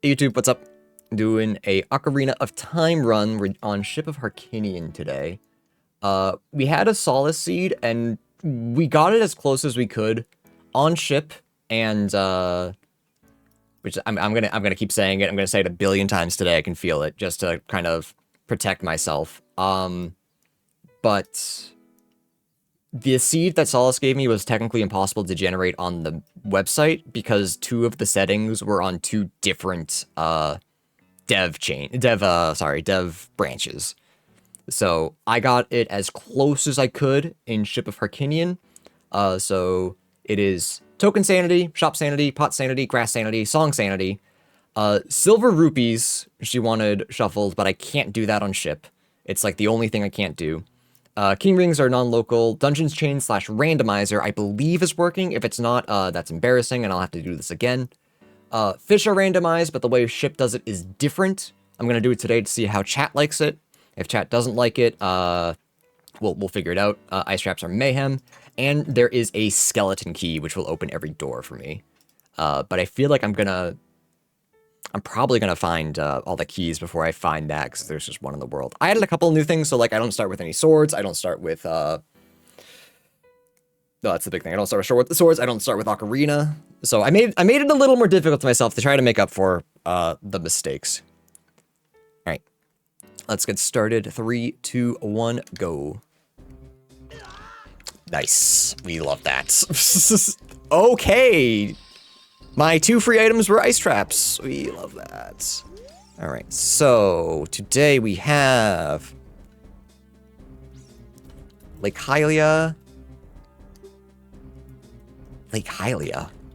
Hey YouTube, what's up? Doing a Ocarina of Time run. We're on Ship of Harkinian today. We had a Solace Seed, and we got it as close as we could on ship, and which I'm gonna keep saying it. I'm gonna say it a billion times today. I can feel it, just to kind of protect myself. But the seed that Solace gave me was technically impossible to generate on the website because two of the settings were on two different dev branches. So I got it as close as I could in Ship of Harkinian. So it is token sanity, shop sanity, pot sanity, grass sanity, song sanity. Silver rupees she wanted shuffled, but I can't do that on ship. It's like the only thing I can't do. King rings are non-local. Dungeons chain / randomizer I believe is working. If it's not, that's embarrassing, and I'll have to do this again. Fish are randomized, but the way ship does it is different. I'm gonna do it today to see how chat likes it. If chat doesn't like it, we'll figure it out. Ice traps are mayhem, and there is a skeleton key which will open every door for me. But I feel like I'm probably gonna find all the keys before I find that, because there's just one in the world. I added a couple of new things, so like I don't start with any swords. I don't start with no, that's the big thing. I don't start with swords. I don't start with Ocarina. So I made it a little more difficult to myself to try to make up for the mistakes. All right, let's get started. 3, 2, 1, go. Nice. We love that. Okay. My 2 free items were ice traps. We love that. All right, so today we have Lake Hylia.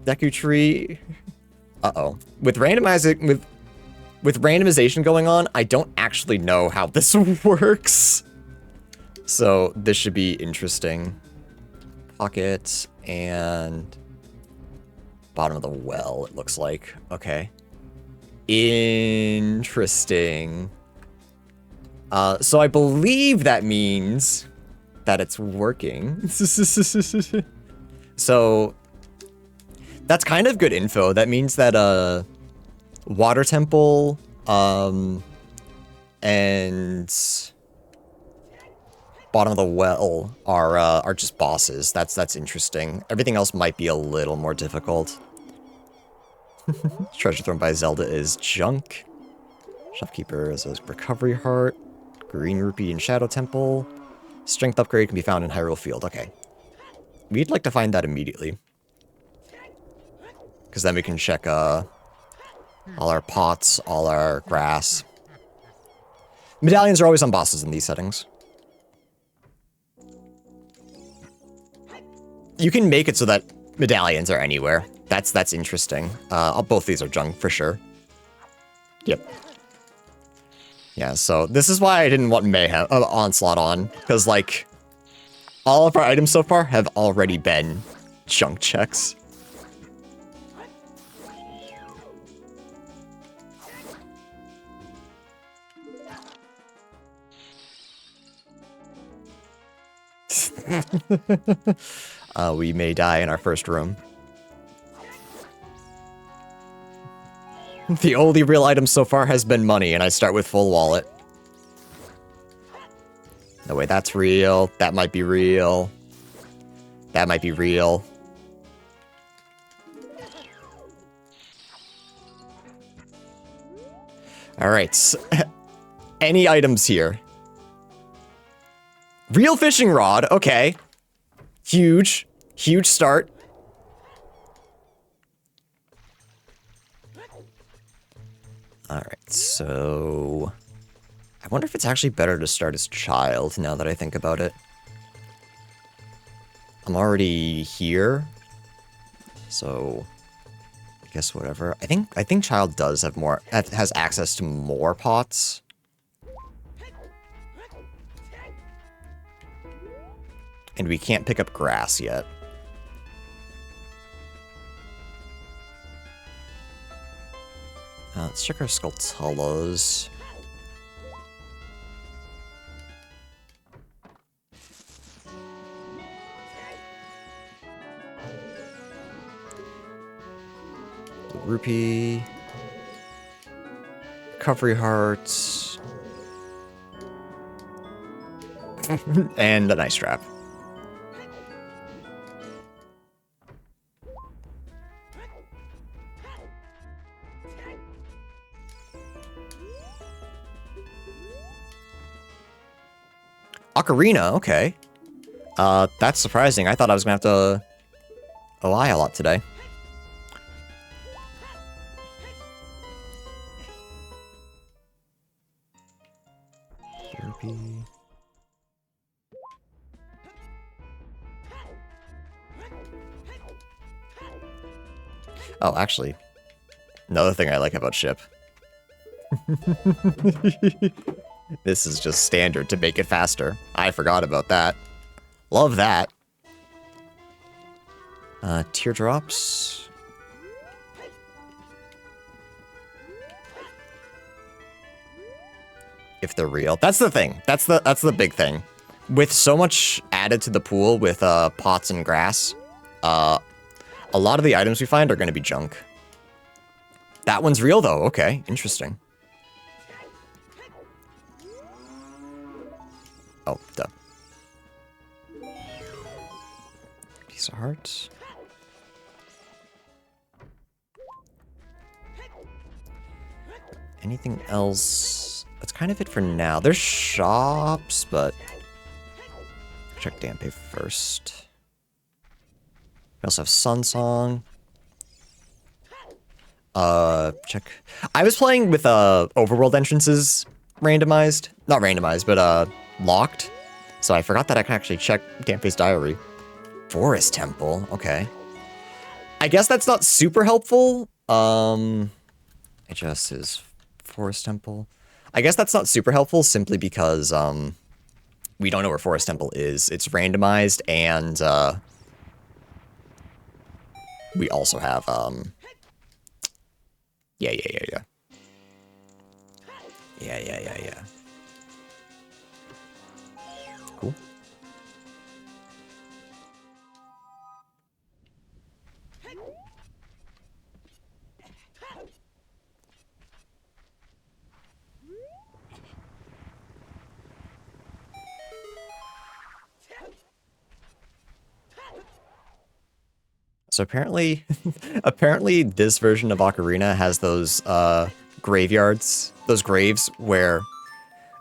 Deku Tree. Uh-oh. With randomization going on, I don't actually know how this works. So this should be interesting. Pocket and bottom of the well, it looks like. Okay. Interesting. So I believe that means that it's working. So that's kind of good info. That means that Water Temple and bottom of the well are just bosses. That's interesting. Everything else might be a little more difficult. Treasure thrown by Zelda is junk. Shopkeeper is a recovery heart. Green rupee in Shadow Temple. Strength upgrade can be found in Hyrule Field. Okay. We'd like to find that immediately. Because then we can check all our pots, all our grass. Medallions are always on bosses in these settings. You can make it so that medallions are anywhere. That's interesting. Both these are junk for sure. Yep. Yeah, so this is why I didn't want Mayhem Onslaught on, because like all of our items so far have already been junk checks. We may die in our first room. The only real item so far has been money, and I start with full wallet. No way, that's real. That might be real. That might be real. Alright. Any items here? Real fishing rod, okay. Huge. Huge start. Alright, so I wonder if it's actually better to start as child now that I think about it. I'm already here, so I guess whatever. I think child does have has access to more pots. And we can't pick up grass yet. Let's check our Skulltulas. Rupee. recovery hearts. And a nice trap. Ocarina, okay. That's surprising. I thought I was gonna have to lie a lot today. Therapy. Oh, actually, another thing I like about ship. This is just standard to make it faster. I forgot about that. Love that. Teardrops. If they're real. That's the thing. That's the big thing. With so much added to the pool with pots and grass, a lot of the items we find are going to be junk. That one's real though. Okay, interesting. Oh, duh. Piece of heart. Anything else? That's kind of it for now. There's shops, but check Dampe first. We also have Sun Song. Check. I was playing with overworld entrances randomized. Not randomized, but locked. So I forgot that I can actually check Dampe's diary. Forest Temple, okay. I guess that's not super helpful. It just is Forest Temple. I guess that's not super helpful simply because we don't know where Forest Temple is. It's randomized, and we also have yeah. Cool. So apparently, apparently this version of Ocarina has those graveyards, those graves where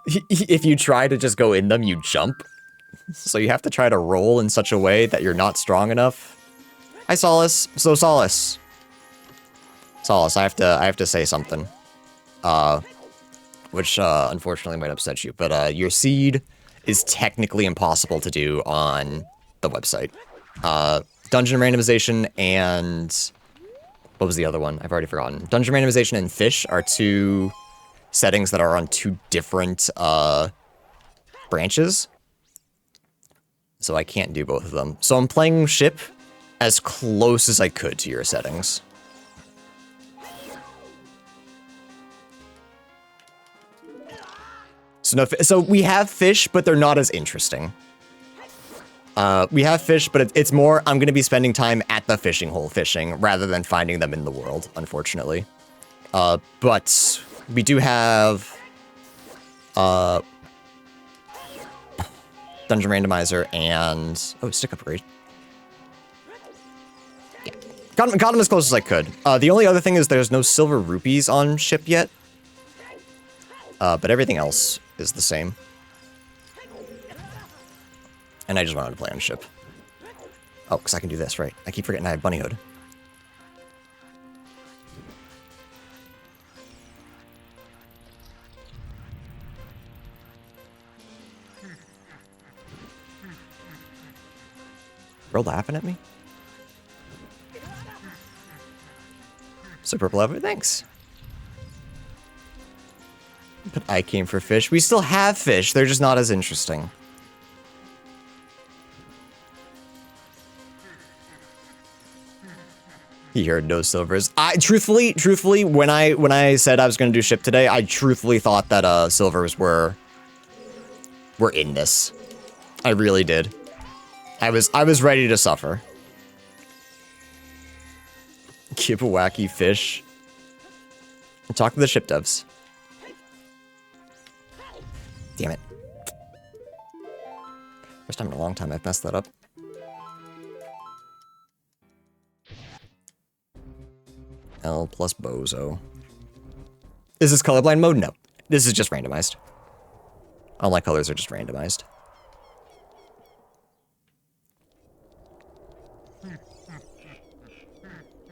if you try to just go in them, you jump. So you have to try to roll in such a way that you're not strong enough. Hi, Solace. So Solace, I have to say something, which unfortunately might upset you, but your seed is technically impossible to do on the website. Dungeon randomization and what was the other one? I've already forgotten. Dungeon randomization and fish are two settings that are on two different branches. So I can't do both of them. So I'm playing ship as close as I could to your settings. So we have fish, but they're not as interesting. We have fish, but it's more, I'm going to be spending time at the fishing hole fishing rather than finding them in the world, unfortunately. But we do have Dungeon Randomizer and... Oh, stick upgrade. Yeah. Got him as close as I could. The only other thing is there's no silver rupees on ship yet. But everything else is the same. And I just wanted to play on ship. Oh, because I can do this, right? I keep forgetting I have Bunny Hood. Bro laughing at me? So purple lever, thanks. But I came for fish. We still have fish, they're just not as interesting. He heard no silvers. Truthfully, when I said I was gonna do ship today, I truthfully thought that silvers were in this. I really did. I was ready to suffer. Give a wacky fish. Talk to the ship devs. Damn it. First time in a long time I've messed that up. L plus bozo. Is this colorblind mode? No. This is just randomized. All my colors are just randomized.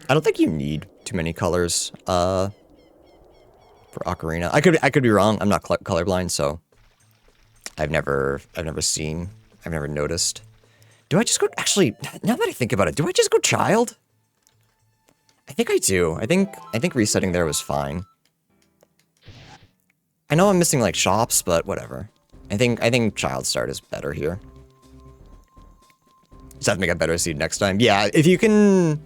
I don't think you need too many colors for Ocarina. I could be wrong. I'm not colorblind, so I've never noticed. Do I just go, actually, now that I think about it, do I just go child? I think I do. I think resetting there was fine. I know I'm missing like shops, but whatever. I think child start is better here. Just have to make a better seed next time. Yeah, if you can,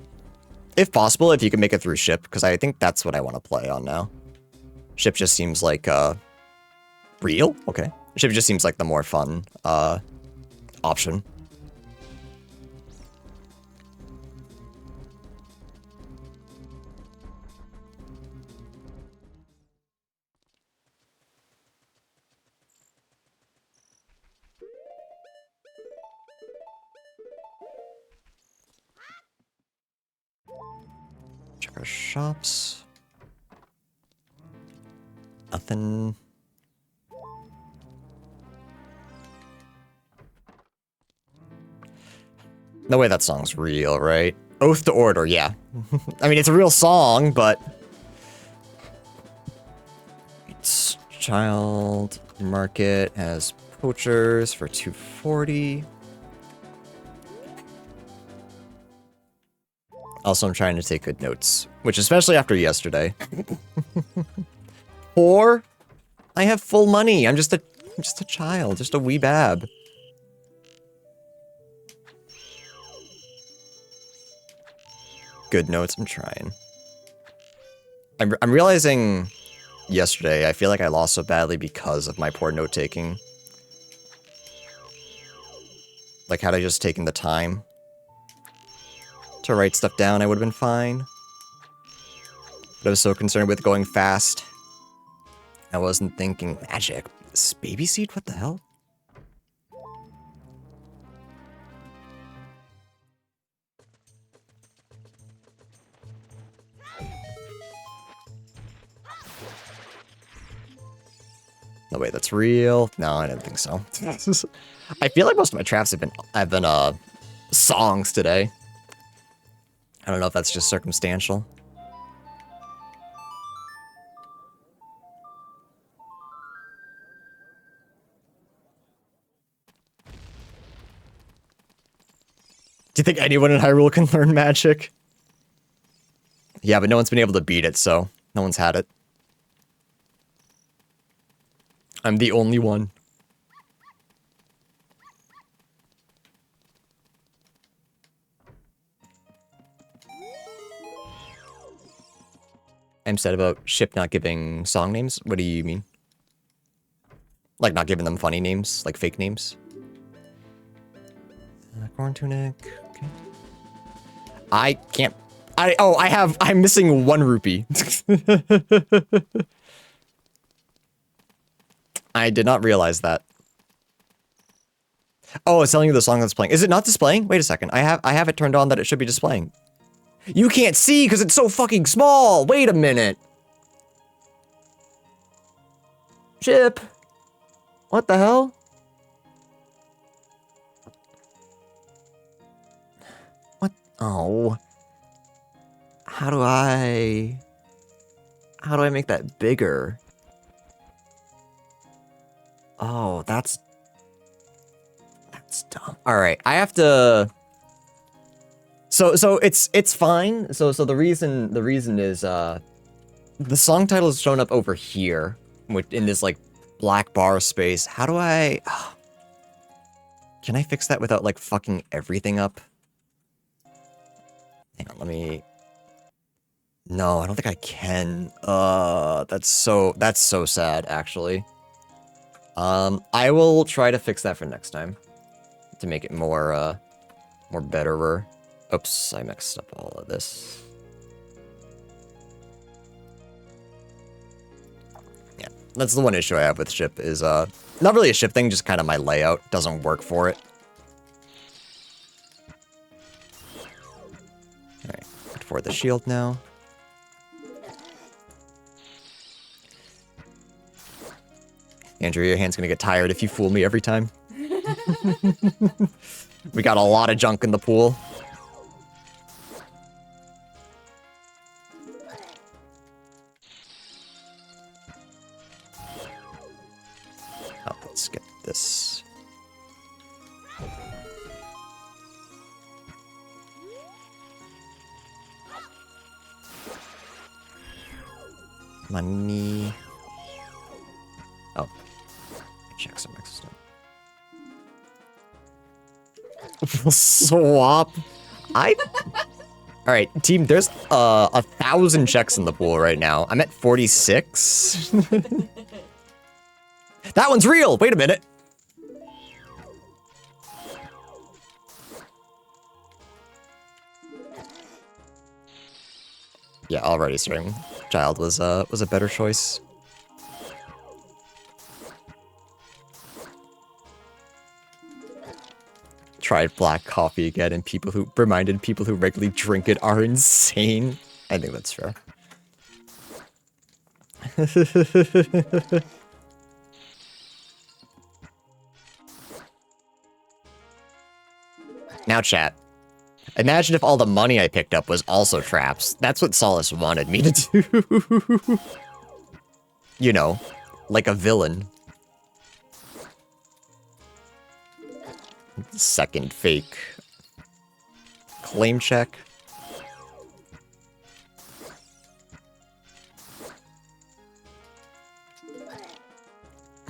if possible, if you can make it through ship, because I think that's what I want to play on now. Ship just seems like real? Okay. Ship just seems like the more fun option. Check our shops. Nothing. No way that song's real, right? Oath to Order, yeah. I mean, it's a real song, but... It's child market has poachers for 240. Also, I'm trying to take good notes, which especially after yesterday. Poor? I have full money. I'm just a child, just a wee bab. Good notes, I'm trying. I'm realizing yesterday, I feel like I lost so badly because of my poor note-taking. Like, had I just taken the time to write stuff down, I would have been fine. But I was so concerned with going fast. I wasn't thinking magic. This baby seed? What the hell? No way, that's real. No, I didn't think so. I feel like most of my traps have been songs today. I don't know if that's just circumstantial. Do you think anyone in Hyrule can learn magic? Yeah, but no one's been able to beat it, so no one's had it. I'm the only one. I'm sad about Ship not giving song names. What do you mean? Like not giving them funny names, like fake names? Corn tunic. Okay. I can't. I'm missing 1 rupee. I did not realize that. Oh, it's telling you the song that's playing. Is it not displaying? Wait a second. I have it turned on that it should be displaying. You can't see because it's so fucking small. Wait a minute. Chip. What the hell? What? Oh. How do I make that bigger? Oh, that's dumb. All right, I have to. So it's fine. So the reason is the song title is shown up over here, in this like black bar space. How do I? Can I fix that without like fucking everything up? Hang on, let me. No, I don't think I can. That's so sad, actually. I will try to fix that for next time. To make it more betterer. Oops, I mixed up all of this. Yeah. That's the one issue I have with ship is, not really a ship thing, just kind of my layout doesn't work for it. Alright, for the shield now. Andrew, your hand's gonna get tired if you fool me every time. We got a lot of junk in the pool. Oh, let's get this. Money. Oh. Check some extra stuff. Swap. Alright, team, there's 1,000 checks in the pool right now. I'm at 46. That one's real! Wait a minute. Yeah, already String Child was a better choice. Tried black coffee again, and people who regularly drink it are insane. I think that's fair. Now, chat. Imagine if all the money I picked up was also traps. That's what Solace wanted me to do. You know, like a villain. Second fake. Claim check.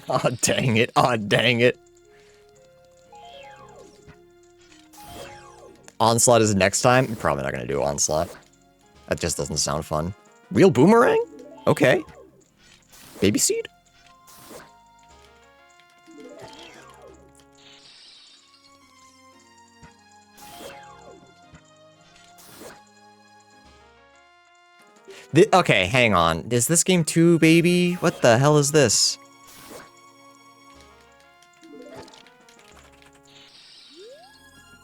Aw, dang it. Aw, dang it. Onslaught is next time? I'm probably not gonna do Onslaught. That just doesn't sound fun. Wheel Boomerang? Okay. Baby Seed? Okay, hang on. Is this game 2, baby? What the hell is this?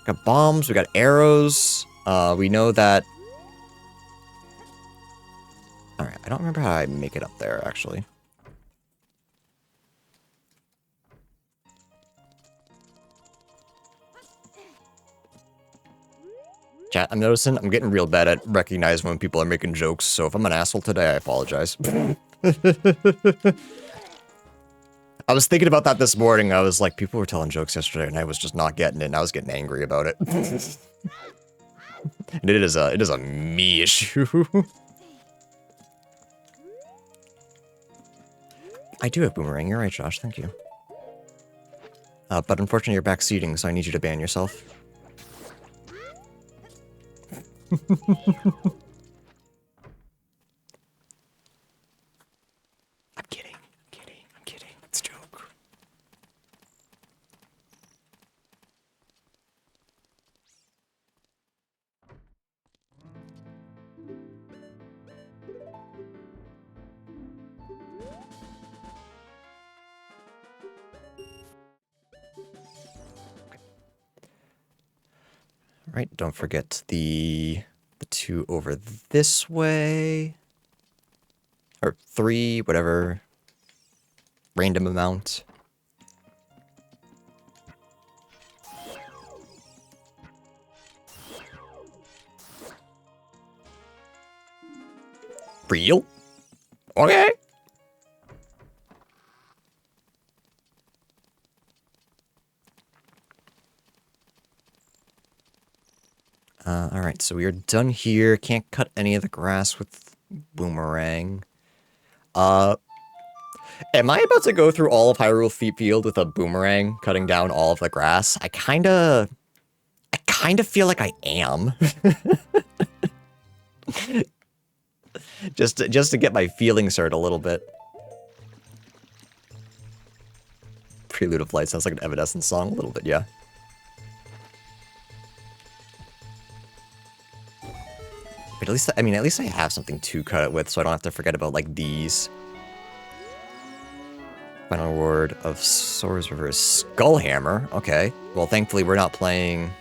Got bombs, we got arrows. We know that... Alright, I don't remember how I make it up there, actually. Chat, I'm noticing I'm getting real bad at recognizing when people are making jokes, so if I'm an asshole today, I apologize. I was thinking about that this morning. I was like, people were telling jokes yesterday, and I was just not getting it, and I was getting angry about it. And it is a me issue. I do have Boomerang. You're right, Josh. Thank you. But unfortunately, you're backseating, so I need you to ban yourself. I'm kidding. I'm kidding. It's a joke. All right, don't forget the two over this way. Or 3, whatever. Random amount. Real? Okay. Alright, so we are done here. Can't cut any of the grass with Boomerang. Am I about to go through all of Hyrule Field with a Boomerang, cutting down all of the grass? I kinda feel like I am. just to get my feelings hurt a little bit. Prelude of Light sounds like an Evanescence song, a little bit, yeah. But at least, I mean, at least I have something to cut it with, so I don't have to forget about, like, these. Final word of Sora's River is Skullhammer. Okay. Well, thankfully we're not playing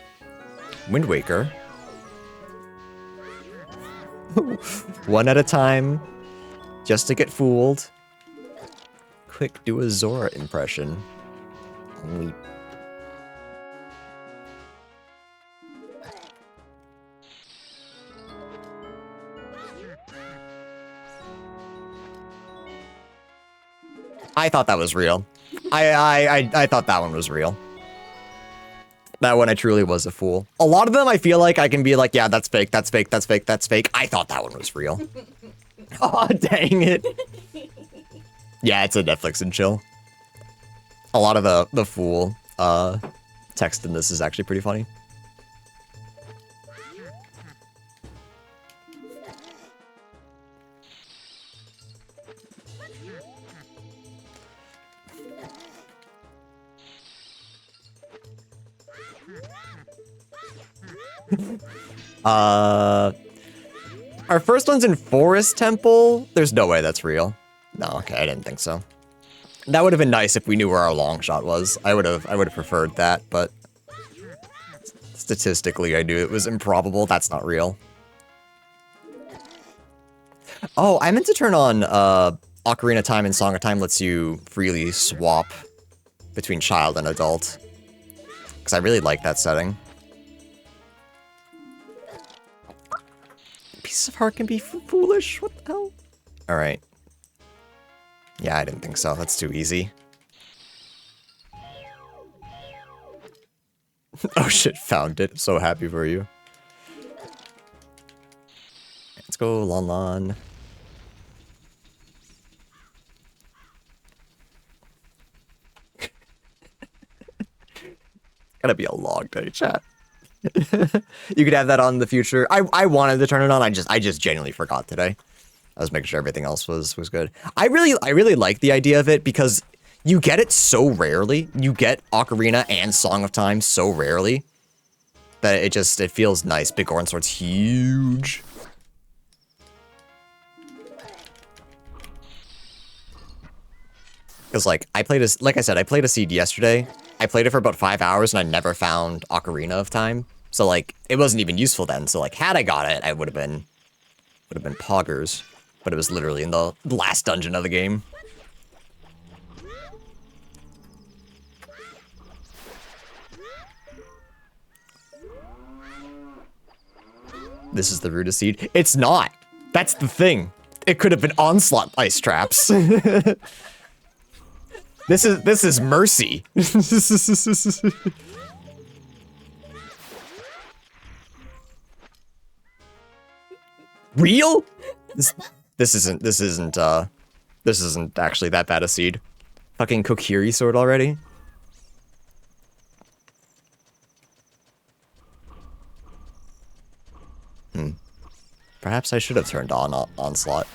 Wind Waker. One at a time. Just to get fooled. Quick, do a Zora impression. Only... I thought that was real. I thought that one was real. That one I truly was a fool. A lot of them I feel like I can be like, yeah, that's fake, that's fake, that's fake, that's fake. I thought that one was real. Oh, dang it. Yeah, it's a Netflix and chill. A lot of the fool text in this is actually pretty funny. Our first one's in Forest Temple. There's no way that's real. No, okay, I didn't think so. That would have been nice if we knew where our long shot was. I would have preferred that, but statistically I knew it was improbable. That's not real. Oh, I meant to turn on Ocarina Time and Song of Time lets you freely swap between child and adult. Because I really like that setting. Piece of heart can be foolish. What the hell? Alright. Yeah, I didn't think so. That's too easy. Oh shit, found it. So happy for you. Let's go, Lon Lon. Gotta be a long day, chat. You could have that on in the future. I wanted to turn it on. I just genuinely forgot today. I was making sure everything else was good. I really like the idea of it because you get it so rarely. You get Ocarina and Song of Time so rarely that it feels nice. Big Orange Sword's huge. Because like I played a seed yesterday. I played it for about 5 hours and I never found Ocarina of Time. So like it wasn't even useful then. So like had I got it, I would have been poggers. But it was literally in the last dungeon of the game. This is the rudest seed. It's not. That's the thing. It could have been Onslaught ice traps. This is mercy. Real? This isn't actually that bad a seed. Fucking Kokiri sword already? Perhaps I should have turned on Onslaught.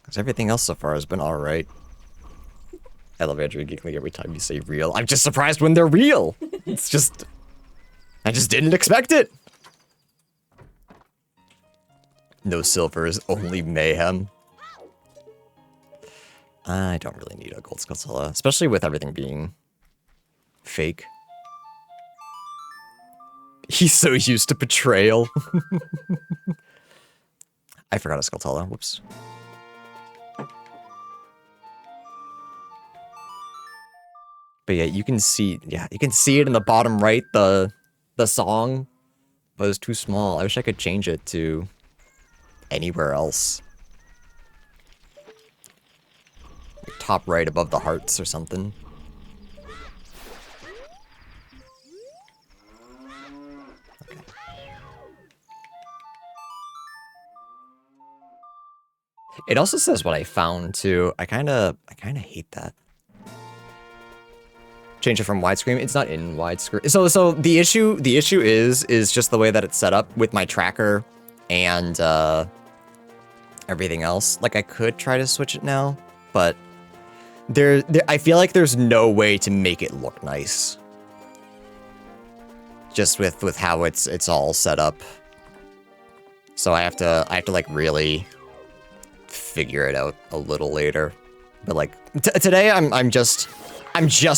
Because everything else so far has been alright. I love Andrew giggling every time you say real. I'm just surprised when they're real! It's just... I just didn't expect it! No silvers, only mayhem. I don't really need a gold Skulltula, especially with everything being fake. He's so used to betrayal. I forgot a Skulltula, whoops. But yeah, you can see it in the bottom right, the song, but it's too small. I wish I could change it to anywhere else. Top right above the hearts or something. Okay. It also says what I found too. I kinda hate that. Change it from widescreen. It's not in widescreen. So the issue is just the way that it's set up with my tracker and everything else. Like I could try to switch it now, but I feel like there's no way to make it look nice. Just with how it's all set up. So I have to like really figure it out a little later. But like today, I'm just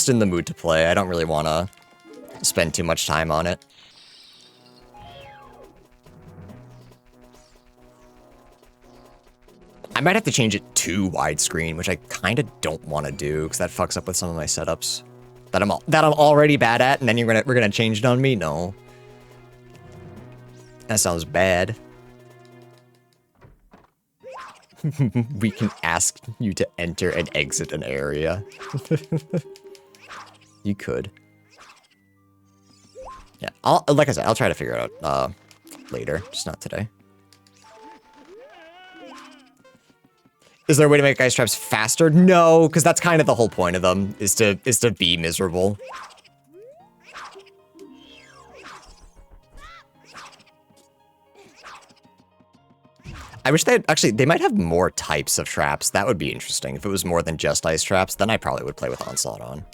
in the mood to play. I don't really want to spend too much time on it. I might have to change it to widescreen, which I kind of don't want to do because that fucks up with some of my setups that I'm already bad at, and then we're gonna change it on me. No, that sounds bad. We can ask you to enter and exit an area. You could. Yeah, like I said, I'll try to figure it out later, just not today. Is there a way to make ice traps faster? No, because that's kind of the whole point of them, is to be miserable. I wish they might have more types of traps. That would be interesting. If it was more than just ice traps, then I probably would play with Onslaught on.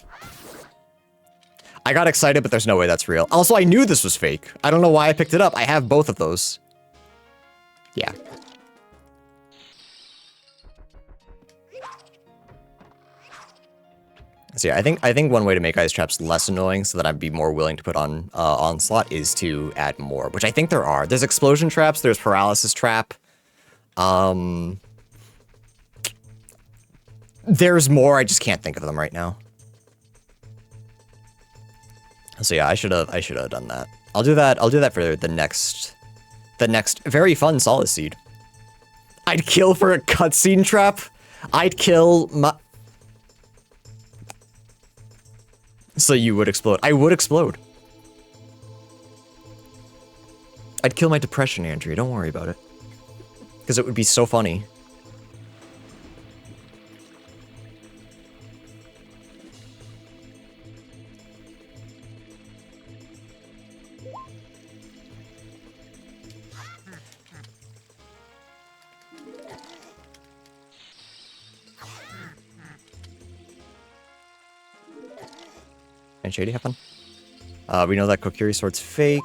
I got excited, but there's no way that's real. Also, I knew this was fake. I don't know why I picked it up. I have both of those. Yeah. So yeah, I think one way to make ice traps less annoying so that I'd be more willing to put on Onslaught is to add more, which I think there are. There's explosion traps, there's paralysis trap. There's more, I just can't think of them right now. So yeah, I should have done that. I'll do that for the next very fun Solace Seed. I'd kill for a cutscene trap. I'd kill my... So you would explode. I would explode. I'd kill my depression, Andrea. Don't worry about it. Because it would be so funny. And Shady, have fun. We know that Kokiri Sword's fake.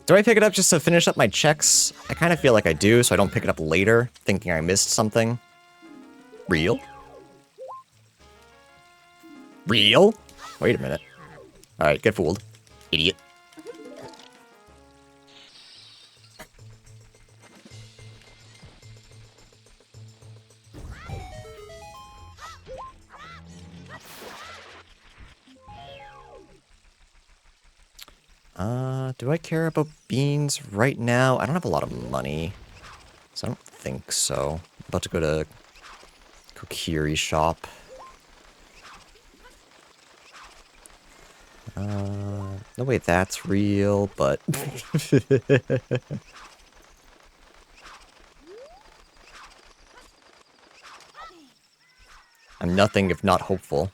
Do I pick it up just to finish up my checks? I kind of feel like I do, so I don't pick it up later, thinking I missed something. Real? Real? Wait a minute. Alright, get fooled. Idiot. Do I care about beans right now? I don't have a lot of money, so I don't think so. I'm about to go to Kokiri shop. No way that's real, but... I'm nothing if not hopeful.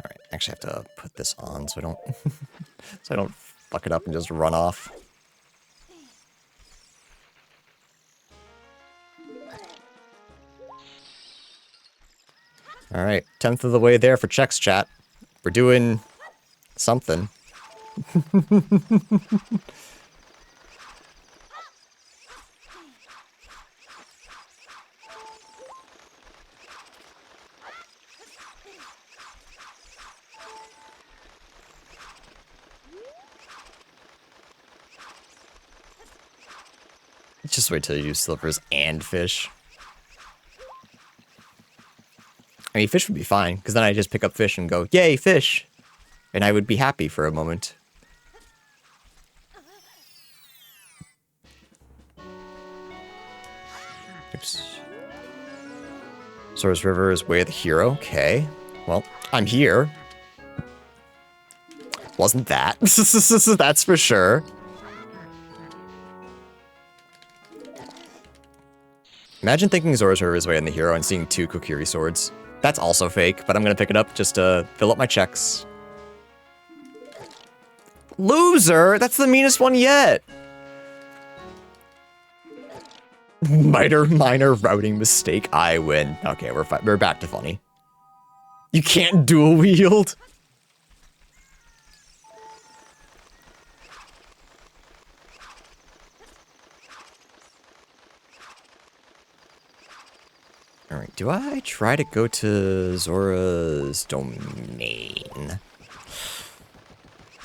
Alright, I actually have to put this on so I don't so I don't fuck it up and just run off. Alright, 10th of the way there for checks, chat. We're doing something. Just wait till you do slippers and fish. I mean, fish would be fine, because then I just pick up fish and go, yay, fish! And I would be happy for a moment. Oops. Source River is Way of the Hero. Okay. Well, I'm here. Wasn't that? That's for sure. Imagine thinking Zora's River is Way in the Hero and seeing 2 Kokiri swords. That's also fake, but I'm gonna pick it up just to fill up my checks. Loser! That's the meanest one yet! Minor routing mistake. I win. Okay, we're back to funny. You can't dual wield? Alright, do I try to go to Zora's domain?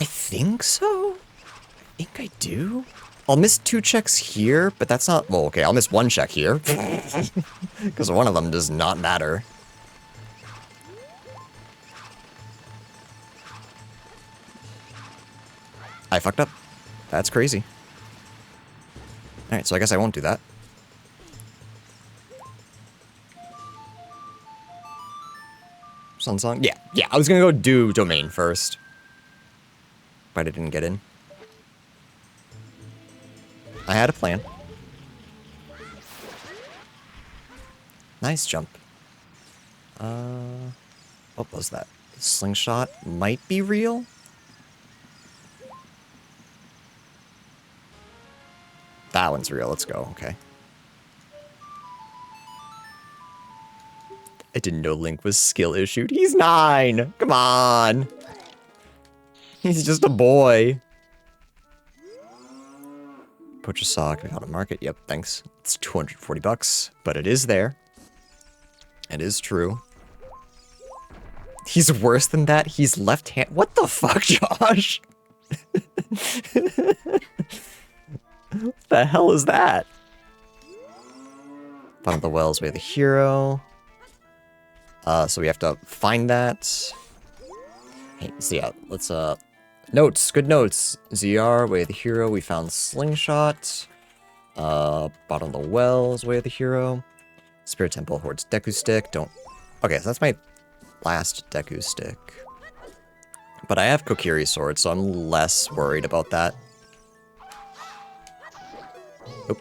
I think so? I think I do? I'll miss 2 checks here, but that's not... Well, okay, I'll miss 1 check here. Because one of them does not matter. I fucked up. That's crazy. Alright, so I guess I won't do that. Sun Song? Yeah, I was gonna go do domain first. But I didn't get in. I had a plan. Nice jump. What was that? The slingshot might be real? That one's real, let's go, okay. I didn't know Link was skill issued. He's 9! Come on! He's just a boy. Poacher sock, we got a market. Yep, thanks. It's 240 bucks, but it is there. It is true. He's worse than that. He's left-hand. What the fuck, Josh? What the hell is that? Bottom of the Wells, we have the hero. So we have to find that. Hey, so yeah, let's, notes, good notes. ZR, way of the hero, we found Slingshot. Bottom of the Wells, way of the hero. Spirit Temple, Horde's Deku Stick, don't... Okay, so that's my last Deku Stick. But I have Kokiri Sword, so I'm less worried about that. Oop.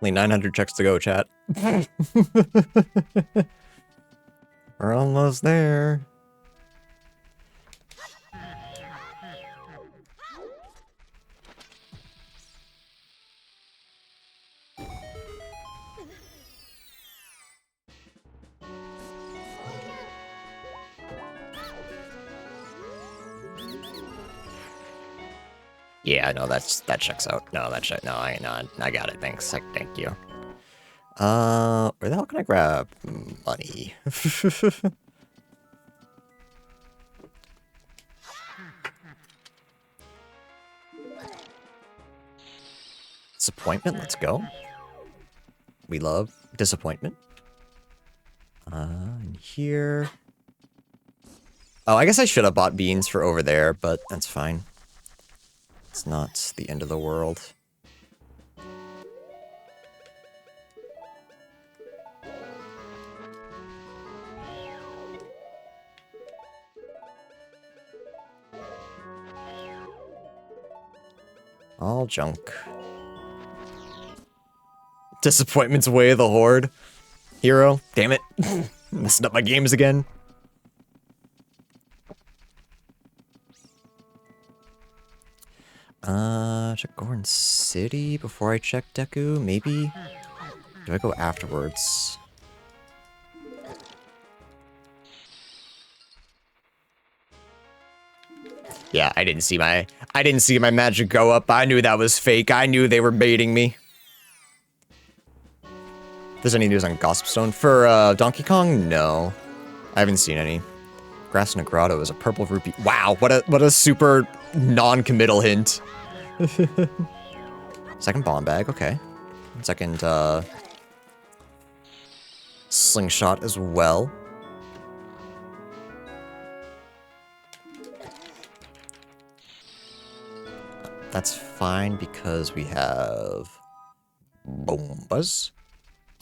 Only 900 checks to go, chat. We're almost there. Yeah, no, that checks out. No, no, I got it. Thanks. Thank you. Where the hell can I grab money? Disappointment, let's go. We love disappointment. And here. Oh, I guess I should have bought beans for over there, but that's fine. It's not the end of the world. All junk. Disappointment's way of the horde. Hero, damn it. Messing up my games again. Check Goron City before I check Deku, maybe? Do I go afterwards? Yeah, I didn't see my magic go up. I knew that was fake. I knew they were baiting me. If there's any news on Gossipstone for Donkey Kong? No. I haven't seen any. Grass in a grotto is a purple rupee. Wow, what a super non-committal hint. Second bomb bag, okay. Second slingshot as well. That's fine because we have bombas.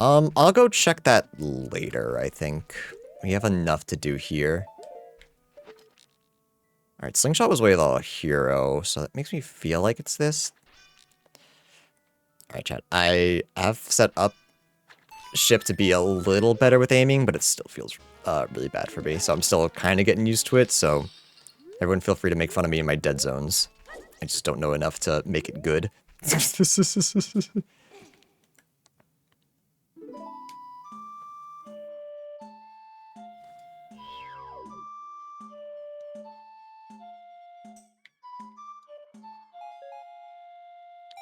I'll go check that later, I think. We have enough to do here. Alright, Slingshot was way the hero, so that makes me feel like it's this. Alright, chat. I have set up ship to be a little better with aiming, but it still feels really bad for me, so I'm still kind of getting used to it, so everyone feel free to make fun of me in my dead zones. I just don't know enough to make it good.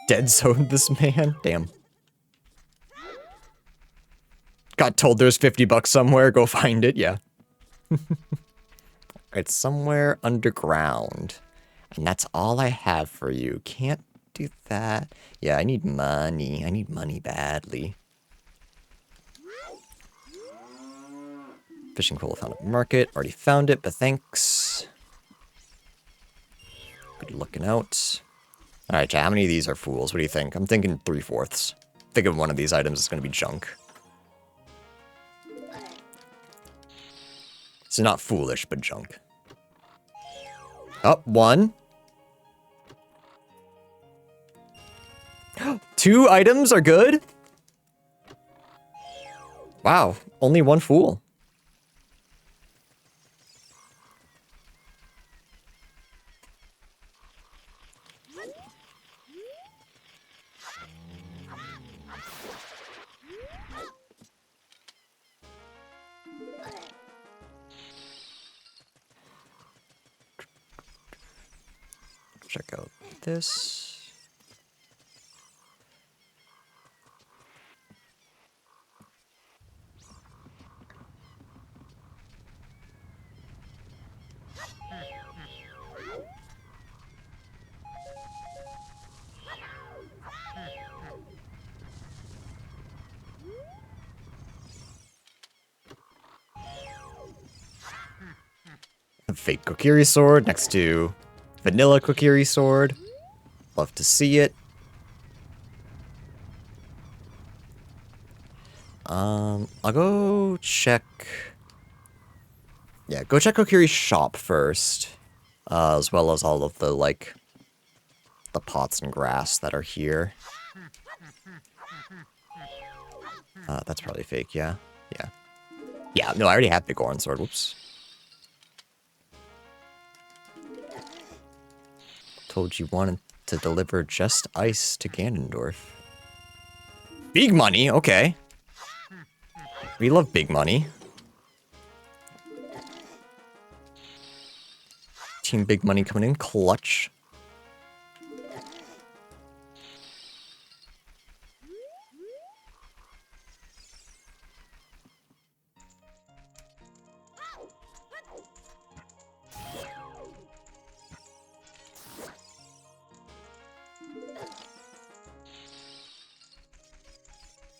Dead zone this man? Damn. Got told there's 50 bucks somewhere, go find it, yeah. It's somewhere underground. And that's all I have for you. Can't do that. Yeah, I need money. I need money badly. Fishing pole found at market. Already found it, but thanks. Good looking out. Alright, chat, how many of these are fools? What do you think? I'm thinking 3/4. Think of one of these items is going to be junk. So not foolish, but junk. Oh, one. 2 items are good? Wow, only 1 fool. Check out this. A fake Kokiri sword next to vanilla Kokiri sword. Love to see it. I'll go check. Yeah, go check Kokiri's shop first, as well as all of the like the pots and grass that are here. That's probably fake. Yeah, yeah, yeah. No, I already have Big Orange sword. Whoops. Told you wanted to deliver just ice to Ganondorf. Big money, okay. We love big money. Team Big Money coming in clutch.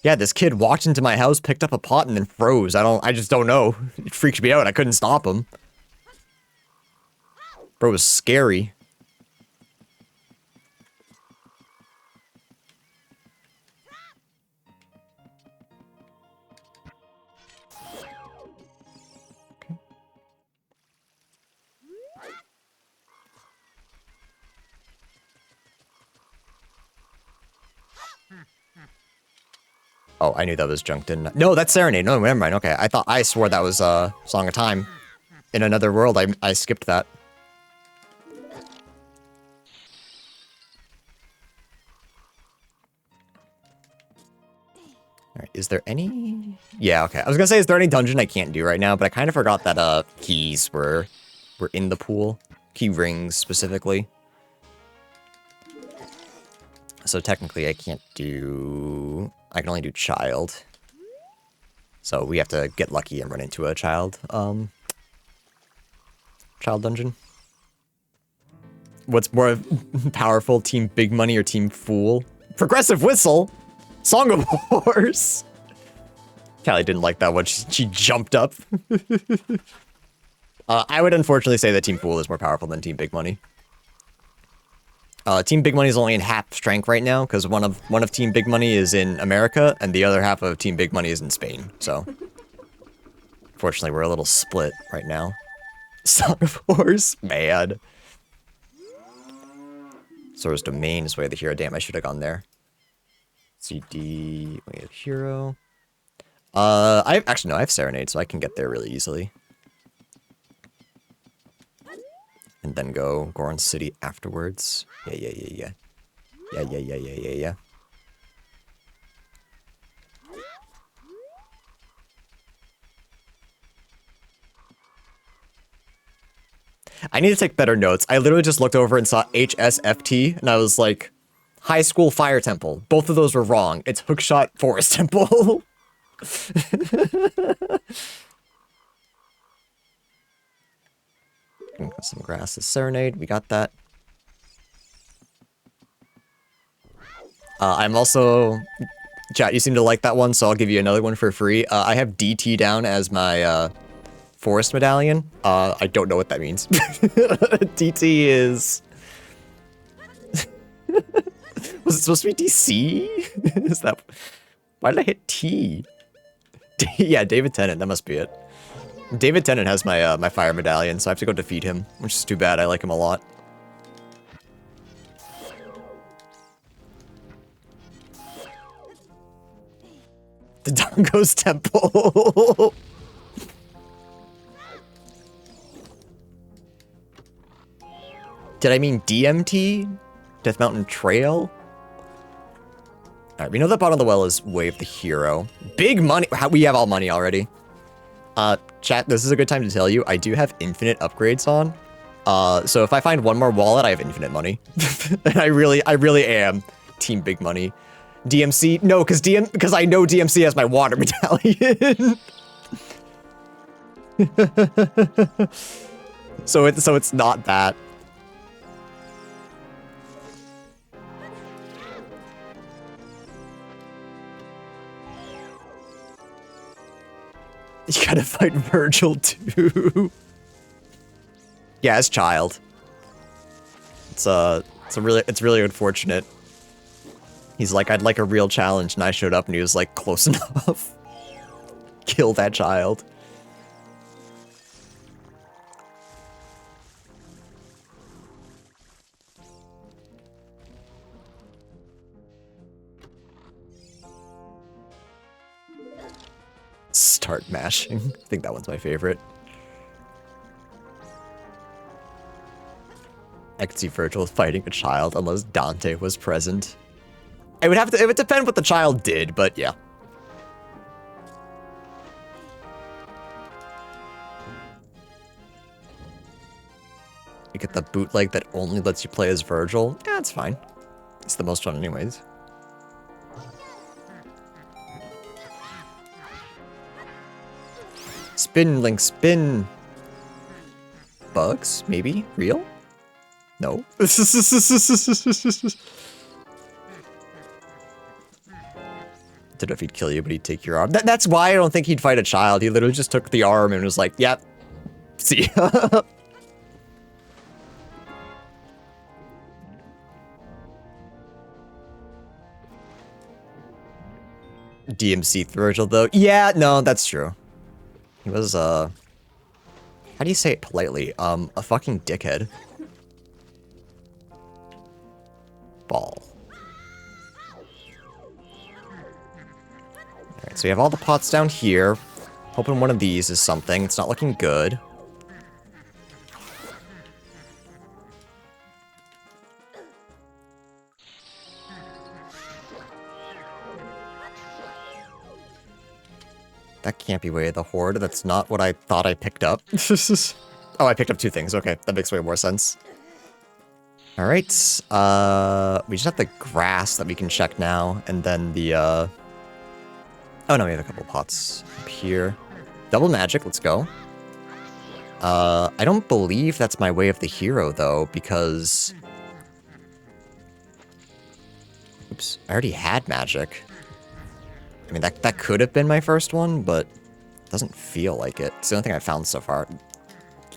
Yeah, this kid walked into my house, picked up a pot, and then froze. I just don't know. It freaked me out. I couldn't stop him. Bro, it was scary. Okay. Oh, I knew that was junk, didn't I? No, that's Serenade. No, never mind. Okay, I swore that was Song of Time. In another world, I skipped that. Alright, is there any... Yeah, okay. I was gonna say, is there any dungeon I can't do right now, but I kind of forgot that keys were in the pool. Key rings, specifically. So technically I can't do... I can only do child. So we have to get lucky and run into a child dungeon. What's more powerful, Team Big Money or Team Fool? Progressive Whistle? Song of Horse? Callie didn't like that one. She jumped up. I would unfortunately say that Team Fool is more powerful than Team Big Money. Team Big Money is only in half strength right now because one of Team Big Money is in America and the other half of Team Big Money is in Spain. So, fortunately, we're a little split right now. Son of Horse, man. Source Domain is way of the hero. Damn, I should have gone there. CD, way of hero. I actually no, I have Serenade, so I can get there really easily. And then go Goron City afterwards. Yeah. Yeah. I need to take better notes. I literally just looked over and saw HSFT, and I was like, High School Fire Temple. Both of those were wrong. It's Hookshot Forest Temple. Some grasses. Serenade, we got that. I'm also... Chat, you seem to like that one, so I'll give you another one for free. I have DT down as my forest medallion. I don't know what that means. DT is... Was it supposed to be DC? Is that... Why did I hit T? Yeah, David Tennant, that must be it. David Tennant has my my fire medallion, so I have to go defeat him, which is too bad. I like him a lot. The Dongo's Temple. Did I mean DMT? Death Mountain Trail? Alright, we know that bottom of the well is Way of the Hero. Big money! We have all money already. Chat, this is a good time to tell you, I do have infinite upgrades on. So if I find one more wallet, I have infinite money. And I really am Team Big Money. DMC? No, because I know DMC has my water medallion. So it's not that. You gotta fight Virgil too. Yeah, as child. It's really unfortunate. He's like, I'd like a real challenge, and I showed up and he was like, close enough. Kill that child. Start mashing. I think that one's my favorite. I could see Virgil fighting a child unless Dante was present. It would depend what the child did, but yeah. You get the bootleg that only lets you play as Virgil. Yeah, it's fine. It's the most fun anyways. Spin, Link, spin. Bugs? Maybe? Real? No. Don't know if he'd kill you, but he'd take your arm. That's why I don't think he'd fight a child. He literally just took the arm and was like, yep. See ya. DMC Virgil, though. Yeah, no, that's true. He was, how do you say it politely? A fucking dickhead. Ball. Alright, so we have all the pots down here. Hoping one of these is something. It's not looking good. That can't be Way of the Horde. That's not what I thought I picked up. Oh, I picked up two things. Okay, that makes way more sense. Alright, we just have the grass that we can check now, and then the, oh no, we have a couple pots up here. Double magic, let's go. I don't believe that's my Way of the Hero, though, because... Oops, I already had magic. I mean, that could have been my first one, but it doesn't feel like it. It's the only thing I've found so far.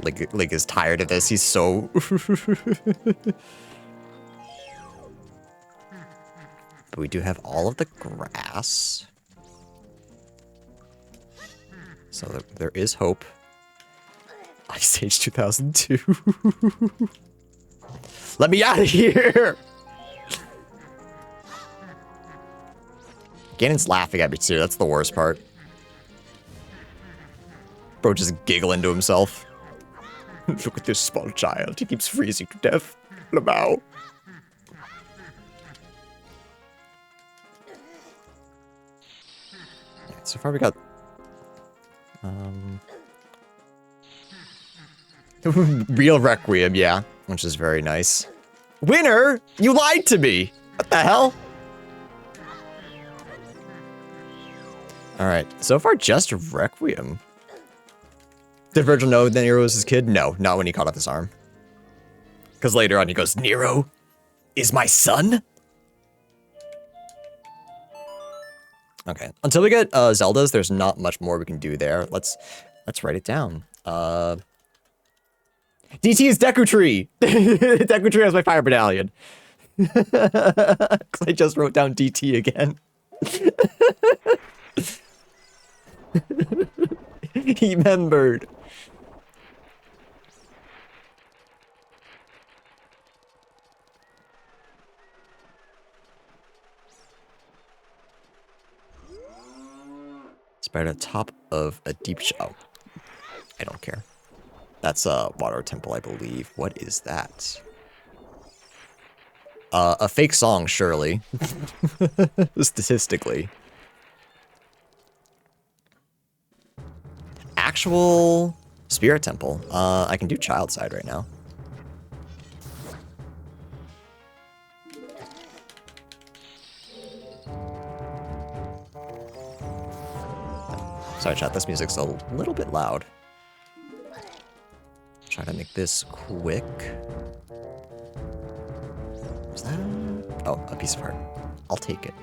Lig is tired of this. He's so... But we do have all of the grass. So there is hope. Ice Age 2002. Let me out of here! Ganon's laughing at me too, that's the worst part. Bro just giggling to himself. Look at this small child, he keeps freezing to death. Lamau. So far we got... Real Requiem, yeah. Which is very nice. Winner? You lied to me! What the hell? Alright, so far just Requiem. Did Virgil know that Nero was his kid? No, not when he cut off his arm. Because later on he goes, Nero is my son? Okay, until we get Zelda's, there's not much more we can do there. Let's write it down. DT is Deku Tree! Deku Tree has my fire battalion. Because I just wrote down DT again. He remembered. Right at the top of a deep oh, I don't care. That's a water temple, I believe. What is that? A fake song, surely. Statistically. Actual spirit temple. I can do child side right now. Sorry, chat, this music's a little bit loud. Try to make this quick. Is that oh, a piece of heart. I'll take it.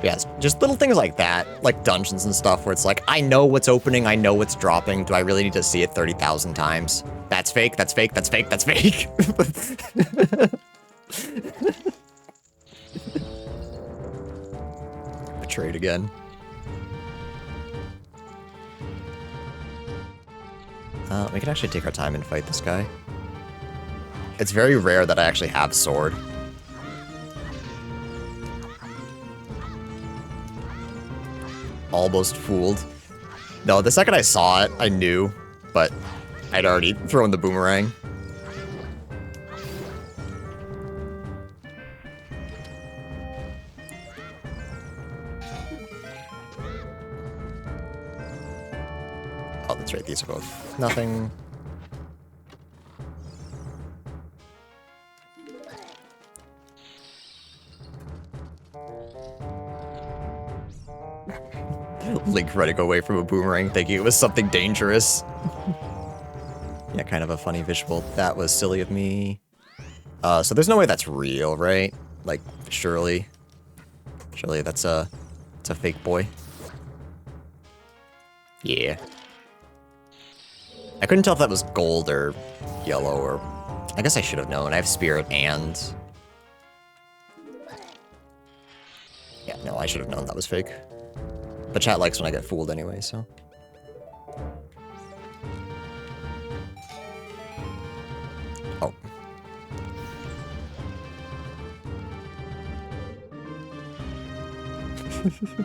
Yes, just little things like that, like dungeons and stuff where it's like, I know what's opening, I know what's dropping. Do I really need to see it 30,000 times? That's fake, that's fake, that's fake, that's fake. Betrayed again. We can actually take our time and fight this guy. It's very rare that I actually have sword. Almost fooled. No, the second I saw it, I knew, but I'd already thrown the boomerang. Oh, that's right, these are both nothing. Link running away from a boomerang thinking it was something dangerous. Yeah, kind of a funny visual. That was silly of me. So there's no way that's real, right? Like, surely. Surely it's a fake boy. Yeah. I couldn't tell if that was gold or yellow or... I guess I should have known. I have spirit and... Yeah, no, I should have known that was fake. But chat likes when I get fooled anyway, so... Oh.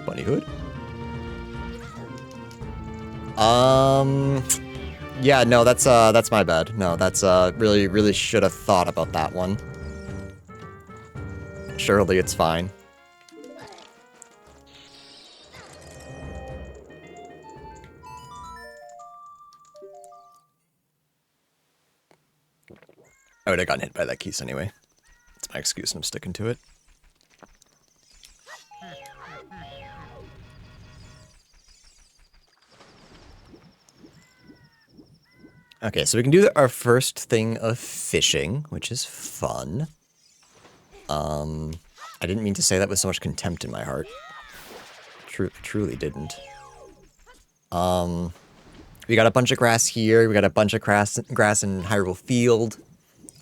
Bunny hood? Yeah, no, that's my bad. No, that's, really should have thought about that one. Surely it's fine. I would have gotten hit by that Keese anyway. That's my excuse and I'm sticking to it. Okay, so we can do our first thing of fishing, which is fun. I didn't mean to say that with so much contempt in my heart. Truly didn't. We got a bunch of grass here. We got a bunch of grass in Hyrule Field.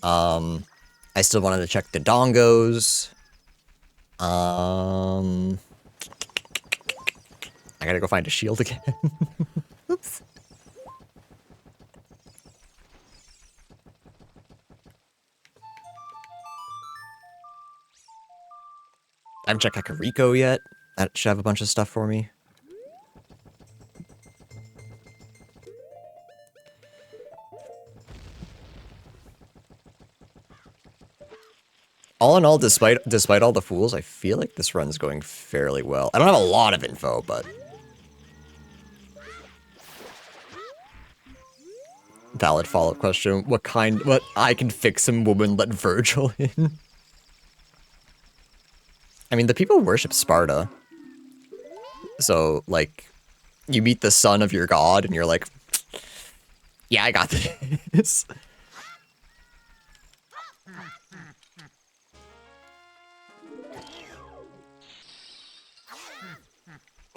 I still wanted to check the dongos. I gotta go find a shield again. Oops. I haven't checked Kakariko yet. That should have a bunch of stuff for me. All in all, despite all the fools, I feel like this run's going fairly well. I don't have a lot of info, but... Valid follow-up question. What I can fix him woman let Virgil in? I mean, the people worship Sparta. So, like, you meet the son of your god, and you're like, yeah, I got this.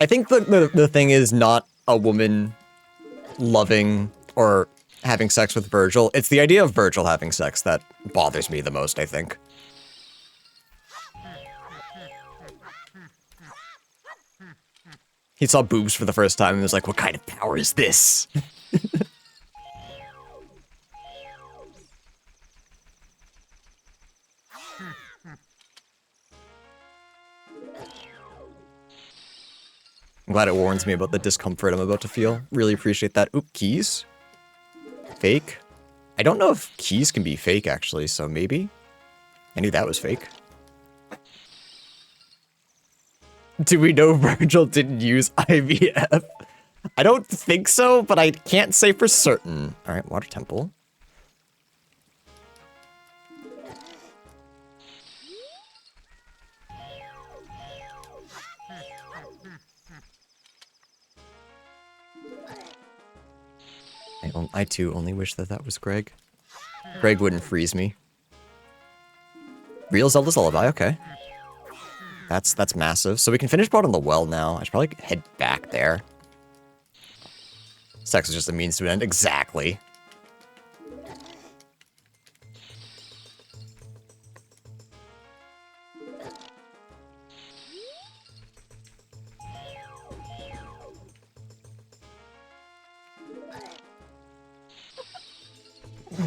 I think the thing is not a woman loving or having sex with Virgil. It's the idea of Virgil having sex that bothers me the most, I think. He saw boobs for the first time and was like, what kind of power is this? I'm glad it warns me about the discomfort I'm about to feel. Really appreciate that. Oop, keys? Fake? I don't know if keys can be fake, actually, so maybe? I knew that was fake. Do we know Virgil didn't use IVF? I don't think so, but I can't say for certain. Alright, water temple. I too only wish that was Greg. Greg wouldn't freeze me. Real Zelda's Lullaby, okay. That's massive. So we can finish part on the well now. I should probably head back there. Sex is just a means to an end. Exactly.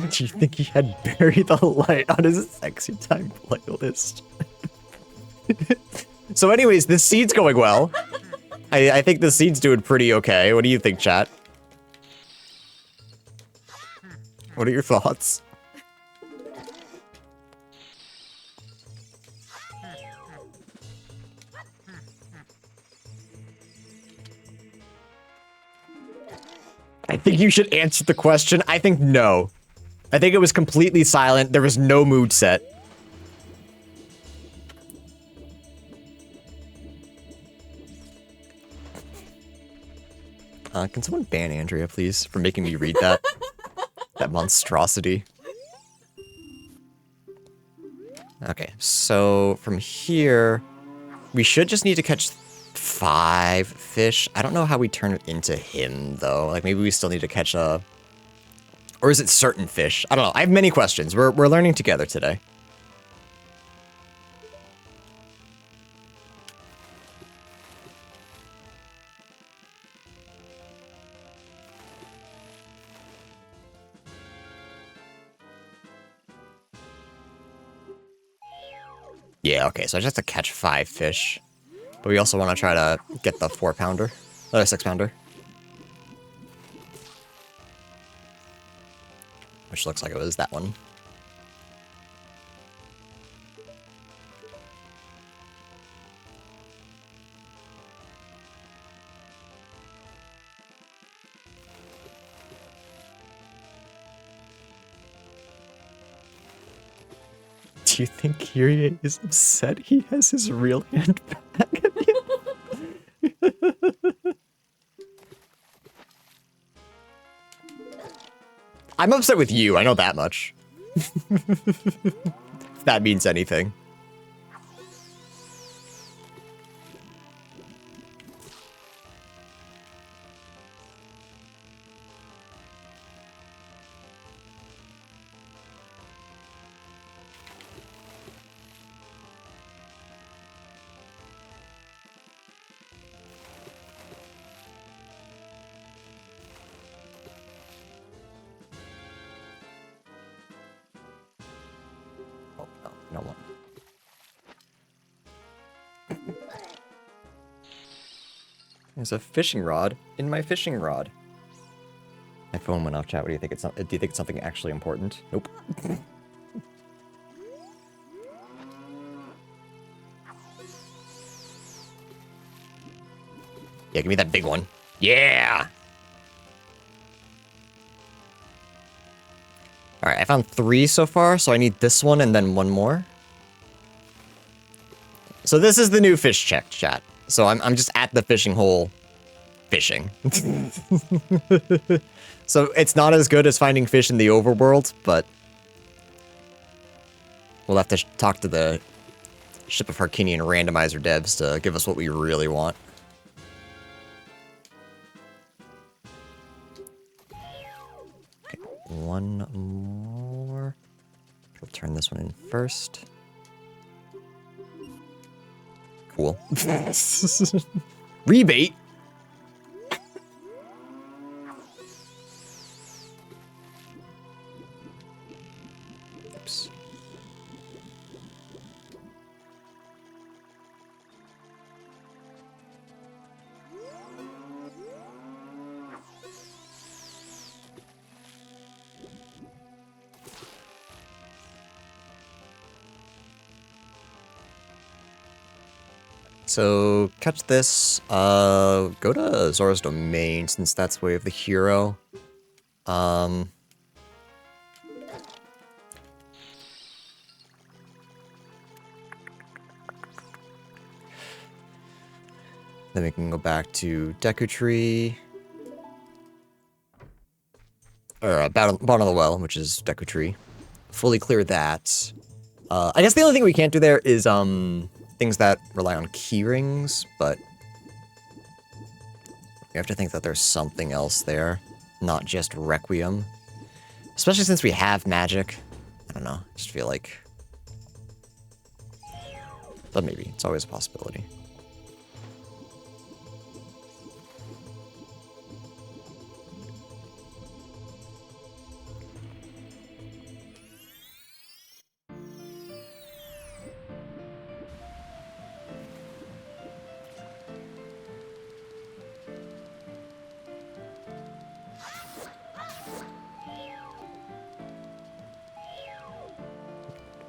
Do you think he had buried the light on his sexy time playlist? So anyways, this seed's going well. I think the seed's doing pretty okay. What do you think, chat? What are your thoughts? I think you should answer the question. I think no. I think it was completely silent. There was no mood set. Can someone ban Andrea, please, for making me read that? That monstrosity. Okay, so from here, we should just need to catch 5 fish. I don't know how we turn it into him, though. Like, maybe we still need to catch a... Or is it certain fish? I don't know. I have many questions. We're learning together today. Yeah, okay, so I just have to catch 5 fish. But we also want to try to get the 4-pounder. 6-pounder. Which looks like it was that one. Do you think Kyrie is upset he has his real hand back? I'm upset with you, I know that much. If that means anything. Oh, no one. There's a fishing rod in my fishing rod. My phone went off, chat. What do you think? Do you think it's something actually important? Nope. Yeah, give me that big one. Yeah! Alright, I found 3 so far, so I need this one and then 1 more. So this is the new fish check, chat. So I'm just at the fishing hole fishing. So it's not as good as finding fish in the overworld, but we'll have to talk to the Ship of Harkinian Randomizer devs to give us what we really want. Okay, 1 more. We'll turn this one in first. Cool. Rebate? Oops. So, catch this, go to Zora's Domain, since that's Way of the Hero. Then we can go back to Deku Tree. Or, bottom of the well, which is Deku Tree. Fully clear that. I guess the only thing we can't do there is, things that rely on key rings, but we have to think that there's something else there, not just Requiem. Especially since we have magic. I don't know, I just feel like... But maybe, it's always a possibility.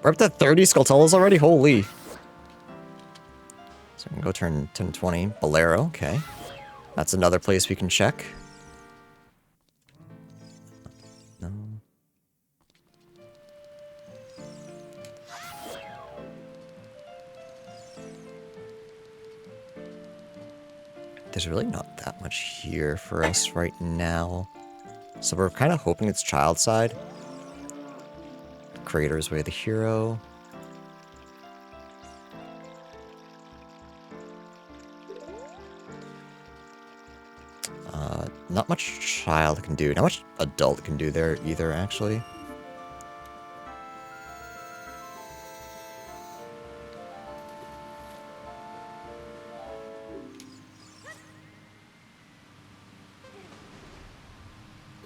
We're up to 30 Skulltulas already? Holy. So we can go turn 20. Bolero, okay. That's another place we can check. No. There's really not that much here for us right now. So we're kind of hoping it's Child Side. Creator's Way of the Hero. Not much child can do. Not much adult can do there either, actually.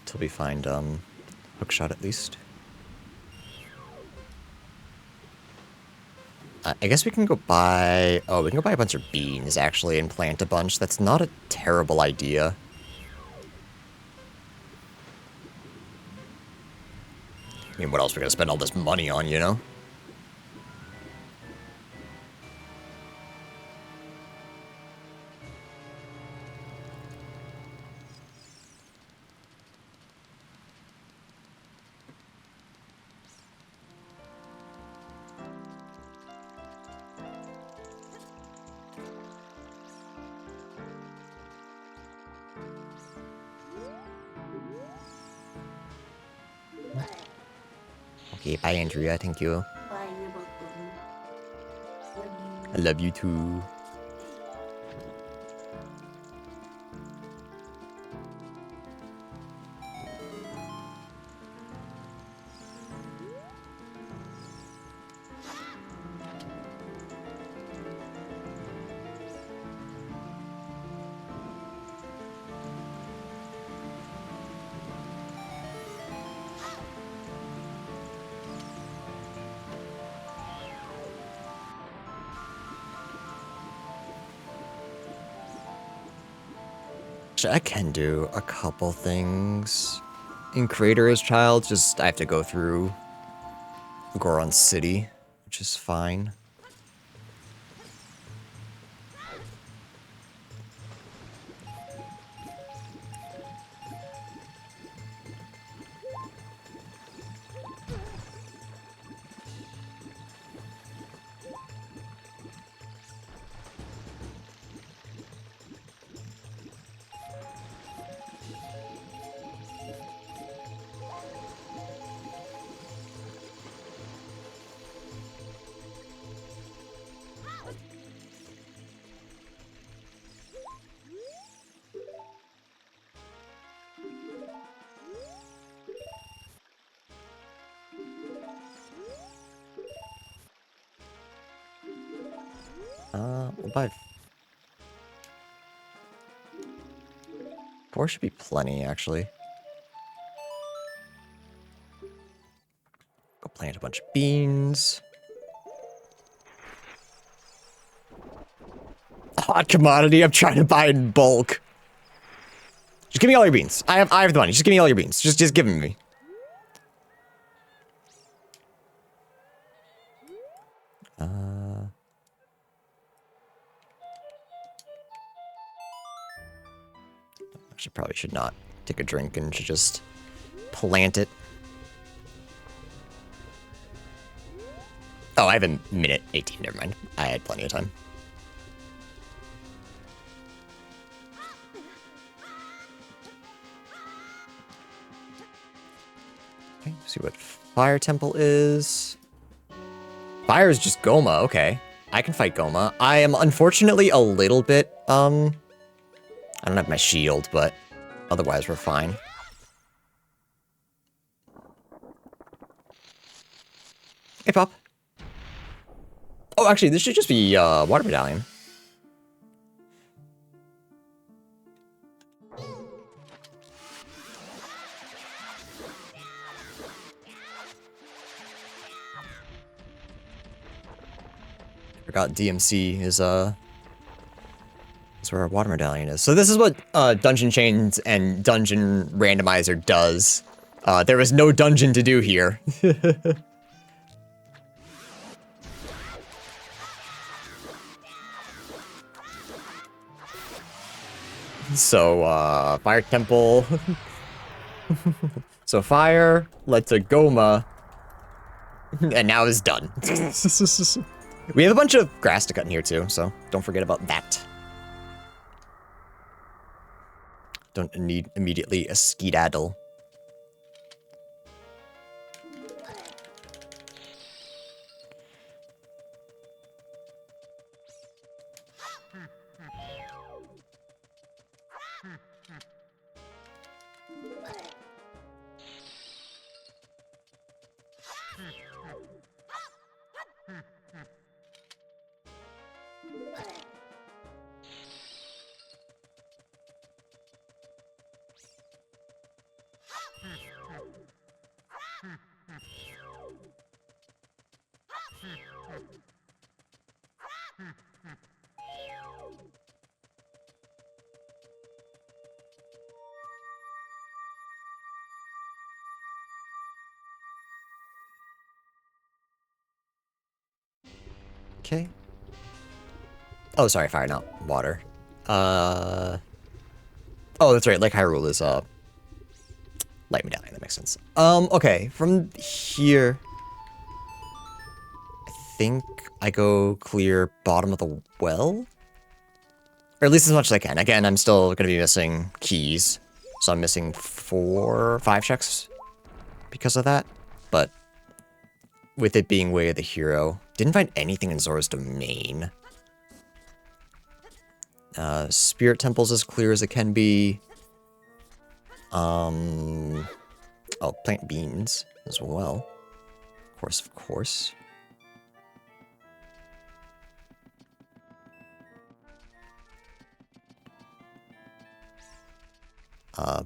Till we find Hookshot at least. I guess we can go buy... Oh, we can go buy a bunch of beans, actually, and plant a bunch. That's not a terrible idea. I mean, what else are we gonna spend all this money on, you know? Okay, bye, Andrea. Thank you. Bye, you're welcome. I love you too. I can do a couple things in Creator as Child, just I have to go through Goron City, which is fine. We'll buy 4 should be plenty, actually. Go plant a bunch of beans. Hot commodity, I'm trying to buy in bulk. Just give me all your beans. I have the money. Just give me all your beans. Just give them to me. Probably should not take a drink and should just plant it. Oh, I have a minute 18. Never mind. I had plenty of time. Okay, see what Fire Temple is. Fire is just Goma. Okay, I can fight Goma. I am unfortunately a little bit I don't have my shield, but otherwise we're fine. Hey, Pop. Oh, actually, this should just be Water Medallion. Forgot DMC is where our Water Medallion is. So this is what Dungeon Chains and Dungeon Randomizer does. There was no dungeon to do here. So, Fire Temple. So Fire led to Goma. And now it's done. We have a bunch of grass to cut in here too, so don't forget about that. Don't need immediately a skedaddle. Okay. Oh, sorry, fire, not water. Oh, that's right. Like Hyrule is light medallion. That makes sense. Okay. From here, I think I go clear bottom of the well, or at least as much as I can. Again, I'm still gonna be missing keys, so I'm missing 5 checks because of that. But with it being Way of the Hero. Didn't find anything in Zora's Domain. Spirit Temple's as clear as it can be. Oh, plant beans as well. Of course, of course.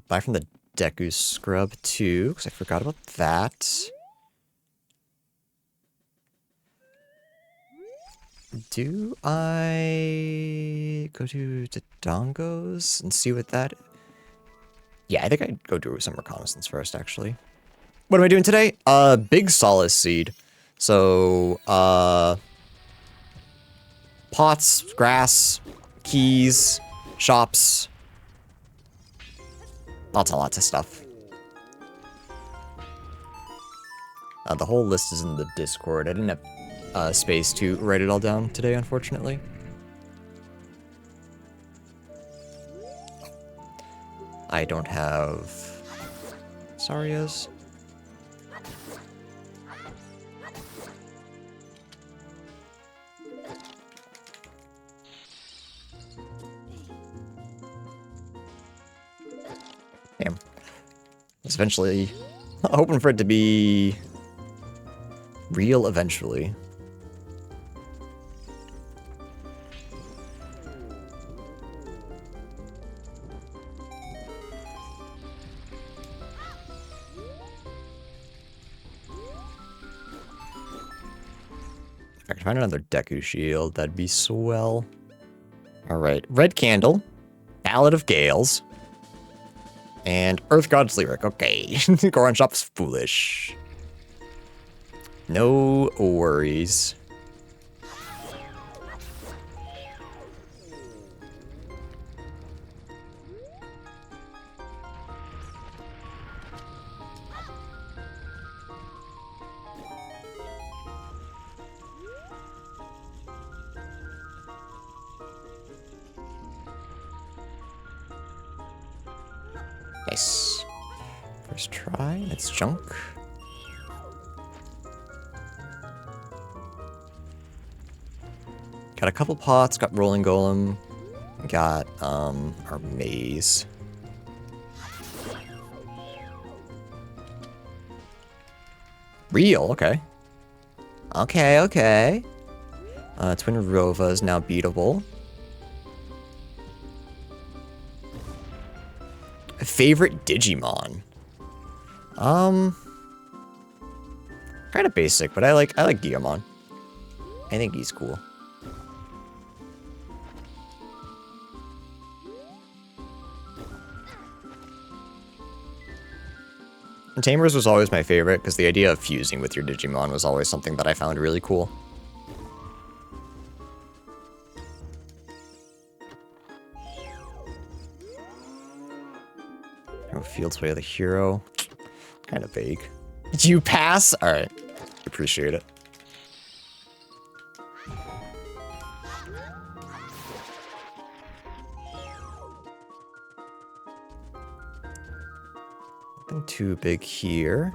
Buy from the Deku Scrub too, because I forgot about that. Do I go to Dodongo's and see what that... Yeah, I think I'd go do some reconnaissance first, actually. What am I doing today? Big Solace Seed. So, pots, grass, keys, shops. Lots of stuff. The whole list is in the Discord. I didn't have space to write it all down today, unfortunately. I don't have Sarias. Damn. I was eventually hoping for it to be real eventually. If I could find another Deku Shield, that'd be swell. Alright, Red Candle, Ballad of Gales, and Earth God's Lyric. Okay, Goron Shop's foolish. No worries. Nice. First try, it's junk. Got a couple pots, got Rolling Golem, got our maze. Real, okay. Okay. Twin Rova is now beatable. Favorite Digimon? Kind of basic, but I like Guillamon. I think he's cool. And Tamers was always my favorite because the idea of fusing with your Digimon was always something that I found really cool. Fields Way of the Hero. Kind of vague. Did you pass? Alright. Appreciate it. Nothing too big here.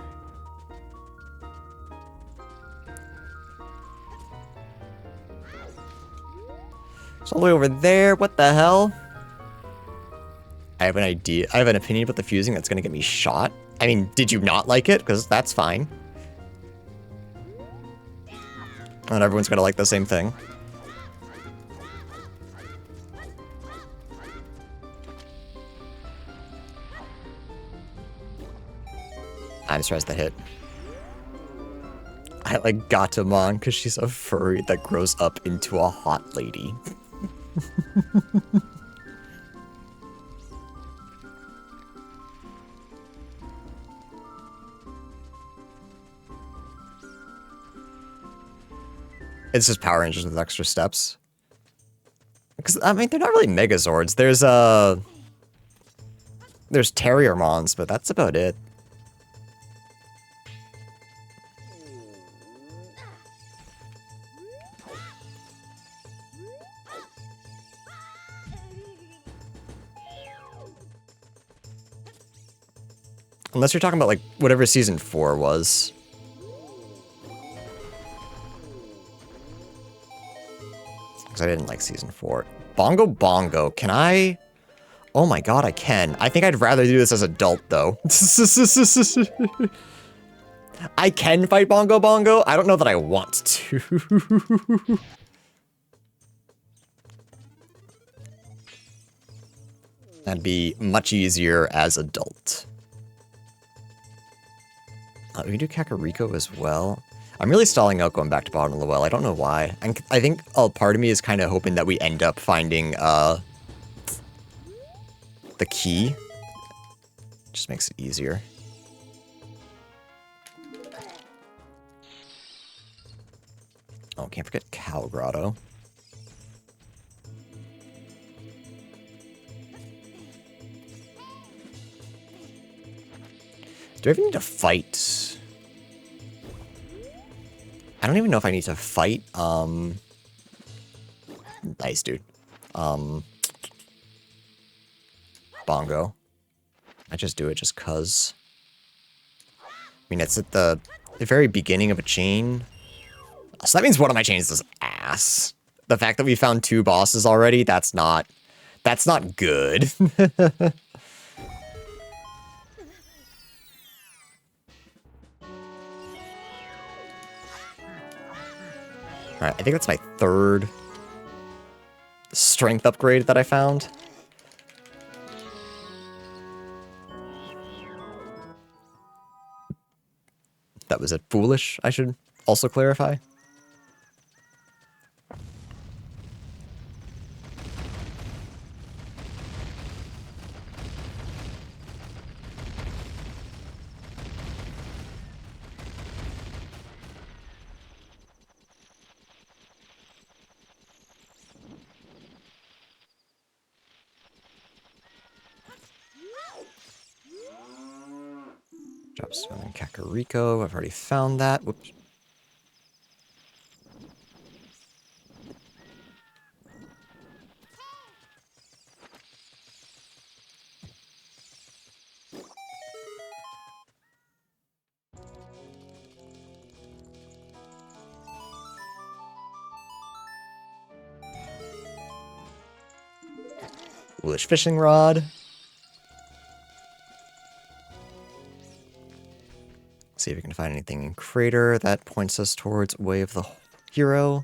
It's all the way over there. What the hell? I have an idea. I have an opinion about the fusing that's going to get me shot. I mean, did you not like it? Because that's fine. Not everyone's going to like the same thing. I'm surprised that hit. I like Gatomon because she's a furry that grows up into a hot lady. It's just Power Rangers with extra steps. Because, I mean, they're not really Megazords. There's Terriermons, but that's about it. Unless you're talking about, like, whatever Season 4 was. Because I didn't like Season 4. Bongo Bongo. Can I... Oh my god, I can. I think I'd rather do this as adult, though. I can fight Bongo Bongo. I don't know that I want to. That'd be much easier as adult. We can do Kakariko as well. I'm really stalling out going back to bottom of the well. I don't know why. I think a part of me is kind of hoping that we end up finding the key. Just makes it easier. Oh, can't forget Cow Grotto. Do I even need to fight? I don't even know if I need to fight. Nice, dude. Bongo. I just do it just cuz. I mean, it's at the very beginning of a chain. So that means one of my chains is ass. The fact that we found 2 bosses already, that's not good. Alright, I think that's my 3rd strength upgrade that I found. That was it. Foolish, I should also clarify. Drop Stone and Kakariko. I've already found that. Whoops. Foolish fishing rod. See if we can find anything in Crater that points us towards Way of the Hero.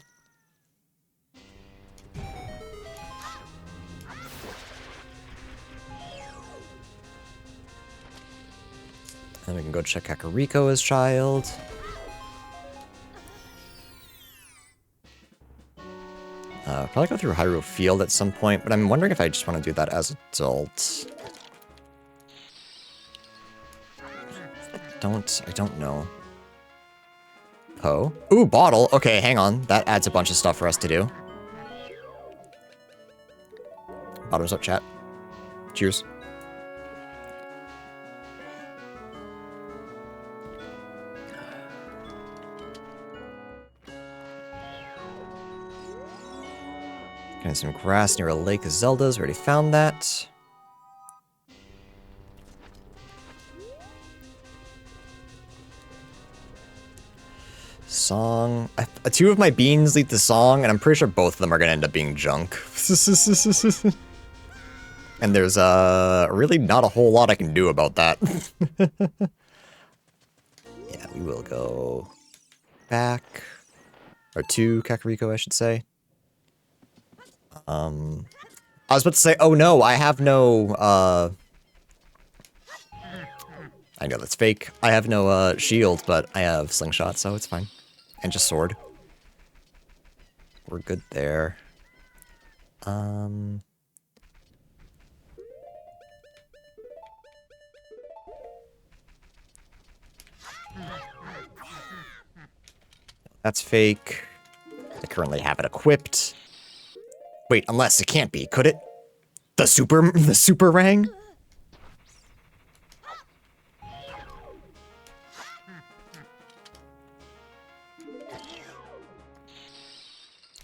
And we can go check Kakariko as child. Probably go through Hyrule Field at some point, but I'm wondering if I just want to do that as adult. I don't know. Oh. Ooh, bottle. Okay, hang on. That adds a bunch of stuff for us to do. Bottoms up, chat. Cheers. Getting some grass near a lake of Zelda's. Already found that. Song. 2 of my beans lead the song, and I'm pretty sure both of them are going to end up being junk. And there's really not a whole lot I can do about that. Yeah, we will go back. Or to Kakariko, I should say. I was about to say, oh no, I have no, I know that's fake. I have no, shield, but I have slingshot, so it's fine. And just sword. We're good there. That's fake. I currently have it equipped. Wait, unless it can't be, could it? The super rang?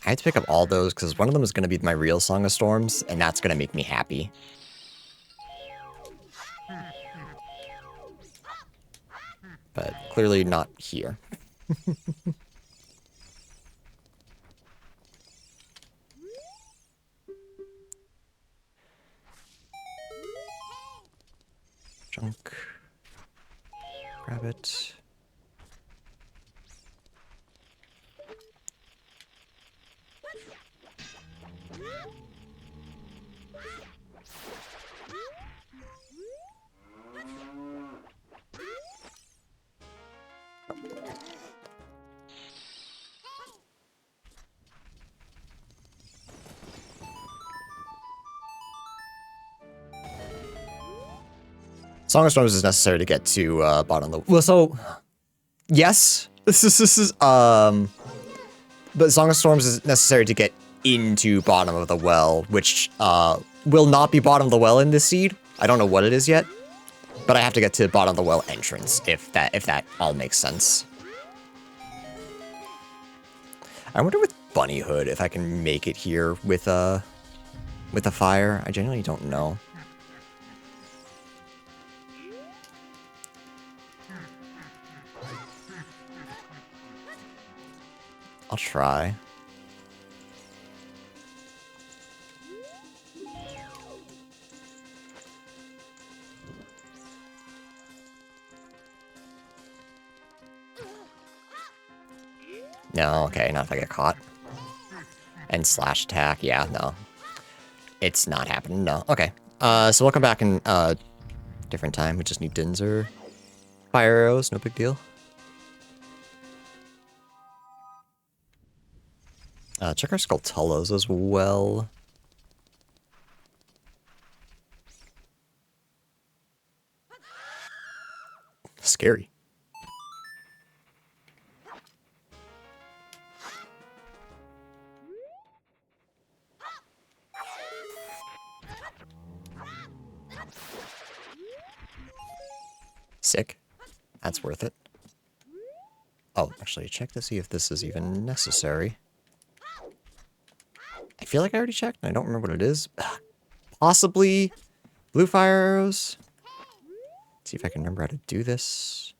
I had to pick up all those because one of them is going to be my real Song of Storms, and that's going to make me happy. But clearly not here. Junk. Grab it. Song of Storms is necessary to get to bottom of the well. So yes, this is but Song of Storms is necessary to get into bottom of the well, which will not be bottom of the well in this seed. I don't know what it is yet, but I have to get to bottom of the well entrance if that all makes sense. I wonder with Bunnyhood if I can make it here with a fire. I genuinely don't know. I'll try. No, okay, not if I get caught. And slash attack, yeah, no. It's not happening, no. Okay. So we'll come back in different time. We just need Dinzer. Fire arrows, no big deal. Check our Skulltulas as well. Scary. Sick. That's worth it. Oh, actually, check to see if this is even necessary. I feel like I already checked, and I don't remember what it is. Possibly blue fire arrows. Let's see if I can remember how to do this.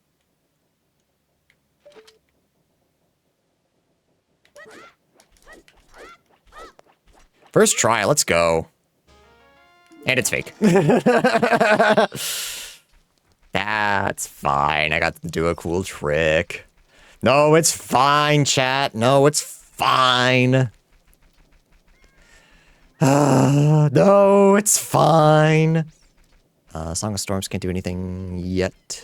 First try, let's go. And it's fake. That's fine. I got to do a cool trick. No, it's fine, chat. No, it's fine. No, it's fine. Song of Storms can't do anything yet.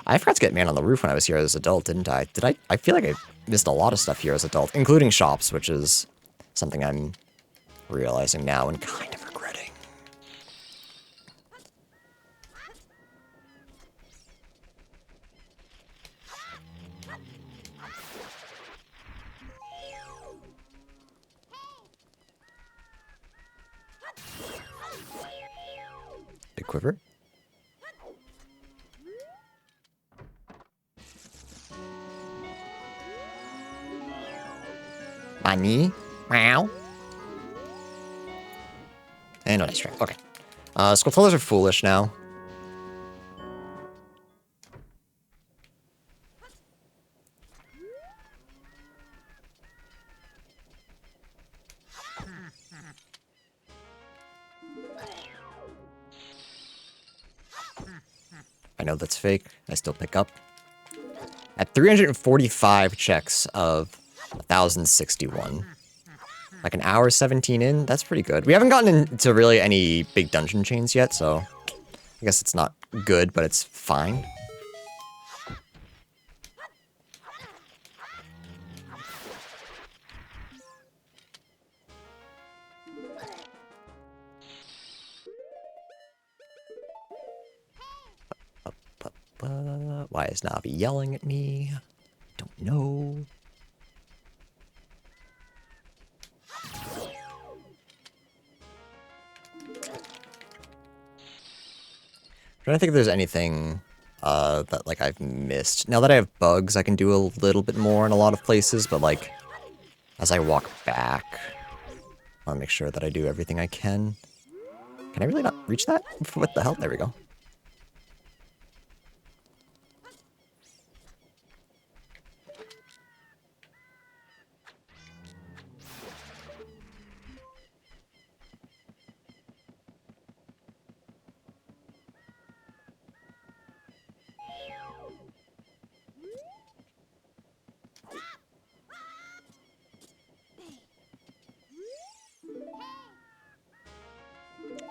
I forgot to get Man on the Roof when I was here as an adult, didn't I? Did I? I feel like I missed a lot of stuff here as an adult, including shops, which is something I'm realizing now and kind of regretting. Big quiver. Money. Meow. And no nice try. Okay. Skulltulas are foolish now. I know that's fake. I still pick up. At 345 checks of 1,061. Like an hour 17 in, that's pretty good. We haven't gotten into really any big dungeon chains yet, so I guess it's not good, but it's fine. Why is Navi yelling at me? Don't know. I'm trying to think if there's anything that like I've missed. Now that I have bugs, I can do a little bit more in a lot of places, but like as I walk back, I want to make sure that I do everything I can. Can I really not reach that? What the hell? There we go.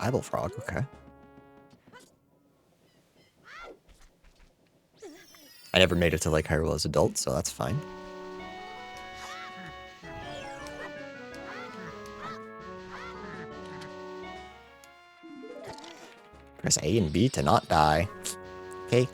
Eyeball frog, okay. I never made it to Lake Hyrule as adult, so that's fine. Press A and B to not die. Okay.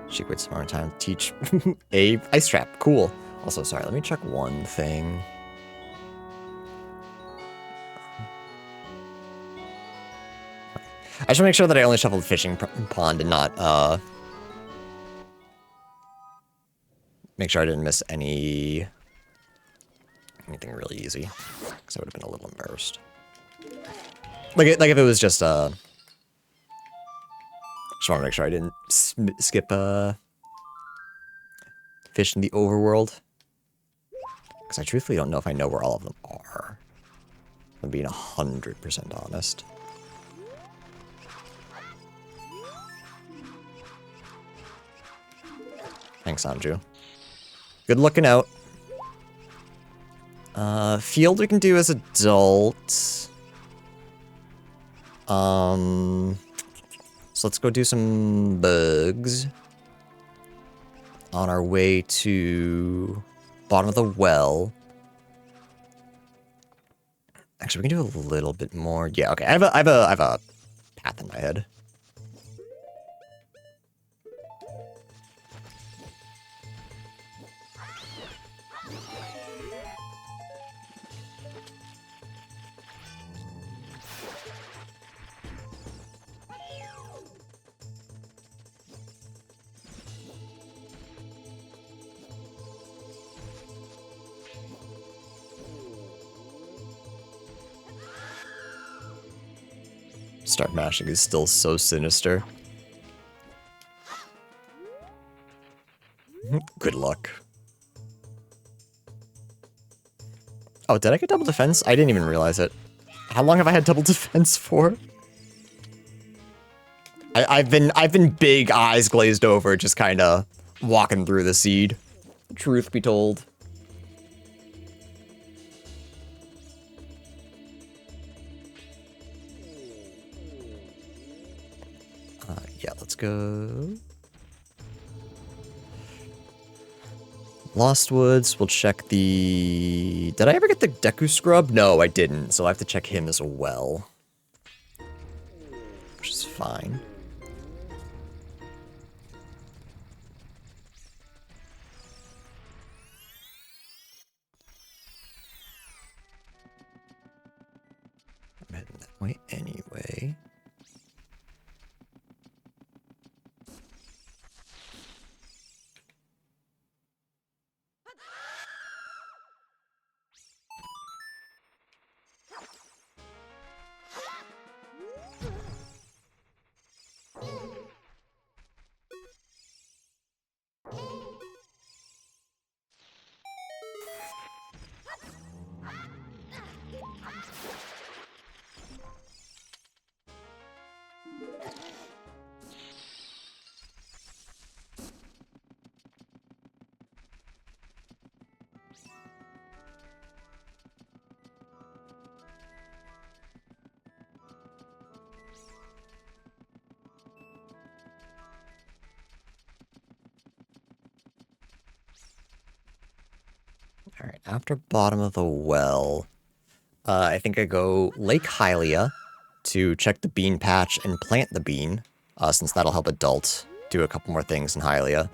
She quit some more time to teach a ice trap. Cool. Also, sorry, let me check one thing. I should make sure that I only shuffled fishing pond and not, make sure I didn't miss anything really easy. Because I would have been a little embarrassed. Like if it was just want to make sure I didn't skip fish in the overworld. Because I truthfully don't know if I know where all of them are. I'm being 100% honest. Thanks, Anju. Good looking out. Field we can do as adult. So let's go do some bugs. On our way to bottom of the well. Actually, we can do a little bit more. Yeah, okay. I have a path in my head. Start mashing is still so sinister. Good luck. Oh, did I get double defense? I didn't even realize it. How long have I had double defense for? I've been big eyes glazed over, just kind of walking through the seed. Truth be told. Yeah, let's go. Lost Woods, we'll check the... Did I ever get the Deku Scrub? No, I didn't, so I have to check him as well. Which is fine. I'm heading that way anyway. Alright, after bottom of the well, I think I go Lake Hylia to check the bean patch and plant the bean, since that'll help adult do a couple more things in Hylia.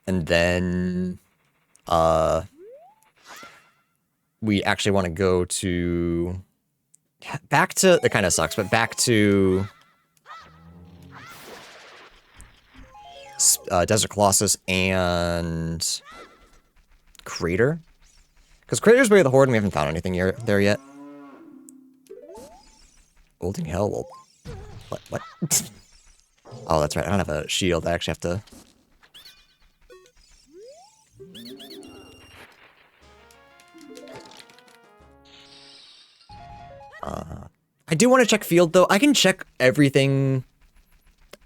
And then, we actually want to go to... Back to... It kind of sucks, but back to... Desert Colossus and... Crater? Because Crater's Way of the Horde and we haven't found anything there yet. Holding hell, well... What? Oh, that's right, I don't have a shield, I actually have to... I do want to check field, though. I can check everything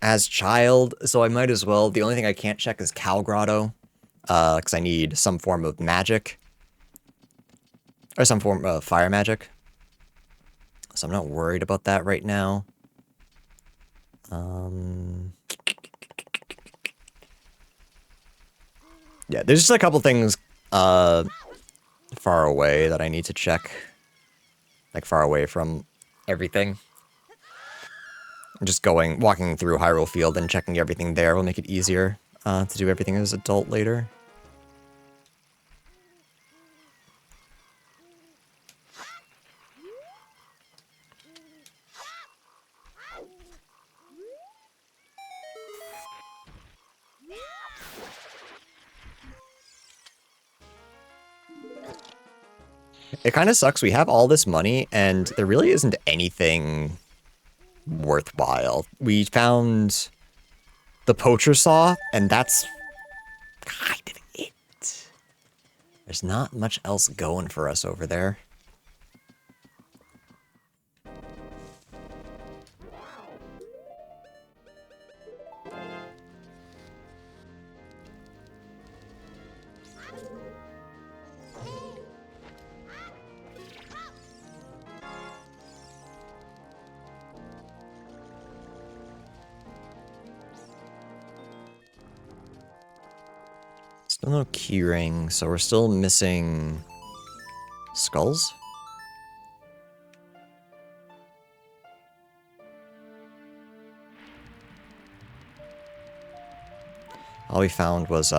as child, so I might as well. The only thing I can't check is Cow Grotto, because I need some form of magic. Or some form of fire magic. So I'm not worried about that right now. Yeah, there's just a couple things far away that I need to check. Like far away from everything. Just walking through Hyrule Field and checking everything there will make it easier to do everything as adult later. It kind of sucks. We have all this money, and there really isn't anything worthwhile. We found the poacher saw, and that's kind of it. There's not much else going for us over there. Still no keyring, so we're still missing skulls? All we found was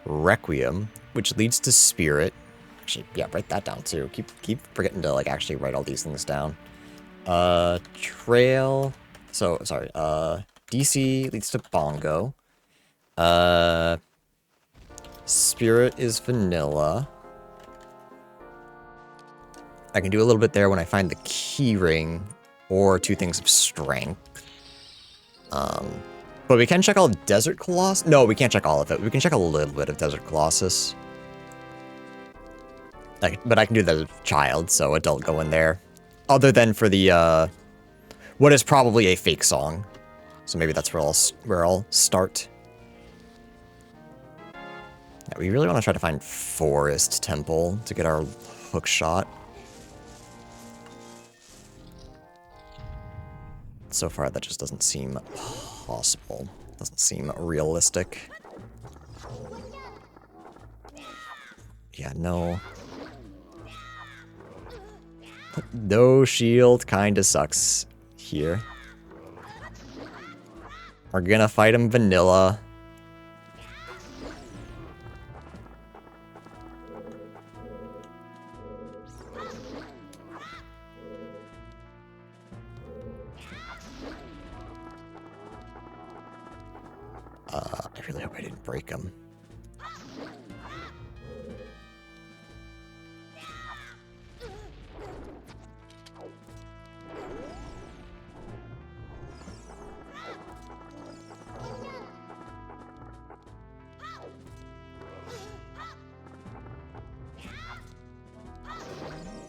Requiem, which leads to Spirit. Actually, yeah, write that down too. Keep forgetting to like actually write all these things down. Trail. So sorry. DC leads to Bongo. Spirit is vanilla. I can do a little bit there when I find the key ring or 2 things of strength. But we can check all Desert Colossus. No, we can't check all of it. We can check a little bit of Desert Colossus. But I can do that as a child, so adult go in there. Other than for the, what is probably a fake song. So maybe that's where I'll start. Yeah, we really want to try to find Forest Temple to get our hook shot. So far, that just doesn't seem possible. Doesn't seem realistic. Yeah, no. No shield kinda sucks here. We're gonna fight him vanilla. I really hope I didn't break him.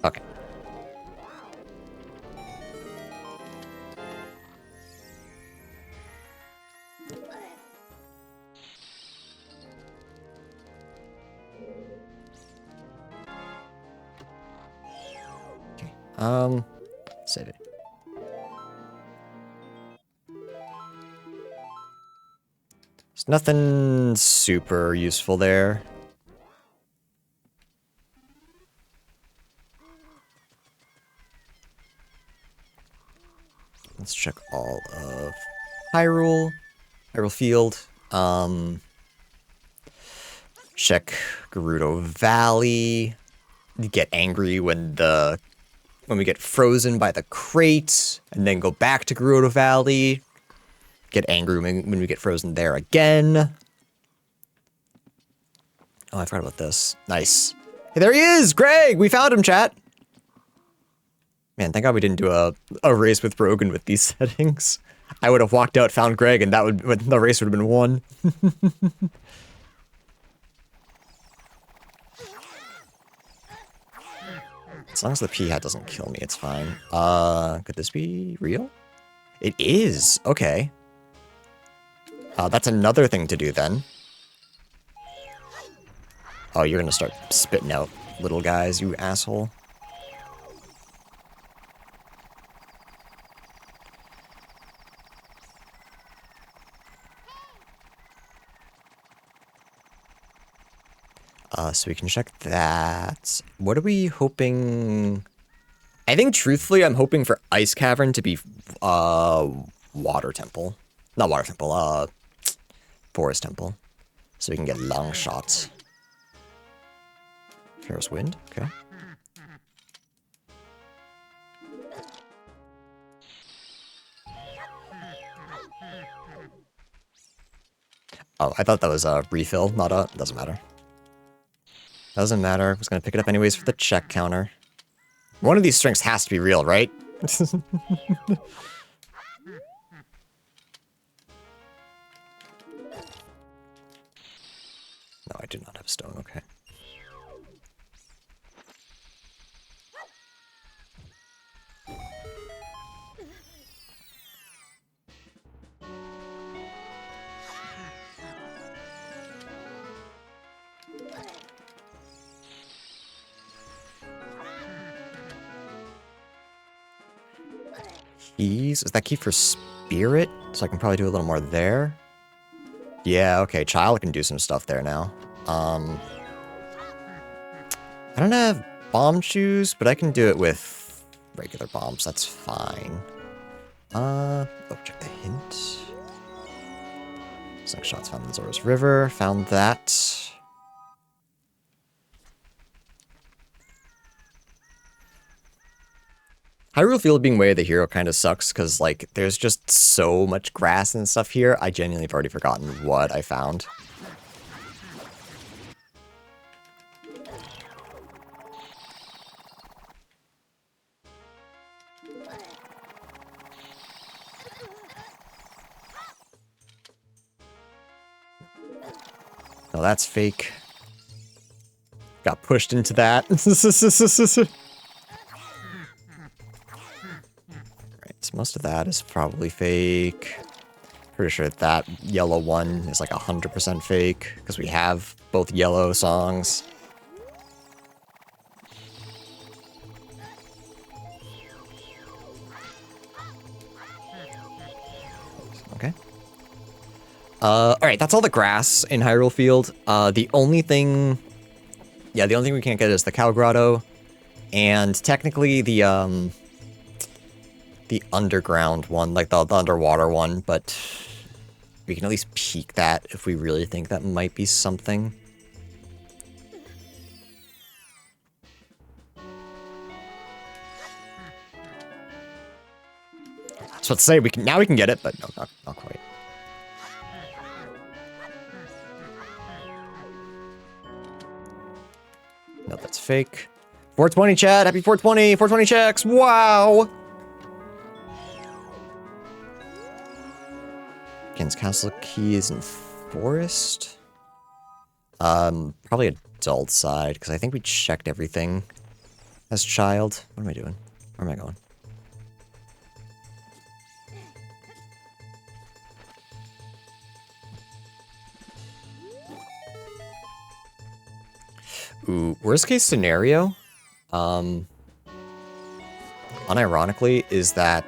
Okay. Save it. There's nothing super useful there. Let's check all of Hyrule Field. Check Gerudo Valley. Get angry when we get frozen by the crate, and then go back to Gerudo Valley. Get angry when we get frozen there again. Oh, I forgot about this. Nice. Hey, there he is! Greg! We found him, chat! Man, thank God we didn't do a race with Brogan with these settings. I would have walked out, found Greg, and the race would have been won. As long as the pea hat doesn't kill me, it's fine. Could this be real? It is! Okay. That's another thing to do then. Oh, you're gonna start spitting out little guys, you asshole. So we can check that. What are we hoping? I think, truthfully, I'm hoping for Ice Cavern to be, Water Temple. Not Water Temple, Forest Temple. So we can get long shots. Pharaoh's Wind, okay. Oh, I thought that was a refill, not a... Doesn't matter. Doesn't matter. I was gonna pick it up anyways for the check counter. One of these strings has to be real, right? No, I do not have stone, okay. Keys? Is that key for spirit? So I can probably do a little more there. Yeah, okay, child can do some stuff there now. I don't have bomb shoes, but I can do it with regular bombs, that's fine. Oh, check the hint. Slingshots found in the Zora's River, found that. Hyrule Field being way of the hero kind of sucks, because, like, there's just so much grass and stuff here, I genuinely have already forgotten what I found. No, that's fake. Got pushed into that. Right, so most of that is probably fake. Pretty sure that yellow one is like 100% fake, because we have both yellow songs. Okay. Alright, that's all the grass in Hyrule Field. The only thing... Yeah, the only thing we can't get is the Cow Grotto. And technically the underground one, like the underwater one, but we can at least peek that if we really think that might be something. So let's say we can, now we can get it, but no, not quite. No, that's fake. 420 chat, happy 420, 420 checks, wow! Ken's Castle key is in Forest. Probably adult side, because I think we checked everything as child. What am I doing? Where am I going? Ooh, worst case scenario, unironically, is that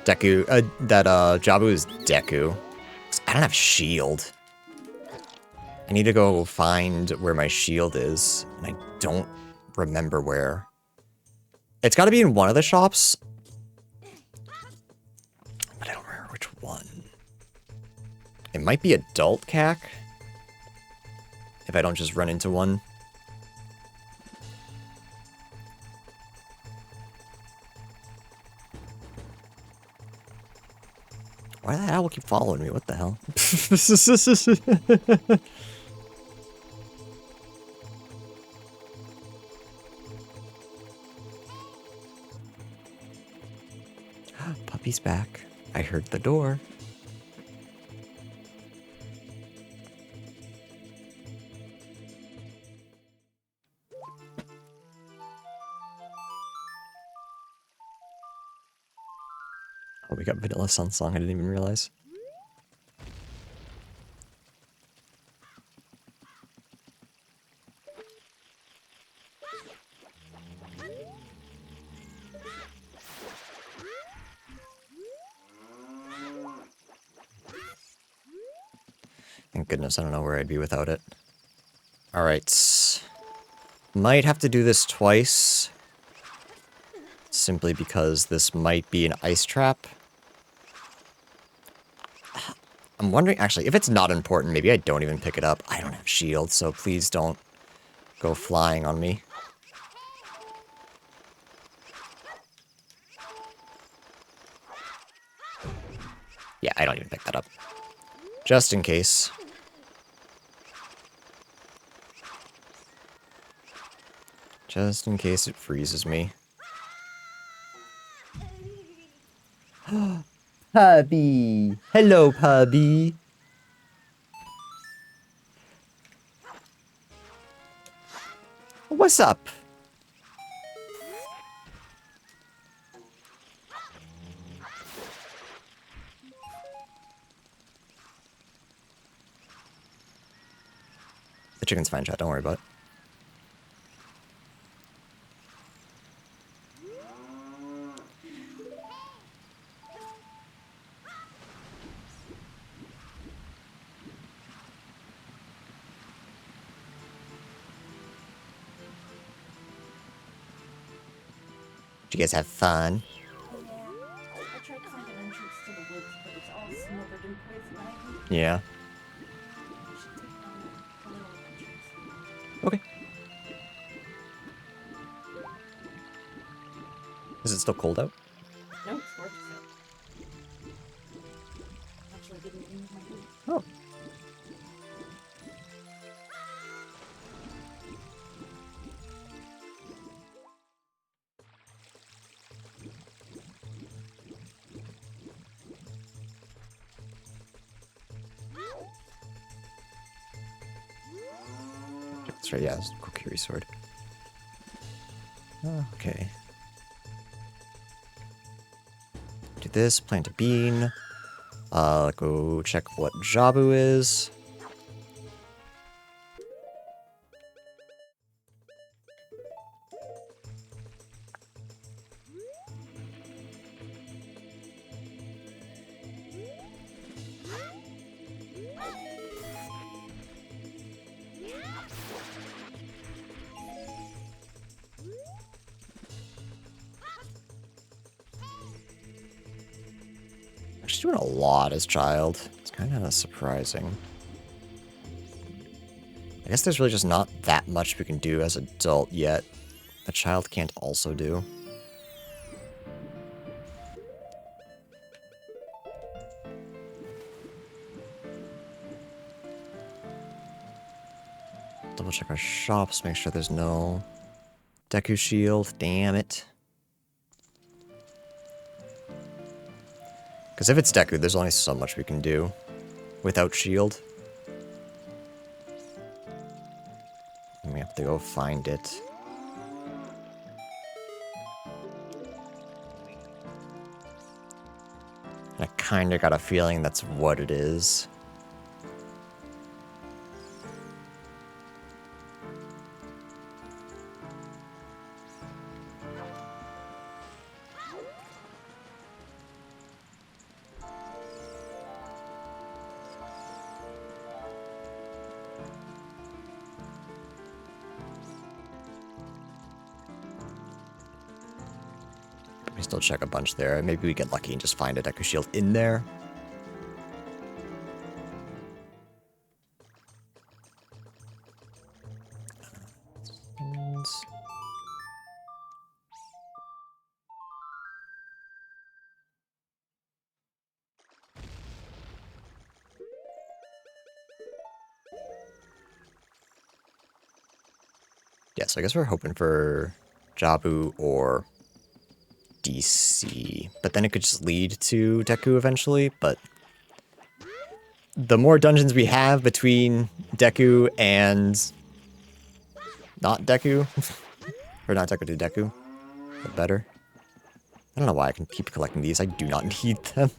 Deku, Jabu is Deku. I don't have shield. I need to go find where my shield is, and I don't remember where. It's got to be in one of the shops, but I don't remember which one. It might be Adult Cac, if I don't just run into one. Why the hell will keep following me? What the hell? Puppy's back. I heard the door. Oh, we got Vanilla Sun Song, I didn't even realize. Thank goodness, I don't know where I'd be without it. Alright. Might have to do this twice. Simply because this might be an ice trap. I'm wondering, actually, if it's not important, maybe I don't even pick it up. I don't have shield, so please don't go flying on me. Yeah, I don't even pick that up. Just in case. Just in case it freezes me. Puppy! Hello, puppy! What's up? The chicken's fine, chat. Don't worry about it. Did you guys have fun? Yeah. I tried to find an entrance to the woods, but it's all smothered in poison ivy. Yeah. I should take a little entrance. Okay. Is it still cold out? No, it's gorgeous out. Actually didn't use my boots. Oh. That's right, yeah, it's a Kokiri sword. Okay. Do this, plant a bean. Go check what Jabu is. She's doing a lot as child. It's kind of surprising. I guess there's really just not that much we can do as adult yet. A child can't also do. Double check our shops, make sure there's no Deku shield. Damn it. Because if it's Deku, there's only so much we can do without shield. And we have to go find it. I kind of got a feeling that's what it is. We still check a bunch there. Maybe we get lucky and just find a Deku shield in there. Yeah, so I guess we're hoping for Jabu or DC. But then it could just lead to Deku eventually, but the more dungeons we have between Deku and not Deku, or not Deku to Deku, the better. I don't know why I can keep collecting these. I do not need them.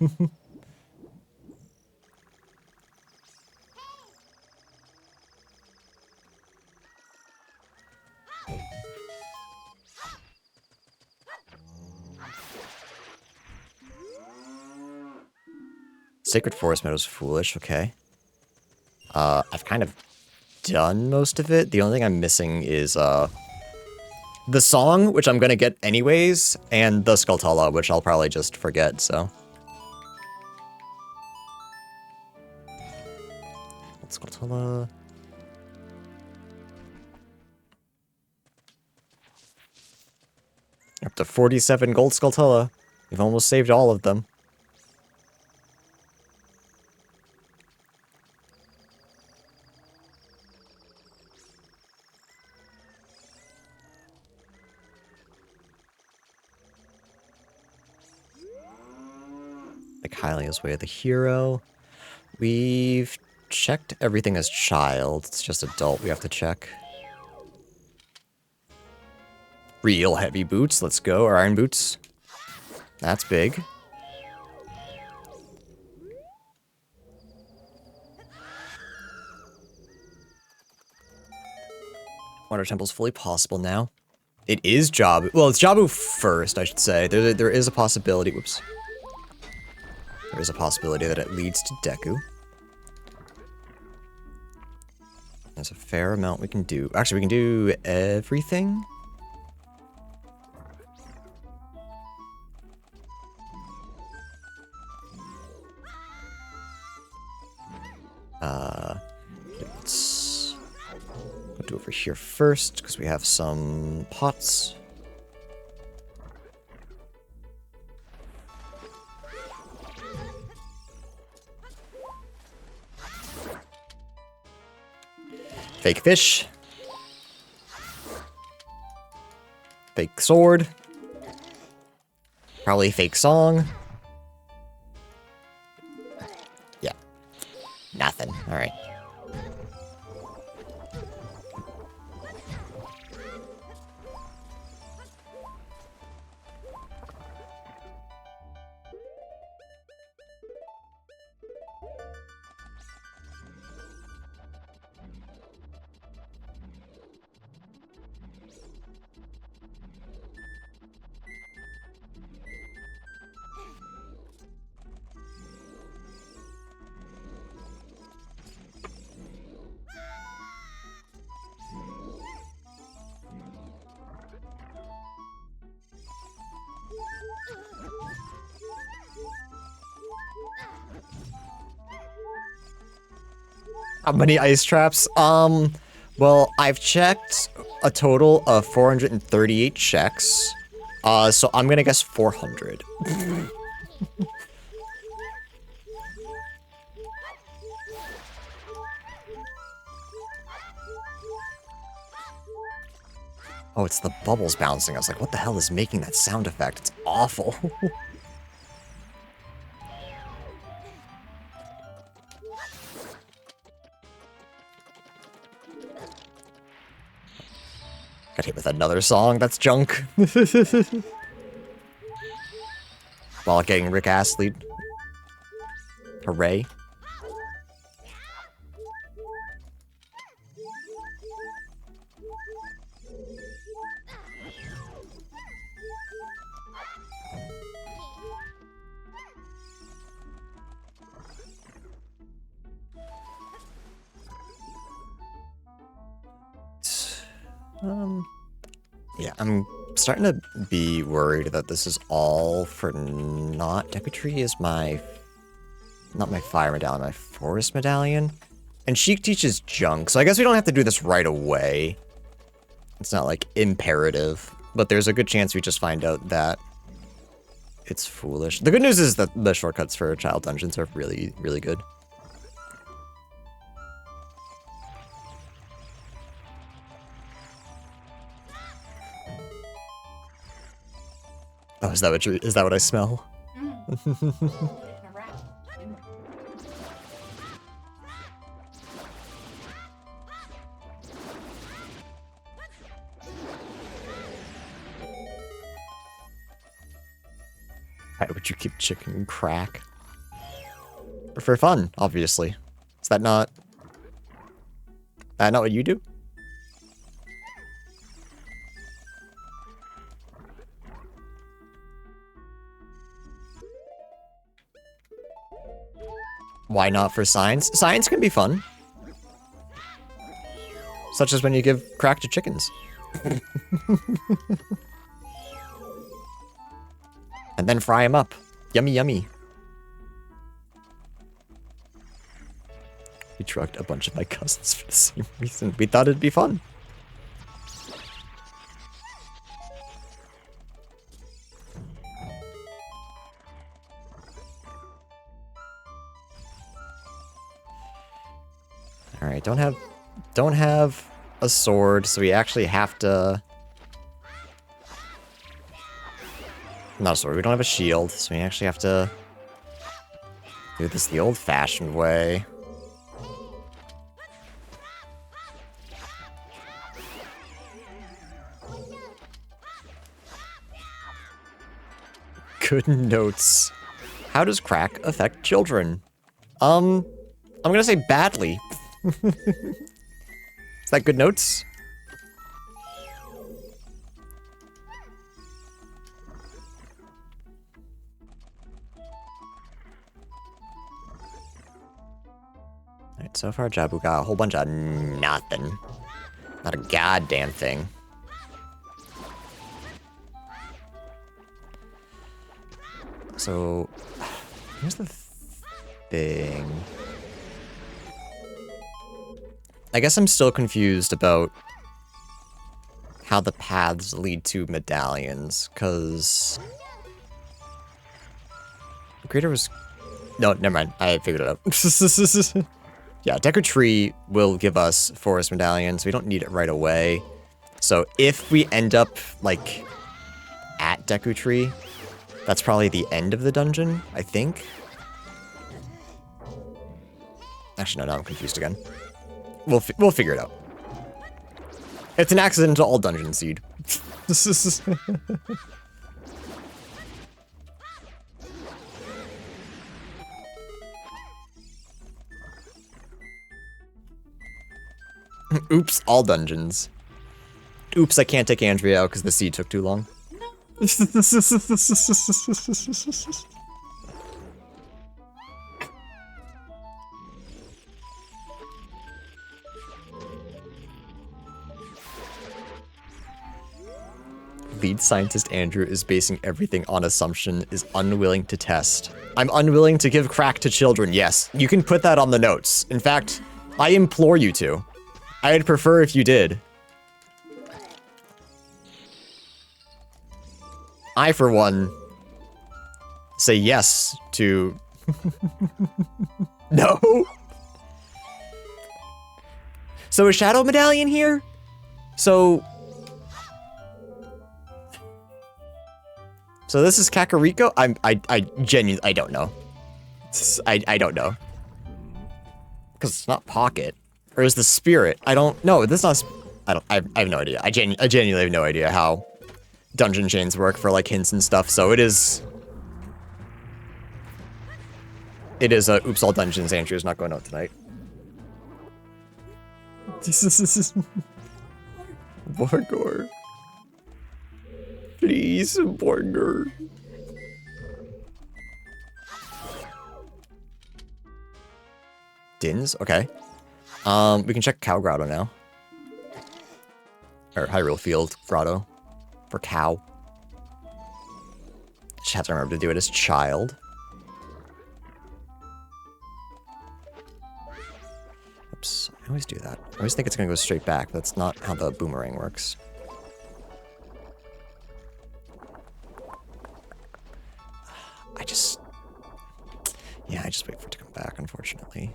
Sacred Forest Meadow's foolish, okay. I've kind of done most of it. The only thing I'm missing is, the song, which I'm gonna get anyways, and the Skulltula, which I'll probably just forget, so. Skulltula. Up to 47 gold Skulltula. We've almost saved all of them. Like Hylia's Way of the Hero. We've checked everything as child. It's just adult we have to check. Real heavy boots. Let's go. Or iron boots. That's big. Water Temple's fully possible now. It is Jabu. Well, it's Jabu first, I should say. There is a possibility. Whoops. There is a possibility that it leads to Deku. There's a fair amount we can do. Actually, we can do everything. Let's go do over here first, because we have some pots. Fake fish. Fake sword. Probably fake song. Yeah. Nothing. Alright. How many ice traps? Well, I've checked a total of 438 checks. So I'm gonna guess 400. Oh, it's the bubbles bouncing. I was like, what the hell is making that sound effect? It's awful. Got hit with another song. That's junk. While getting Rick Astley. Hooray. Yeah, I'm starting to be worried that this is all for naught. Deku Tree is my... not my fire medallion, my forest medallion. And Sheik teaches junk, so I guess we don't have to do this right away. It's not, like, imperative. But there's a good chance we just find out that it's foolish. The good news is that the shortcuts for child dungeons are really, really good. Oh, is that what I smell? you keep chicken crack? For fun, obviously. Is that not what you do? Why not for science? Science can be fun. Such as when you give crack to chickens. And then fry them up. Yummy, yummy. We drugged a bunch of my cousins for the same reason. We thought it'd be fun. Alright, don't have a sword, so we actually have to... Not a sword, we don't have a shield, so we actually have to do this the old-fashioned way. Good notes. How does crack affect children? I'm gonna say badly. Is that good notes? Alright, so far Jabu got a whole bunch of nothing. Not a goddamn thing. So, here's the thing. I guess I'm still confused about how the paths lead to medallions, because... Greater was... No, never mind. I figured it out. Yeah, Deku Tree will give us forest medallions. We don't need it right away. So if we end up, like, at Deku Tree, that's probably the end of the dungeon, I think. Actually, no, now I'm confused again. We'll figure it out. It's an accident to all dungeon seed. Oops, all dungeons. Oops, I can't take Andrea out because the seed took too long. Lead scientist Andrew is basing everything on assumption, is unwilling to test. I'm unwilling to give crack to children, yes. You can put that on the notes. In fact, I implore you to. I'd prefer if you did. I, for one, say yes to... No? So a shadow medallion here? So this is Kakariko? I genuinely, I don't know. I don't know. Because it's not pocket. Or is the spirit? I don't know. This is not, I have no idea. I genuinely have no idea how dungeon chains work for like hints and stuff, so it is oops, all dungeons. Andrew's not going out tonight. Borgor. Please, Borgor. Dins? Okay. We can check Cow Grotto now. Or Hyrule Field Grotto. For cow. Just have to remember to do it as child. Oops, I always do that. I always think it's gonna go straight back, but that's not how the boomerang works. Yeah, I just wait for it to come back, unfortunately.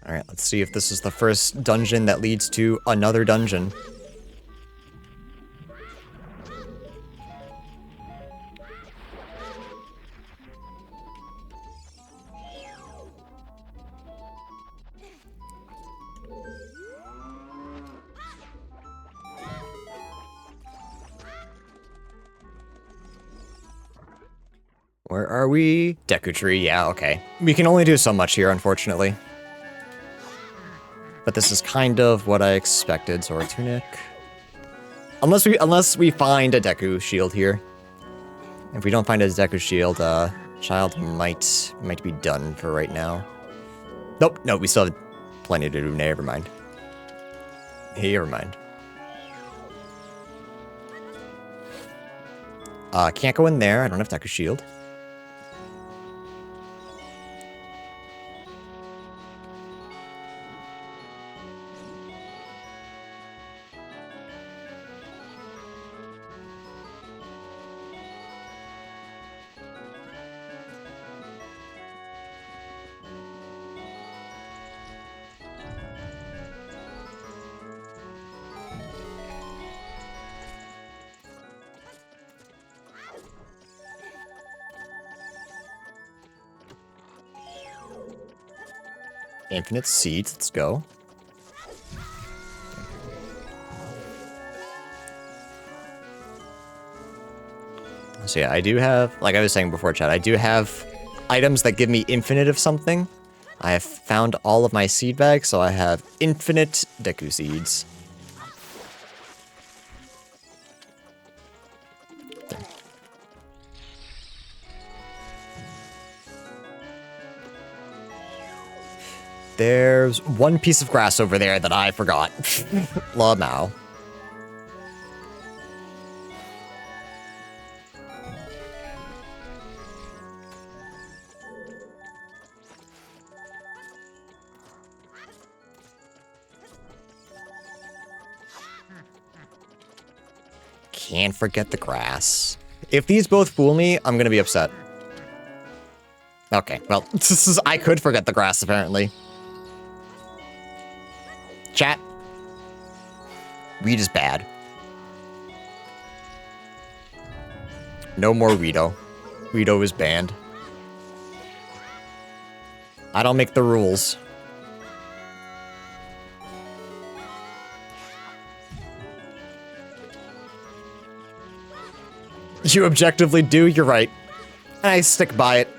Alright, let's see if this is the first dungeon that leads to another dungeon. Where are we? Deku Tree, yeah, okay. We can only do so much here, unfortunately. But this is kind of what I expected, Sword Tunic. Unless we find a Deku Shield here. If we don't find a Deku Shield, Child might be done for right now. Nope, no, we still have plenty to do, never mind. Never mind. Can't go in there, I don't have Deku Shield. Infinite seeds, let's go. So yeah, I do have, like I was saying before, chat, I do have items that give me infinite of something. I have found all of my seed bags, so I have infinite Deku seeds. There's one piece of grass over there that I forgot. Lamau. Can't forget the grass. If these both fool me, I'm gonna be upset. Okay, well, I could forget the grass, apparently. Chat. Weed is bad. No more Weedo. Weedo is banned. I don't make the rules. You objectively do, you're right. And I stick by it.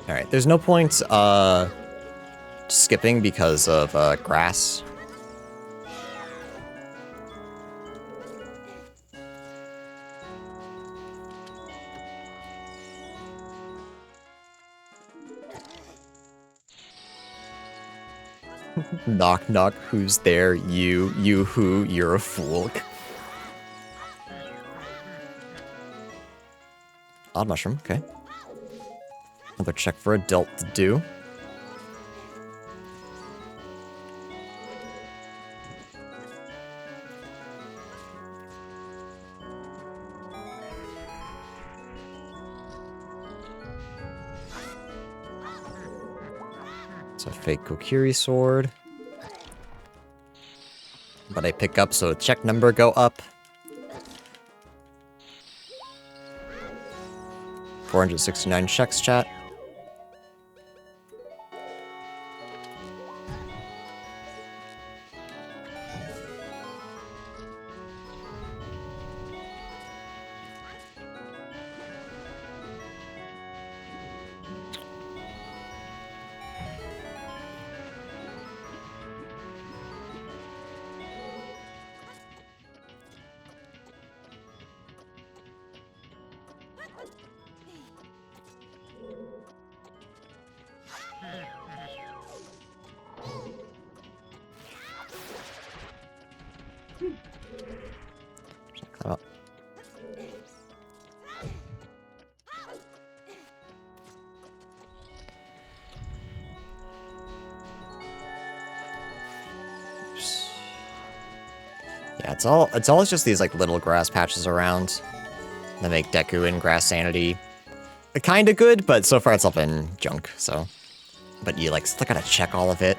Alright, there's no point, skipping because of, grass. Knock knock, who's there? You who? You're a fool. Odd mushroom, okay. Another check for adult to do. It's a fake Kokiri sword. But I pick up, so check number go up. 469 checks, chat. Yeah, it's always just these like little grass patches around that make Deku and Grass Sanity kind of good, but so far it's all been junk. So, but you like still gotta check all of it.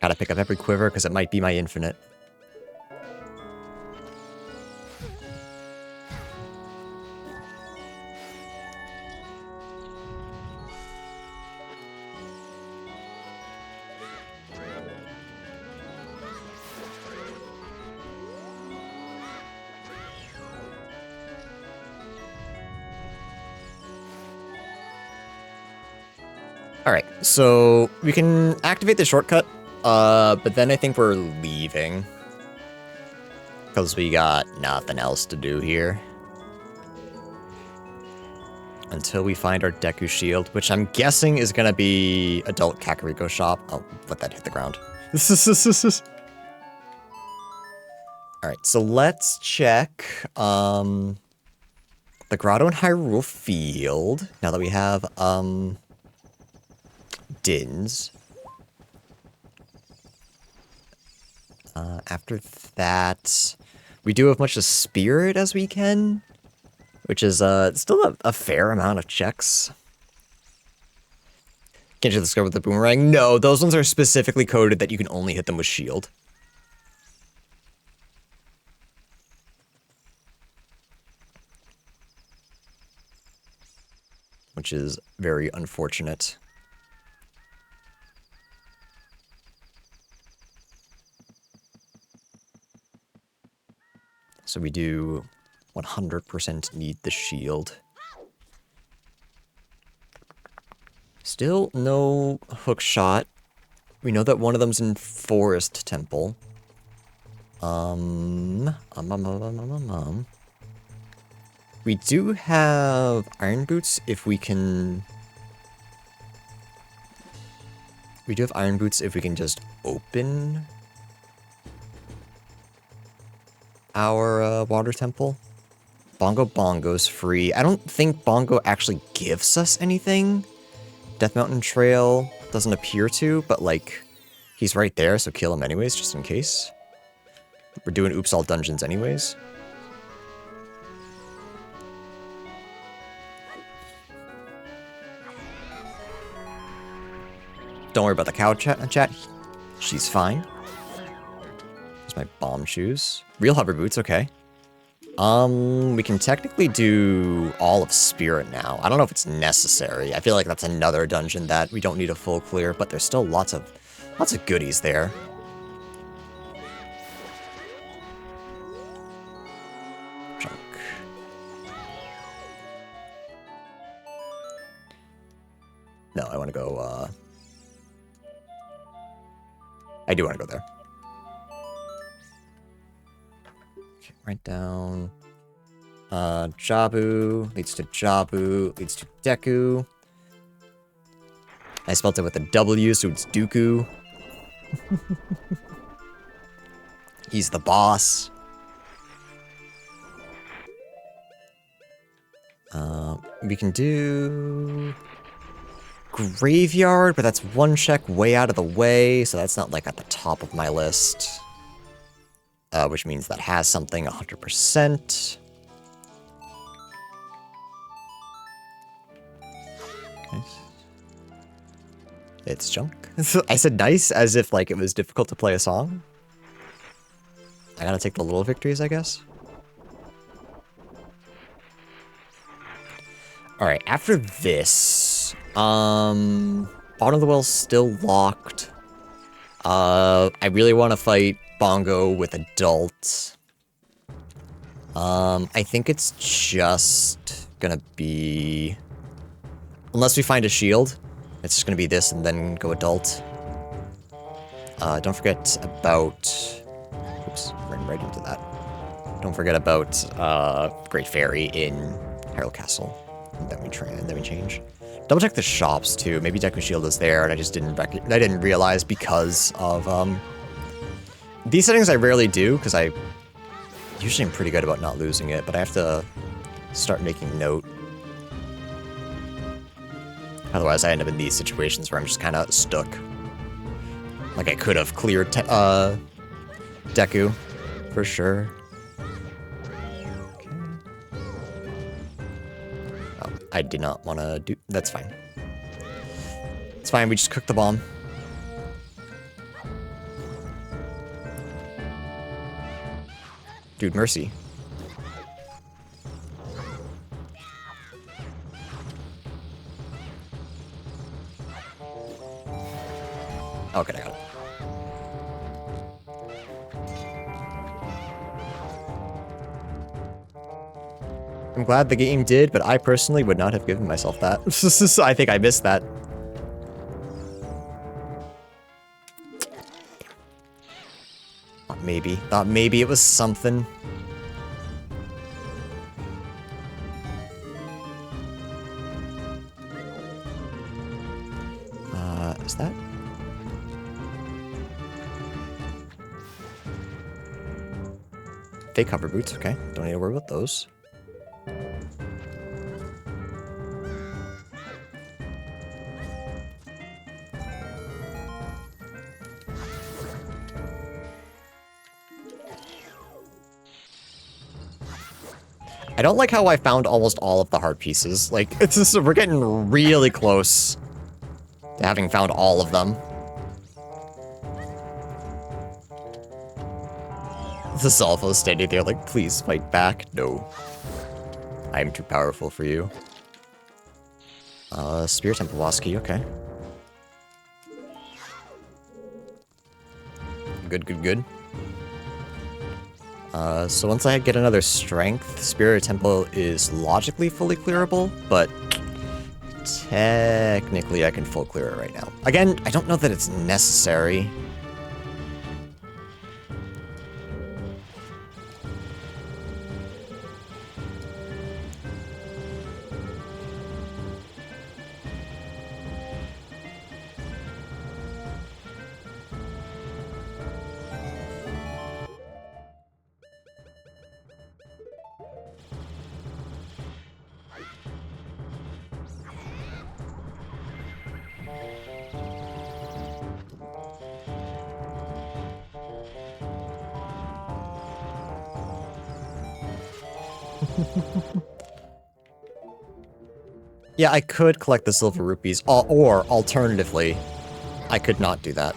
Gotta pick up every quiver because it might be my infinite. Alright, so we can activate the shortcut, but then I think we're leaving. Because we got nothing else to do here. Until we find our Deku Shield, which I'm guessing is gonna be Adult Kakariko Shop. Oh, let that hit the ground. Alright, so let's check, the Grotto in Hyrule Field, now that we have, Dins. After that, we do as much a Spirit as we can, which is still a fair amount of checks. Can't you discover the boomerang? No, those ones are specifically coded that you can only hit them with shield. Which is very unfortunate. So we do 100% need the shield. Still no hook shot. We know that one of them's in Forest Temple. We do have Iron Boots if we can... We do have Iron Boots if we can just open our water temple. Bongo Bongo's free. I don't think Bongo actually gives us anything. Death Mountain Trail doesn't appear to, but like, he's right there, so kill him anyways, just in case. We're doing Oops All Dungeons anyways. Don't worry about the cow chat. She's fine. There's my bomb shoes. Real hover boots, okay. We can technically do all of Spirit now. I don't know if it's necessary. I feel like that's another dungeon that we don't need a full clear, but there's still lots of goodies there. Junk. No, I want to go, I do want to go there. Okay, right down. Jabu leads to Jabu, leads to Deku. I spelled it with a W, so it's Dooku. He's the boss. We can do Graveyard, but that's one check way out of the way, so that's not like at the top of my list. Which means that has something 100%. Nice. It's junk. I said nice as if like it was difficult to play a song. I gotta take the little victories, I guess. Alright, after this, bottom of the well's still locked. I really want to fight Bongo with Adult. I think it's just gonna be... Unless we find a shield, it's just gonna be this and then go Adult. Don't forget about... Oops, ran right into that. Don't forget about Great Fairy in Hyrule Castle. And then we change. Double check the shops too. Maybe Deku Shield is there, and I just didn't I didn't realize because of these settings. I rarely do because I usually am pretty good about not losing it, but I have to start making note. Otherwise, I end up in these situations where I'm just kind of stuck. Like I could have cleared Deku for sure. I did not want to do... That's fine. It's fine, we just cooked the bomb. Dude, mercy. Okay, I got it. I'm glad the game did, but I personally would not have given myself that. I think I missed that. Thought maybe it was something. Is that? Fake hover boots, okay. Don't need to worry about those. I don't like how I found almost all of the heart pieces. Like, it's just, we're getting really close to having found all of them. The Zalfo standing there like, please fight back. No. I am too powerful for you. Spirit Temple Boss key, okay. Good, good, good. So once I get another strength, Spirit Temple is logically fully clearable, but technically I can full clear it right now. Again, I don't know that it's necessary. Yeah, I could collect the silver rupees, or alternatively, I could not do that.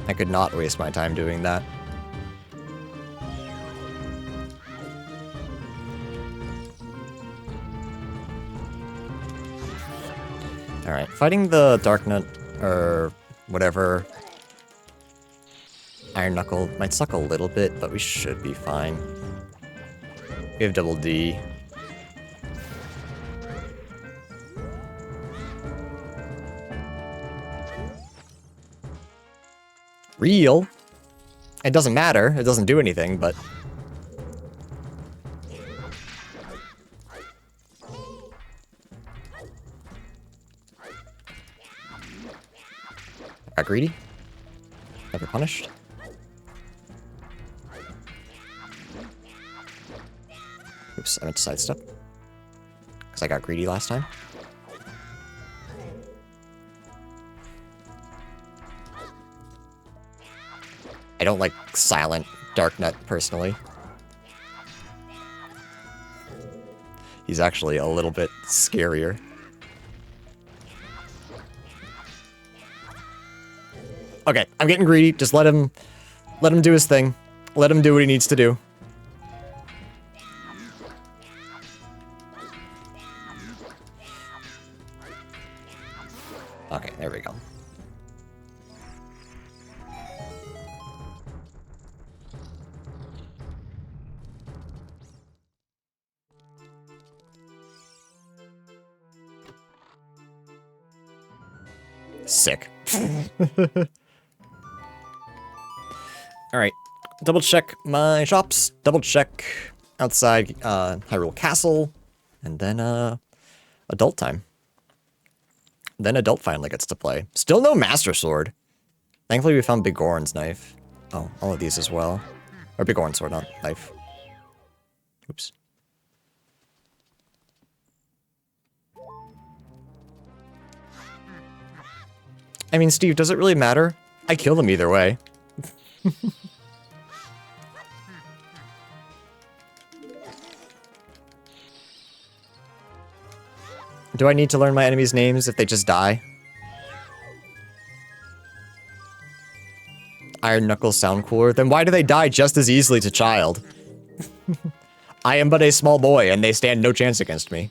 I could not waste my time doing that. Alright, fighting the Dark Nut, or whatever, Iron Knuckle might suck a little bit, but we should be fine. We have double D. Real? It doesn't matter, it doesn't do anything, but... Got greedy? Never punished? Oops, I meant to sidestep. Because I got greedy last time. I don't like silent Dark Nut, personally. He's actually a little bit scarier. Okay, I'm getting greedy. Just let him do his thing. Let him do what he needs to do. Okay, there we go. Sick. Alright. Double check my shops. Double check outside Hyrule Castle, and then adult time. Then adult finally gets to play. Still no Master Sword. Thankfully we found Bigorn's knife. Oh, all of these as well. Or Bigorn's sword, not knife. Oops. I mean, Steve, does it really matter? I kill them either way. Do I need to learn my enemies' names if they just die? Iron Knuckles sound cooler? Then why do they die just as easily to Child? I am but a small boy, and they stand no chance against me.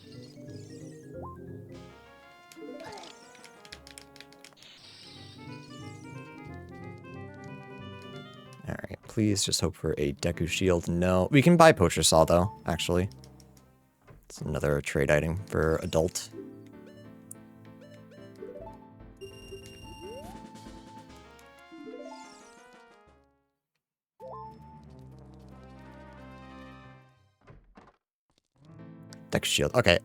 Alright, please just hope for a Deku Shield. No. We can buy Poacher Saw, though, actually. It's another trade item for adult. Deku Shield. Okay.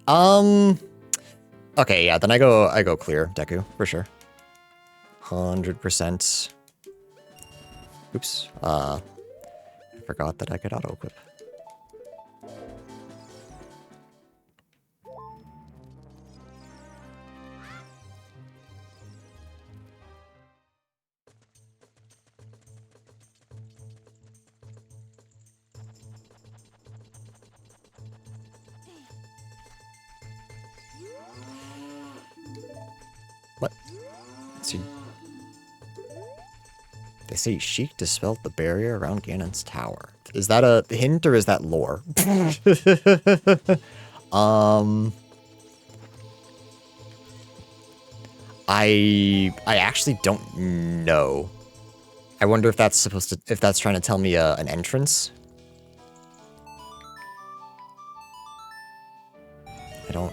Okay, yeah, then I go clear Deku, for sure. 100%. Oops. I forgot that I could auto-equip. What? Let's see. They say Sheik dispelled the barrier around Ganon's tower. Is that a hint or is that lore? I actually don't know. I wonder if that's supposed to, if that's trying to tell me an entrance.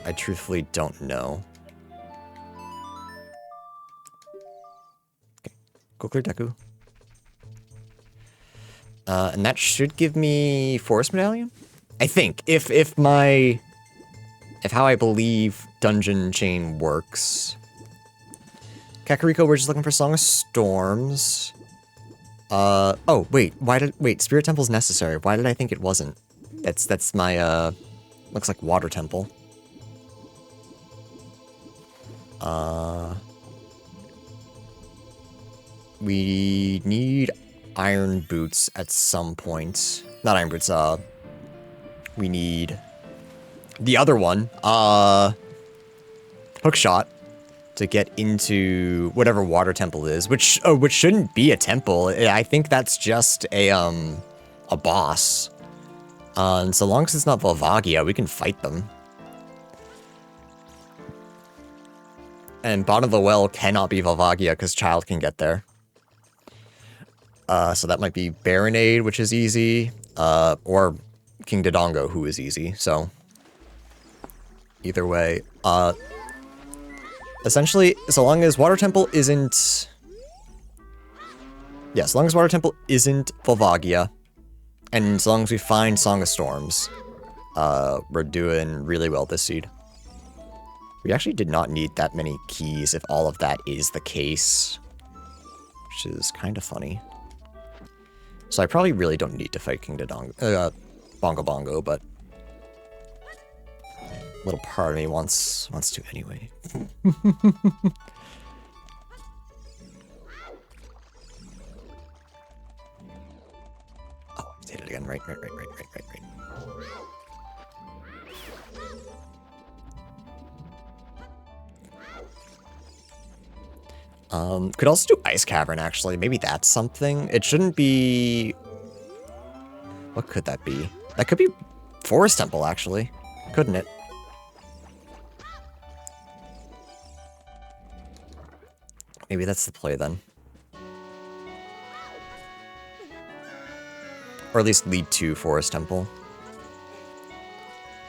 I truthfully don't know. Okay, go clear Deku. And that should give me Forest Medallion? I think. If how I believe Dungeon Chain works. Kakariko, we're just looking for Song of Storms. Oh, wait, wait, Spirit Temple's necessary. Why did I think it wasn't? That's my, looks like Water Temple. We need Iron Boots at some point. Not Iron Boots, we need the other one, Hookshot, to get into whatever Water Temple is, which shouldn't be a temple. I think that's just a boss. And so long as it's not Volvagia, we can fight them. And bottom of the well cannot be Volvagia because Child can get there. So that might be Baronade, which is easy, or King Dodongo, who is easy, so either way. Essentially, so long as Water Temple isn't... Yeah, so long as Water Temple isn't Volvagia, and as long as we find Song of Storms, we're doing really well this seed. We actually did not need that many keys if all of that is the case, which is kind of funny. So I probably really don't need to fight King Dodongo, Bongo Bongo, but a little part of me wants to anyway. Oh, I did it again. Right. Could also do Ice Cavern, actually. Maybe that's something. It shouldn't be... What could that be? That could be Forest Temple, actually. Couldn't it? Maybe that's the play, then. Or at least lead to Forest Temple.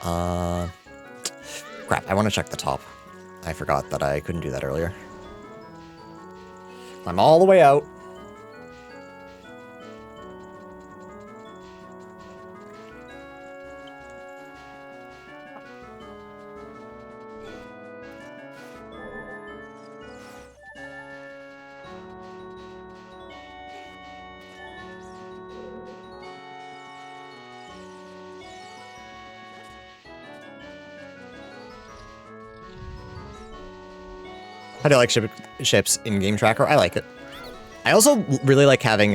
Crap, I want to check the top. I forgot that I couldn't do that earlier. I'm all the way out. I do like ships in-game tracker. I like it. I also really like having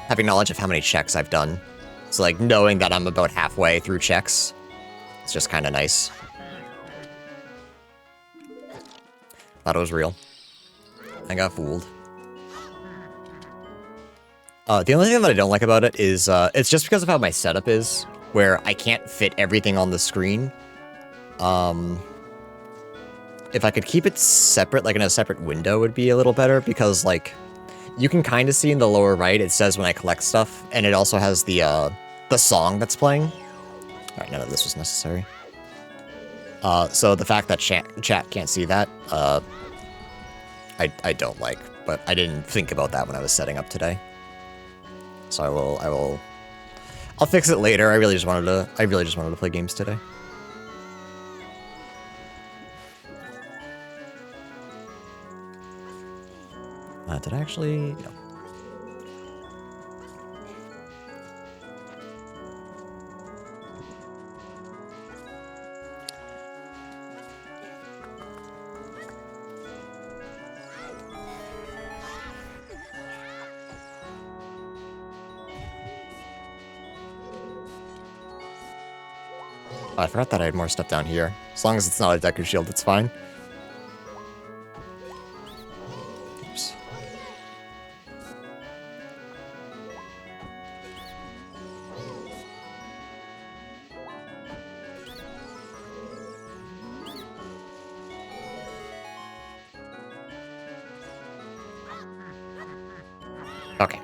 having knowledge of how many checks I've done. So like knowing that I'm about halfway through checks, it's just kind of nice. Thought it was real. I got fooled. The only thing that I don't like about it is it's just because of how my setup is, where I can't fit everything on the screen. If I could keep it separate, like in a separate window, would be a little better, because like you can kind of see in the lower right, it says when I collect stuff, and it also has the song that's playing. All right, none of this was necessary. So the fact that chat can't see that, I don't like, but I didn't think about that when I was setting up today. So I'll fix it later. I really just wanted to play games today. Did I actually? No. Oh, I forgot that I had more stuff down here. As long as it's not a Deku Shield, it's fine. Oops. Okay.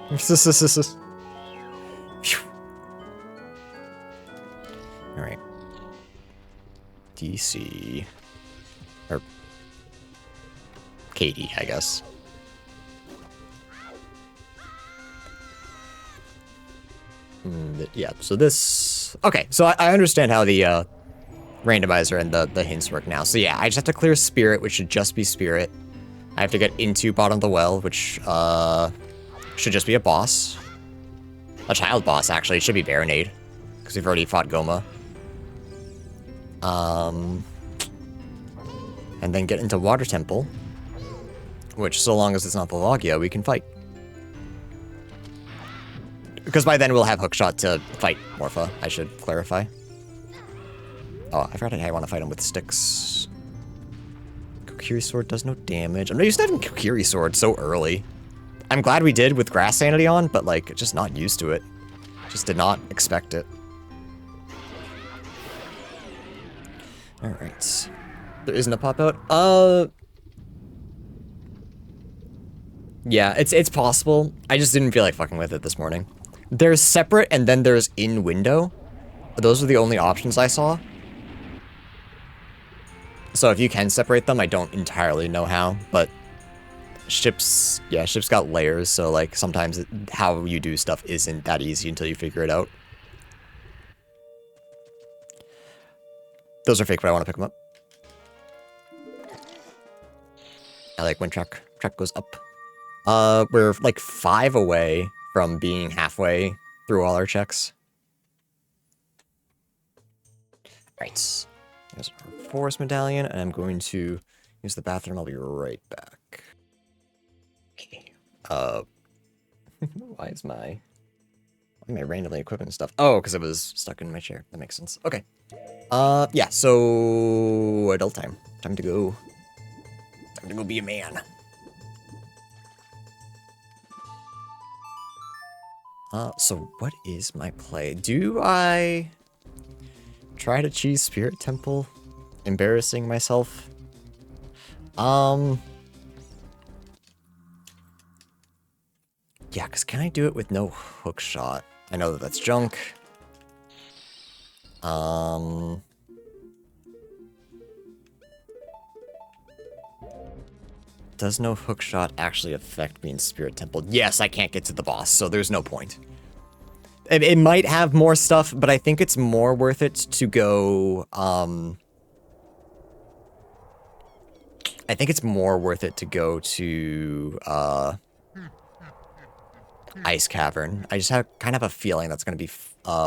All right. DC. Or Katie, I guess. Yeah, so this... Okay, so I understand how the randomizer and the hints work now. So yeah, I just have to clear Spirit, which should just be Spirit. I have to get into Bottom of the Well, which should just be a boss. A child boss, actually. It should be Baronade, because we've already fought Goma. And then get into Water Temple, which, so long as it's not the Logia, we can fight. Because by then we'll have Hookshot to fight Morpha, I should clarify. Oh, I forgot I want to fight him with sticks. Kokiri Sword does no damage. I'm not used to having Kokiri Sword so early. I'm glad we did with Grass Sanity on, but like, just not used to it. Just did not expect it. Alright. There isn't a pop-out? Yeah, it's possible. I just didn't feel like fucking with it this morning. There's separate, and then there's in-window. Those are the only options I saw. So if you can separate them, I don't entirely know how, but... Ships got layers, so like, sometimes how you do stuff isn't that easy until you figure it out. Those are fake, but I want to pick them up. I like when track goes up. We're like 5 away from being halfway through all our checks. Right. There's our Forest Medallion, and I'm going to use the bathroom. I'll be right back. Okay. Why am I randomly equipping stuff? Oh, because it was stuck in my chair. That makes sense. Okay. Yeah, so adult time. Time to go. Time to go be a man. So what is my play? Do I try to cheese Spirit Temple? Embarrassing myself? Yeah, because can I do it with no hook shot? I know that that's junk. Does no hook shot actually affect me in Spirit Temple? Yes, I can't get to the boss, so there's no point. It might have more stuff, but I think it's more worth it to go, I think it's more worth it to go to, Ice Cavern. I just have kind of a feeling that's going to be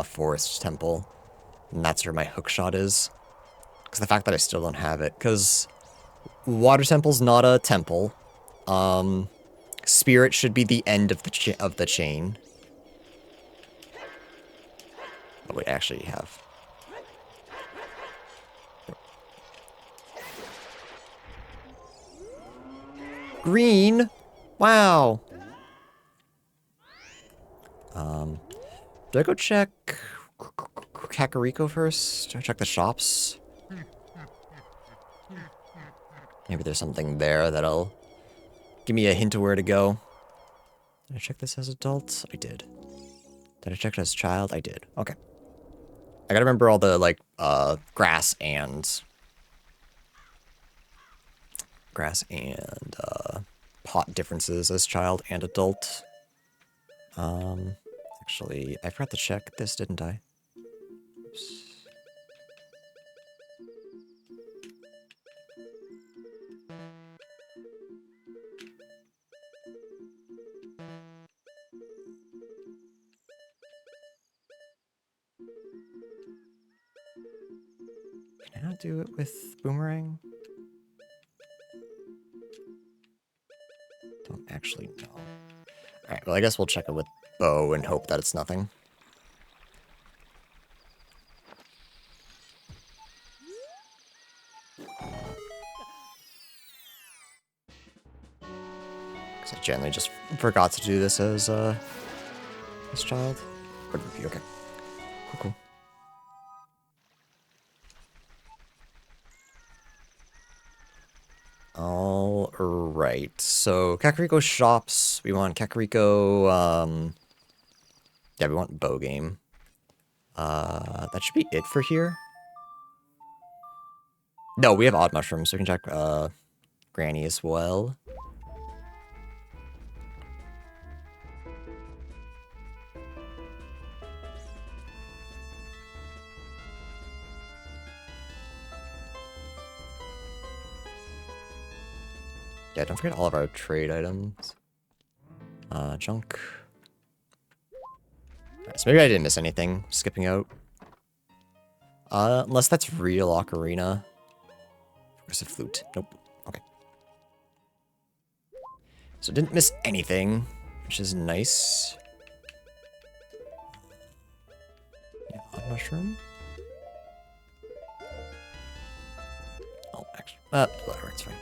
Forest Temple, and that's where my hook shot is. Because the fact that I still don't have it, because Water temple's not a temple. Spirit should be the end of the chain. Oh wait, actually you have. Green? Wow. Do I go check Kakariko first? Do I check the shops? Maybe there's something there that'll give me a hint of where to go. Did I check this as adult? I did. Did I check it as child? I did. Okay. I gotta remember all the, like, grass and pot differences as child and adult. Actually, I forgot to check this, didn't I? Oops. Can I do it with boomerang? Don't actually know. Alright, well I guess we'll check it with bow and hope that it's nothing. Because I generally just forgot to do this as child. Okay. Cool. All right. So Kakariko shops. We want Kakariko. Yeah, we want bow game. That should be it for here. No, we have odd mushrooms, so we can check Granny as well. Yeah, don't forget all of our trade items. Junk. Right, so maybe I didn't miss anything, skipping out. Unless that's real Ocarina. Where's the flute? Nope. Okay. So didn't miss anything, which is nice. Yeah, odd mushroom. Oh, actually, whatever, it's fine.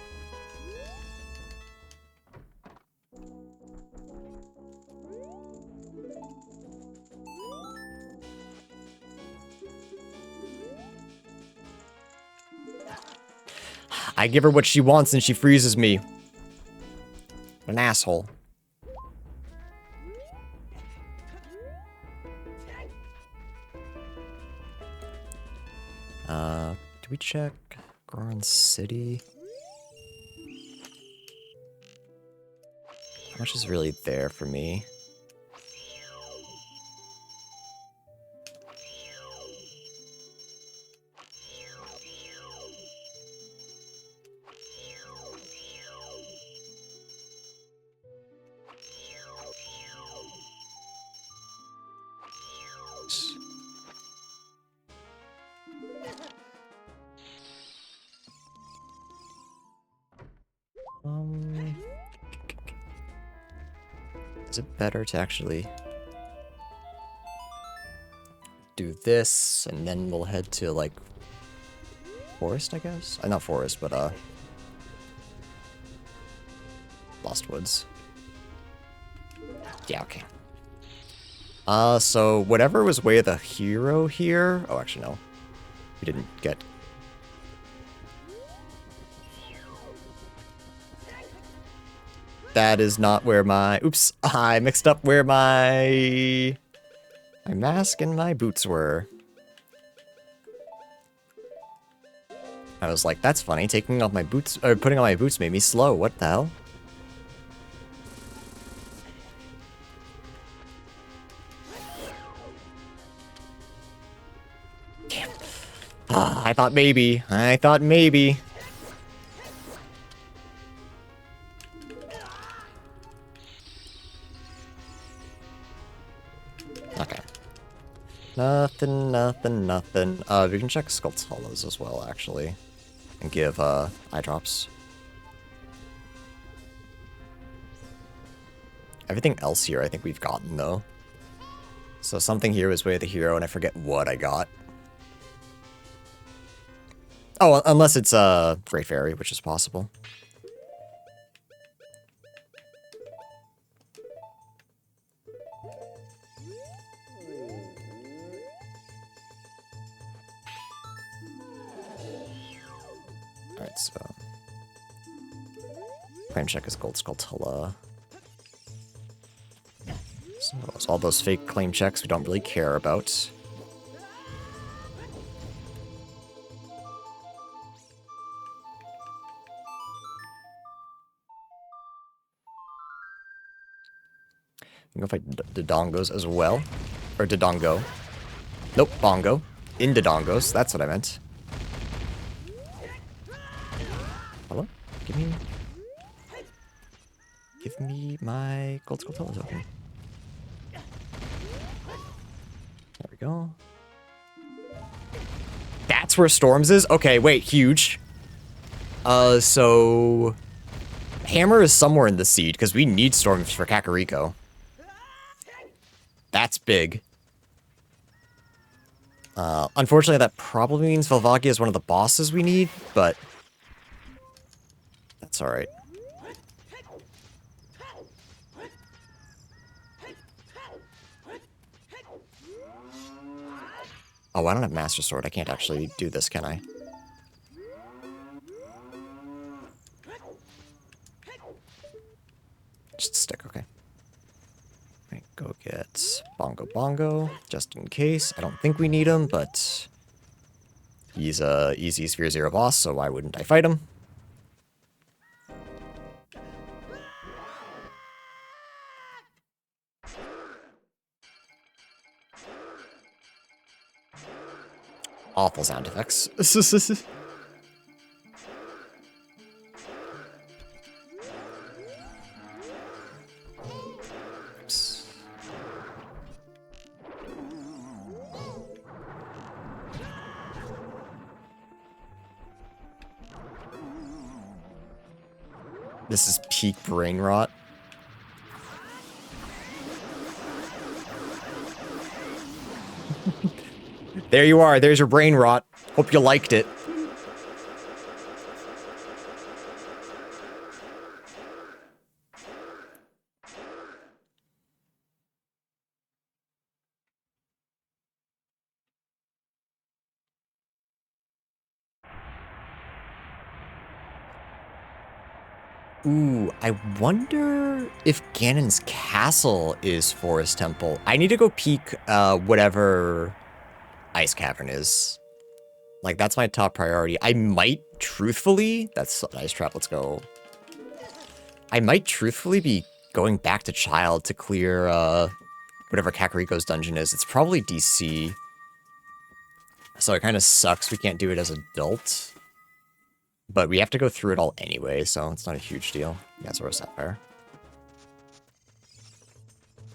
I give her what she wants and she freezes me. What an asshole. Do we check Goron City? How much is really there for me? Is it better to actually do this, and then we'll head to, like, forest, I guess? Not forest, but, Lost Woods. Yeah, okay. So whatever was Way of the Hero here... Oh, actually, no. We didn't get... That is not where my... Oops, I mixed up where my mask and my boots were. I was like, that's funny. Taking off my boots, or putting on my boots made me slow. What the hell? Damn. I thought maybe. Okay. Nothing. We can check Sculpt's Hollows as well, actually. And give, eye drops. Everything else here I think we've gotten, though. So something here was Way of the Hero, and I forget what I got. Oh, unless it's Great Fairy, which is possible. Alright, so... Claim check is Gold Skulltula. So all those fake claim checks we don't really care about. You can go fight Dodongos as well. Or Dodongo. Nope, Bongo. In Dodongos, that's what I meant. Hello? Give me my Gold Skulltula token. There we go. That's where Storms is? Okay, wait, huge. So... Hammer is somewhere in the seed, because we need Storms for Kakariko. That's big. Unfortunately, that probably means Velvagia is one of the bosses we need, but... That's alright. Oh, I don't have Master Sword. I can't actually do this, can I? Just a stick, okay. Right, go get Bongo Bongo, just in case. I don't think we need him, but... He's a easy Sphere Zero boss, so why wouldn't I fight him? Awful sound effects. Oops. This is peak brain rot. There you are. There's your brain rot. Hope you liked it. Ooh, I wonder if Ganon's castle is Forest Temple. I need to go peek whatever Ice Cavern is. Like, that's my top priority. I might truthfully... That's Ice Trap, let's go. I might truthfully be going back to Child to clear whatever Kakariko's dungeon is. It's probably DC. So it kind of sucks we can't do it as adult. But we have to go through it all anyway, so it's not a huge deal. Yeah, Zoro Sapphire.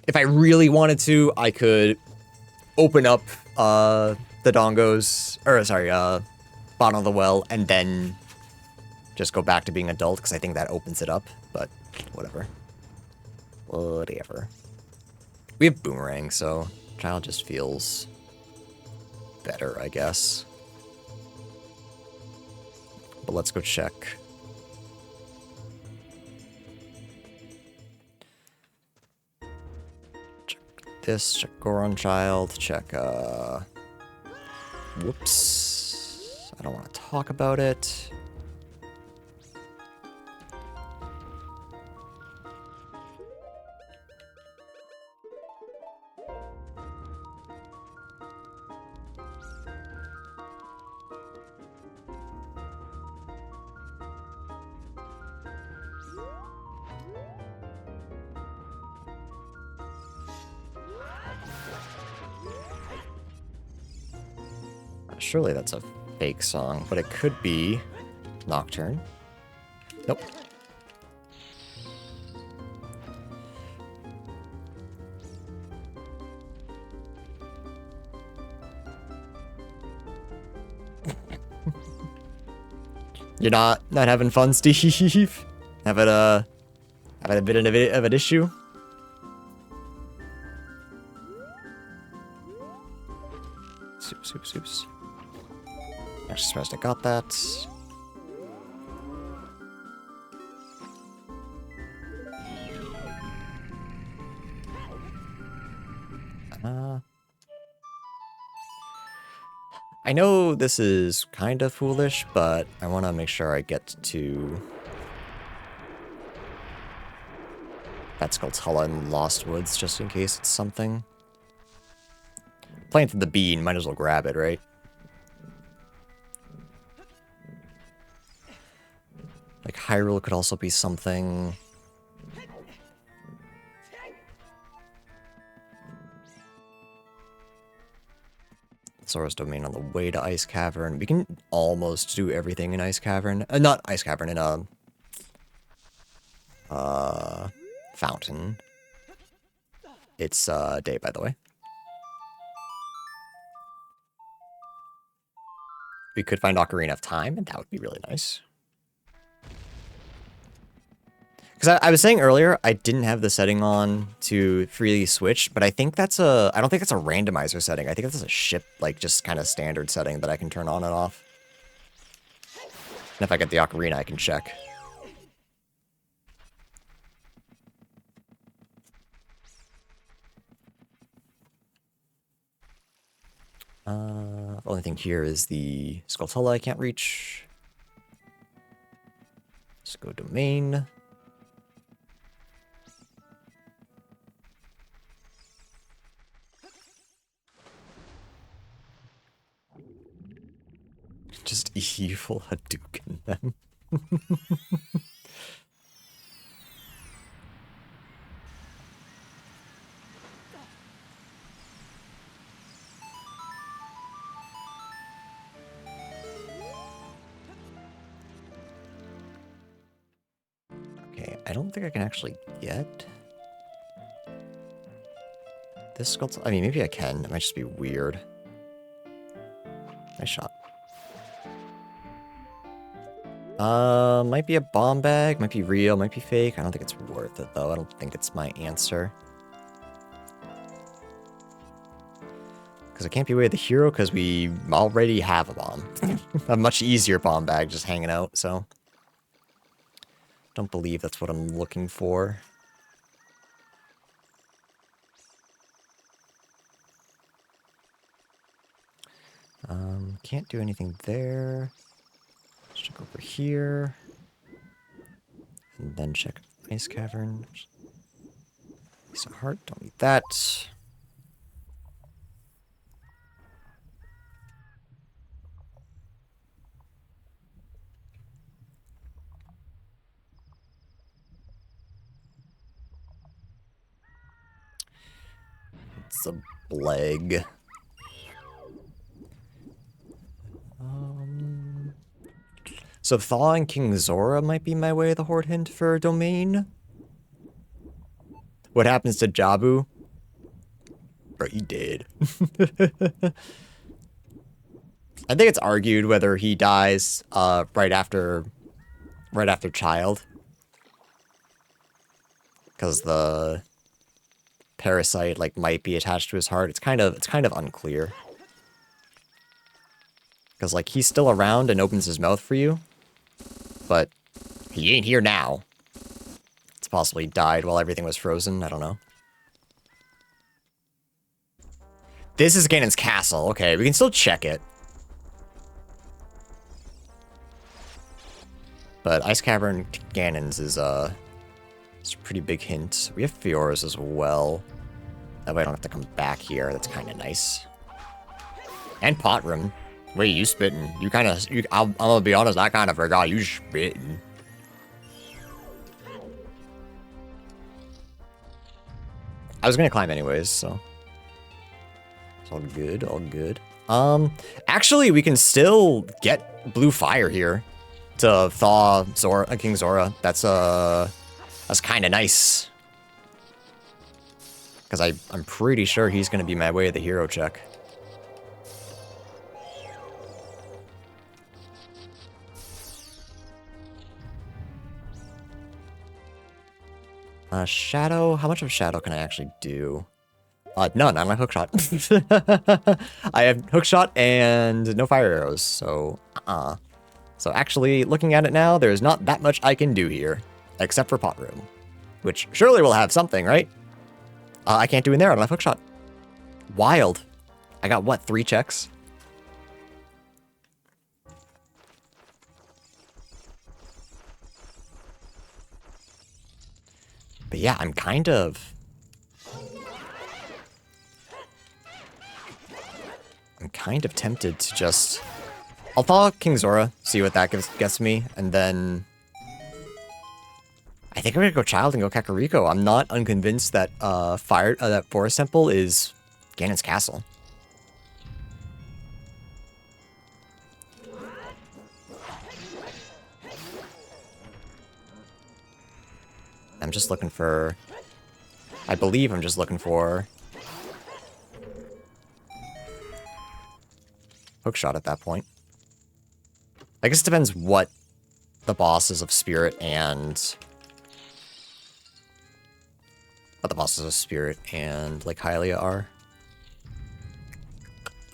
If I really wanted to, I could open up the Dongos, or sorry, Bottom of the Well, and then just go back to being adult, because I think that opens it up, but whatever. Whatever. We have Boomerang, so Child just feels better, I guess. But let's go check. Check this, check Goron Child, check, whoops. I don't want to talk about it. Surely that's a fake song, but it could be Nocturne. Nope. You're not having fun, Steve? Having a bit of an issue? Oops. Actually surprised I got that. I know this is kind of foolish, but I want to make sure I get to that Skulltula in Lost Woods, just in case it's something. Planted the bean, might as well grab it, right? Like, Hyrule could also be something. Zora's Domain on the way to Ice Cavern. We can almost do everything in Ice Cavern. Not Ice Cavern, in a... Fountain. It's, day, by the way. We could find Ocarina of Time, and that would be really nice. Because I was saying earlier, I didn't have the setting on to freely switch, but I think that's a... I don't think that's a randomizer setting. I think that's a ship, like, just kind of standard setting that I can turn on and off. And if I get the Ocarina, I can check. The only thing here is the Skulltula I can't reach. Let's go Domain. Just evil Hadouken them. Okay, I don't think I can actually get this Skulltula. I mean, maybe I can. It might just be weird. Nice shot. Might be a bomb bag, might be real, might be fake. I don't think it's worth it, though. I don't think it's my answer. Because I can't be way of the hero, because we already have a bomb. A much easier bomb bag just hanging out, so... Don't believe that's what I'm looking for. Can't do anything there. Let's check over here. And then check Ice Cavern. Piece of heart, don't need that. It's a Bleg. So Thaw and King Zora might be my way of the Horde hint for Domain. What happens to Jabu? Bro, he did. I think it's argued whether he dies right after Child. Because the parasite like might be attached to his heart. It's kind of unclear. Because like he's still around and opens his mouth for you. But he ain't here now. It's possible he died while everything was frozen. I don't know. This is Ganon's castle. Okay, we can still check it. But Ice Cavern Ganon's is it's a pretty big hint. We have Fiora's as well. That way I don't have to come back here. That's kind of nice. And Pot Room. Wait, you spitting. I'm gonna be honest, I kind of forgot you spitting. I was gonna climb anyways, so. It's all good, all good. Actually, we can still get blue fire here to thaw Zora, King Zora. That's kind of nice. Because I'm pretty sure he's gonna be my way of the hero check. Shadow? How much of Shadow can I actually do? None. I'm a hookshot. I have hookshot and no fire arrows, so So actually, looking at it now, there's not that much I can do here, except for pot room, which surely will have something, right? I can't do in there. I don't have hookshot. Wild. I got what, 3 checks? But yeah, I'm kind of tempted to just... I'll thaw King Zora, see what that gets me, and then... I think I'm gonna go Child and go Kakariko. I'm not unconvinced that that Forest Temple is Ganon's castle. I'm just looking for... I believe I'm just looking for... hookshot at that point. I guess it depends what the bosses of Spirit and... what the bosses of Spirit and, like, Hylia are.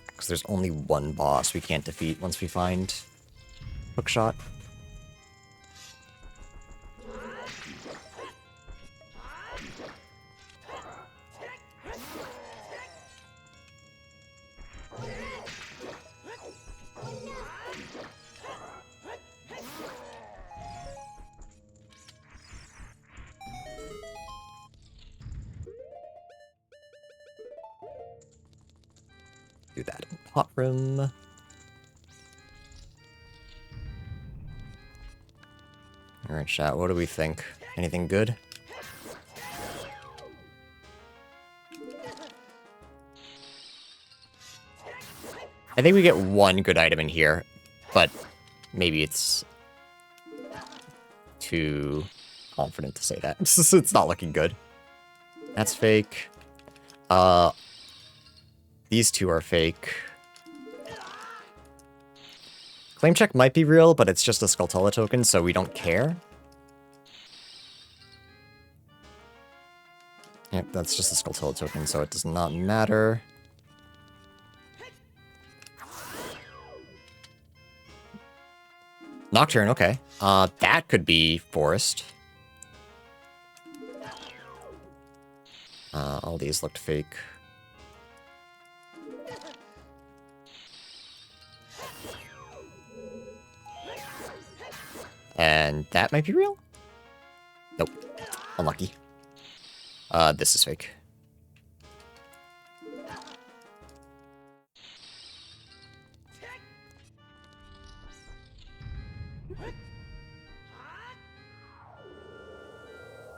Because there's only one boss we can't defeat once we find hookshot. Do that in pot room. Alright, chat, what do we think? Anything good? I think we get one good item in here, but maybe it's too confident to say that. It's not looking good. That's fake. These two are fake. Claim check might be real, but it's just a Skulltula token, so we don't care. Yep, that's just a Skulltula token, so it does not matter. Nocturne, okay. That could be Forest. All these looked fake. And that might be real? Nope. Unlucky. This is fake.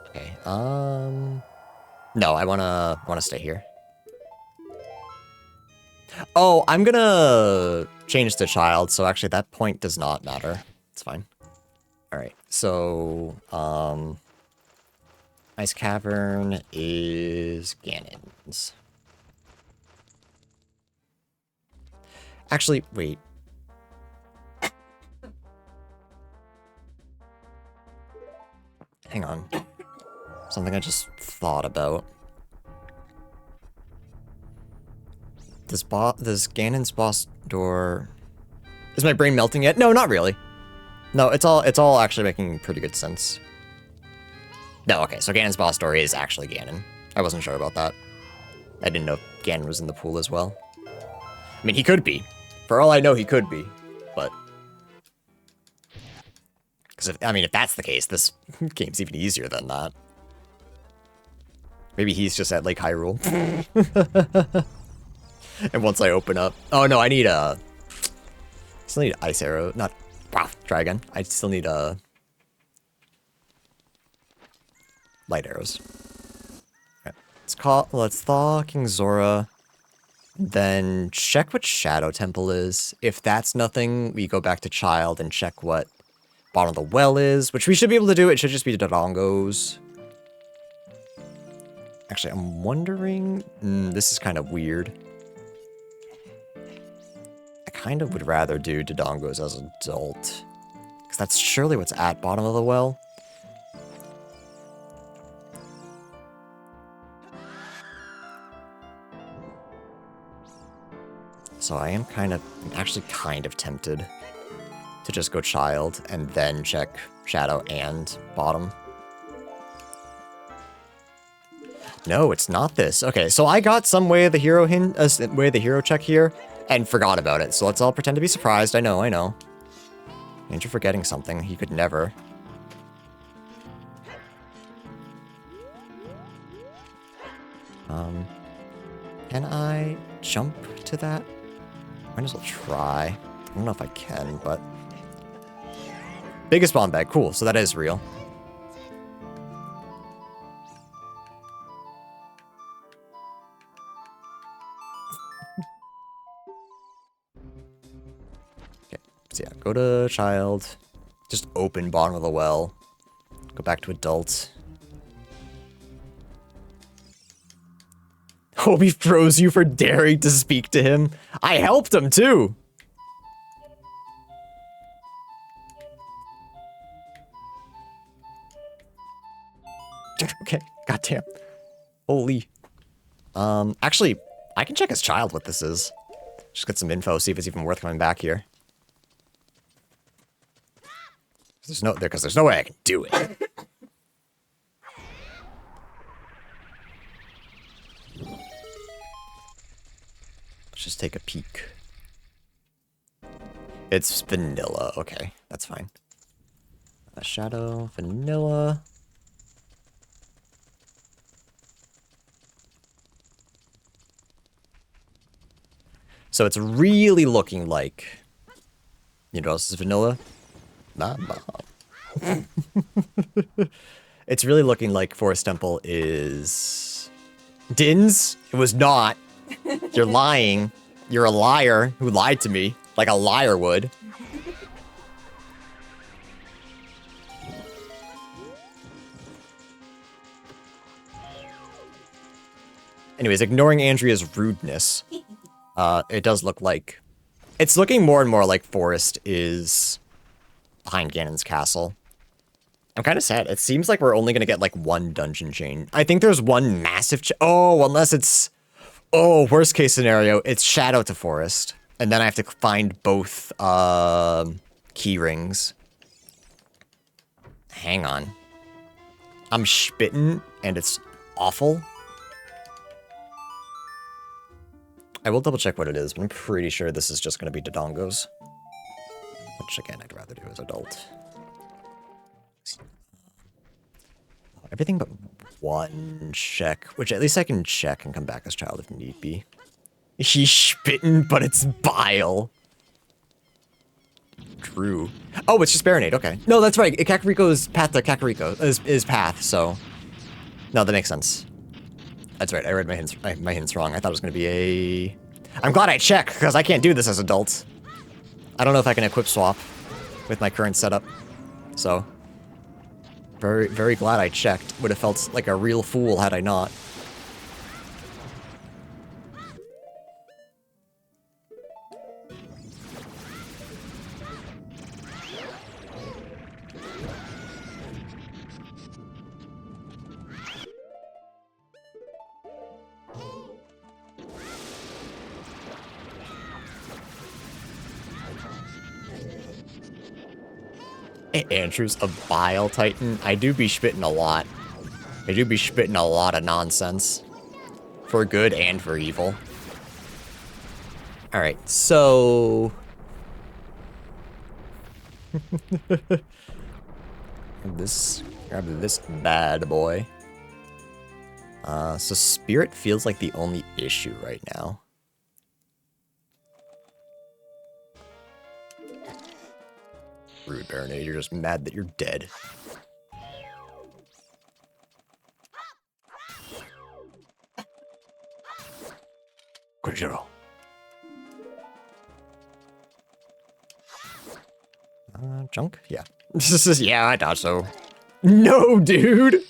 Okay, no, I wanna stay here. Oh, I'm gonna change to Child, so actually that point does not matter. It's fine. Alright, so, Ice Cavern is Ganon's. Actually, wait. Hang on. Something I just thought about. Does Ganon's boss door... Is my brain melting yet? No, not really. No, it's all actually making pretty good sense. No, okay, so Ganon's boss door is actually Ganon. I wasn't sure about that. I didn't know Ganon was in the pool as well. I mean, he could be. For all I know, he could be. But... Because, if that's the case, this game's even easier than that. Maybe he's just at Lake Hyrule. And once I open up... Oh, no, I need a... I still need Ice Arrow. Not... Wow, try again. I still need light arrows. Right. Let's thaw King Zora. Then check what Shadow Temple is. If that's nothing, we go back to Child and check what bottom of the well is, which we should be able to do. It should just be Dodongos. Actually, I'm wondering... this is kind of weird. I kind of would rather do Dodongos as an adult. Because that's surely what's at bottom of the well. So I am actually kind of tempted to just go child and then check shadow and bottom. No, it's not this. Okay, so I got some way of the hero way of the hero check here and forgot about it. So let's all pretend to be surprised. I know. Andrew forgetting something. He could never. Can I jump to that? Might as well try. I don't know if I can, but... Biggest bomb bag. Cool, so that is real. Okay, so yeah, go to child. Just open bottom of the well. Go back to adult. Hope he froze you for daring to speak to him. I helped him too. Okay, goddamn. Holy. Actually, I can check his child what this is. Just get some info, see if it's even worth coming back here. There's no way I can do it. Let's just take a peek. It's vanilla. Okay, that's fine. A shadow, vanilla. So it's really looking like... You know what else is vanilla? Not bomb. It's really looking like Forest Temple is... Dins? It was not. You're lying. You're a liar who lied to me, like a liar would. Anyways, ignoring Andrea's rudeness, it does look like... It's looking more and more like Forest is behind Ganon's castle. I'm kind of sad. It seems like we're only going to get like one dungeon chain. I think there's one massive... Oh, unless it's... Oh, worst case scenario, it's Shadow to Forest. And then I have to find both key rings. Hang on. I'm spitting, and it's awful. I will double check what it is, but I'm pretty sure this is just going to be Dodongos. Which, again, I'd rather do as adult. Everything but one check, which at least I can check and come back as child if need be. He's spitting, but it's bile. True. Oh, it's just Baronade, okay. No, that's right. Kakariko's path to Kakariko is path, so... No, that makes sense. That's right, I read my hints wrong. I thought it was going to be a... I'm glad I checked, because I can't do this as adult. I don't know if I can equip swap with my current setup, so... Very, very glad I checked. Would have felt like a real fool had I not. Andrew's a bile titan. I do be spitting a lot. I do be spitting a lot of nonsense. For good and for evil. Alright, so... Grab this bad boy. So Spirit feels like the only issue right now. Rude, Baronade, you're just mad that you're dead. Kojiro. Junk? Yeah. Yeah, I thought so. No, dude!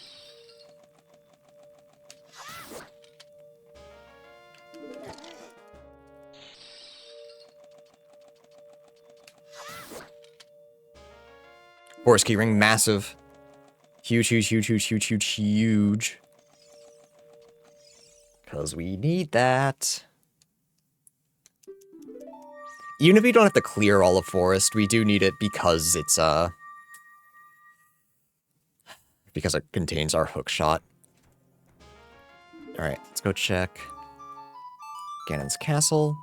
Forest keyring, massive. Huge, huge, huge, huge, huge, huge, huge. Because we need that. Even if we don't have to clear all of forest, we do need it because it's, because it contains our hook shot. Alright, let's go check Ganon's castle.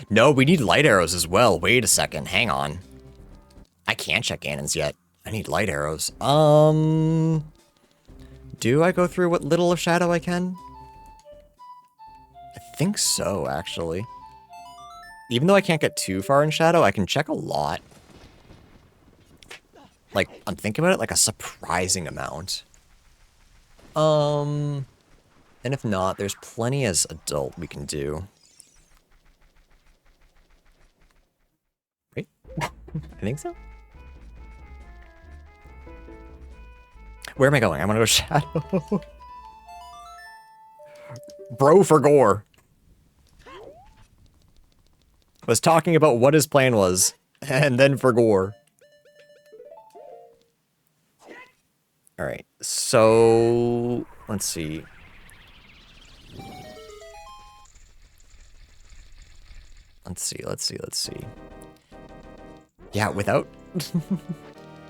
No, we need light arrows as well. Wait a second, hang on. I can't check Ganon's yet. I need light arrows. Do I go through what little of shadow I can? I think so, actually. Even though I can't get too far in shadow, I can check a lot. Like, I'm thinking about it, like a surprising amount. And if not, there's plenty as adult we can do. Right? I think so. Where am I going? I want to go shadow. Bro for gore. Was talking about what his plan was, and then for gore. Alright, so... let's see. Let's see. Yeah, without...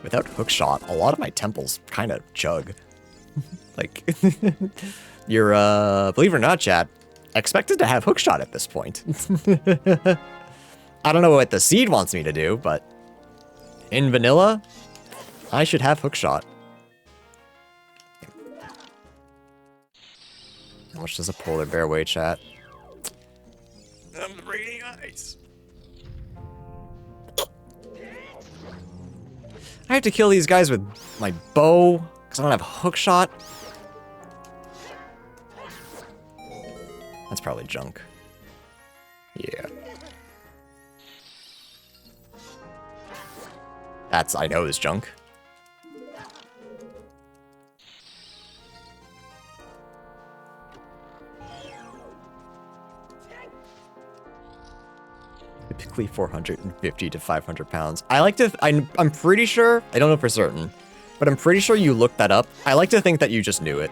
without hookshot, a lot of my temples kind of chug. Like, you're, believe it or not, chat, expected to have hookshot at this point. I don't know what the seed wants me to do, but in vanilla, I should have hookshot. How much does a polar bear weigh, chat? I'm reading ice. I have to kill these guys with my bow, because I don't have hookshot. That's probably junk. Yeah. That's, I know, is junk. Typically 450 to 500 pounds. I like to, I'm pretty sure, I don't know for certain, but I'm pretty sure you looked that up. I like to think that you just knew it.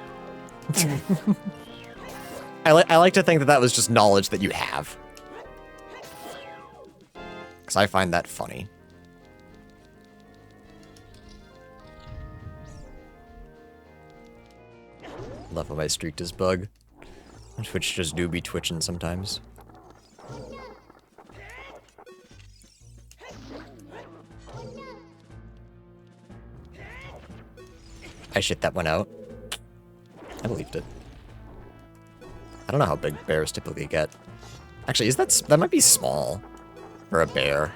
I like to think that that was just knowledge that you have. Because I find that funny. Love how my streak does bug. Twitch just do be twitching sometimes. I shit that one out. I believed it. I don't know how big bears typically get. Actually, that might be small for a bear.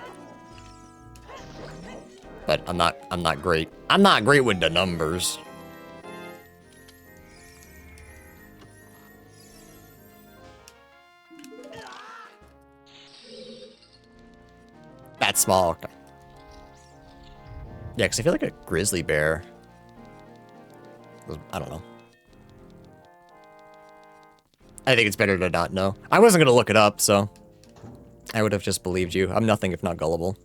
But I'm not great. I'm not great with the numbers. That's small. Okay. Yeah, because I feel like a grizzly bear. I don't know. I think it's better to not know. I wasn't gonna look it up, so I would have just believed you. I'm nothing if not gullible.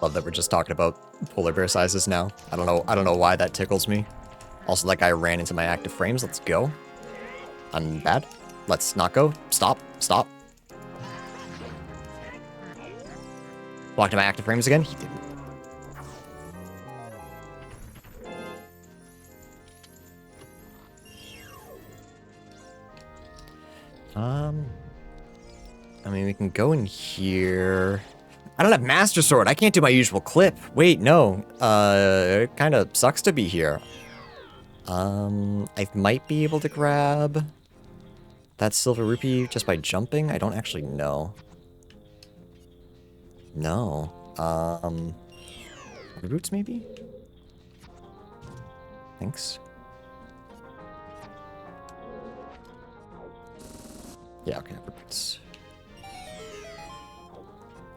Love that we're just talking about polar bear sizes now. I don't know why that tickles me. Also, that guy ran into my active frames. Let's go. I'm bad. Let's not go. Stop. Stop. Walked to my active frames again? He didn't. I mean, we can go in here. I don't have Master Sword. I can't do my usual clip. Wait, no. It kind of sucks to be here. I might be able to grab that silver rupee just by jumping. I don't actually know. No. Roots maybe? Thanks. Yeah, okay, perfect.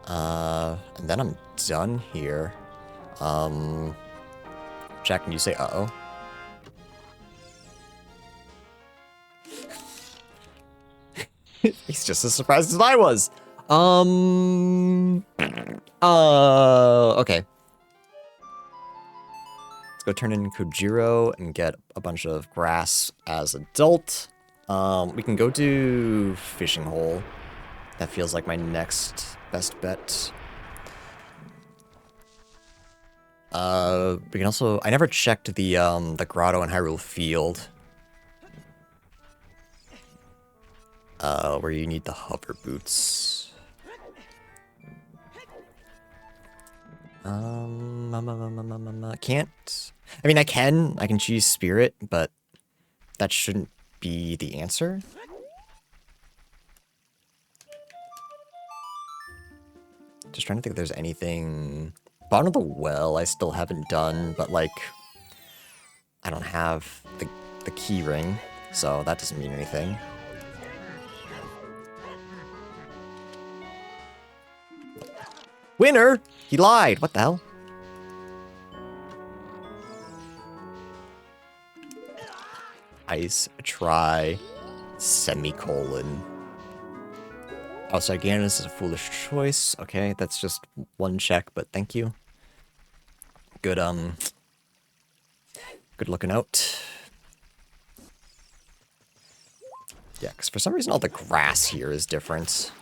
And then I'm done here. Jack, can you say uh-oh? He's just as surprised as I was. Okay. Let's go turn in Kojiro and get a bunch of grass as adult. We can go do fishing hole. That feels like my next best bet. We can also, I never checked the grotto in Hyrule Field. Where you need the hover boots. Can't. I mean, I can choose spirit, but that shouldn't be the answer. Just trying to think if there's anything. Bottom of the well I still haven't done, but like, I don't have the key ring, so that doesn't mean anything. Winner! He lied! What the hell? Ice, try, semicolon. Oh, so again, this is a foolish choice. Okay, that's just one check, but thank you. Good, good looking out. Yeah, because for some reason all the grass here is different.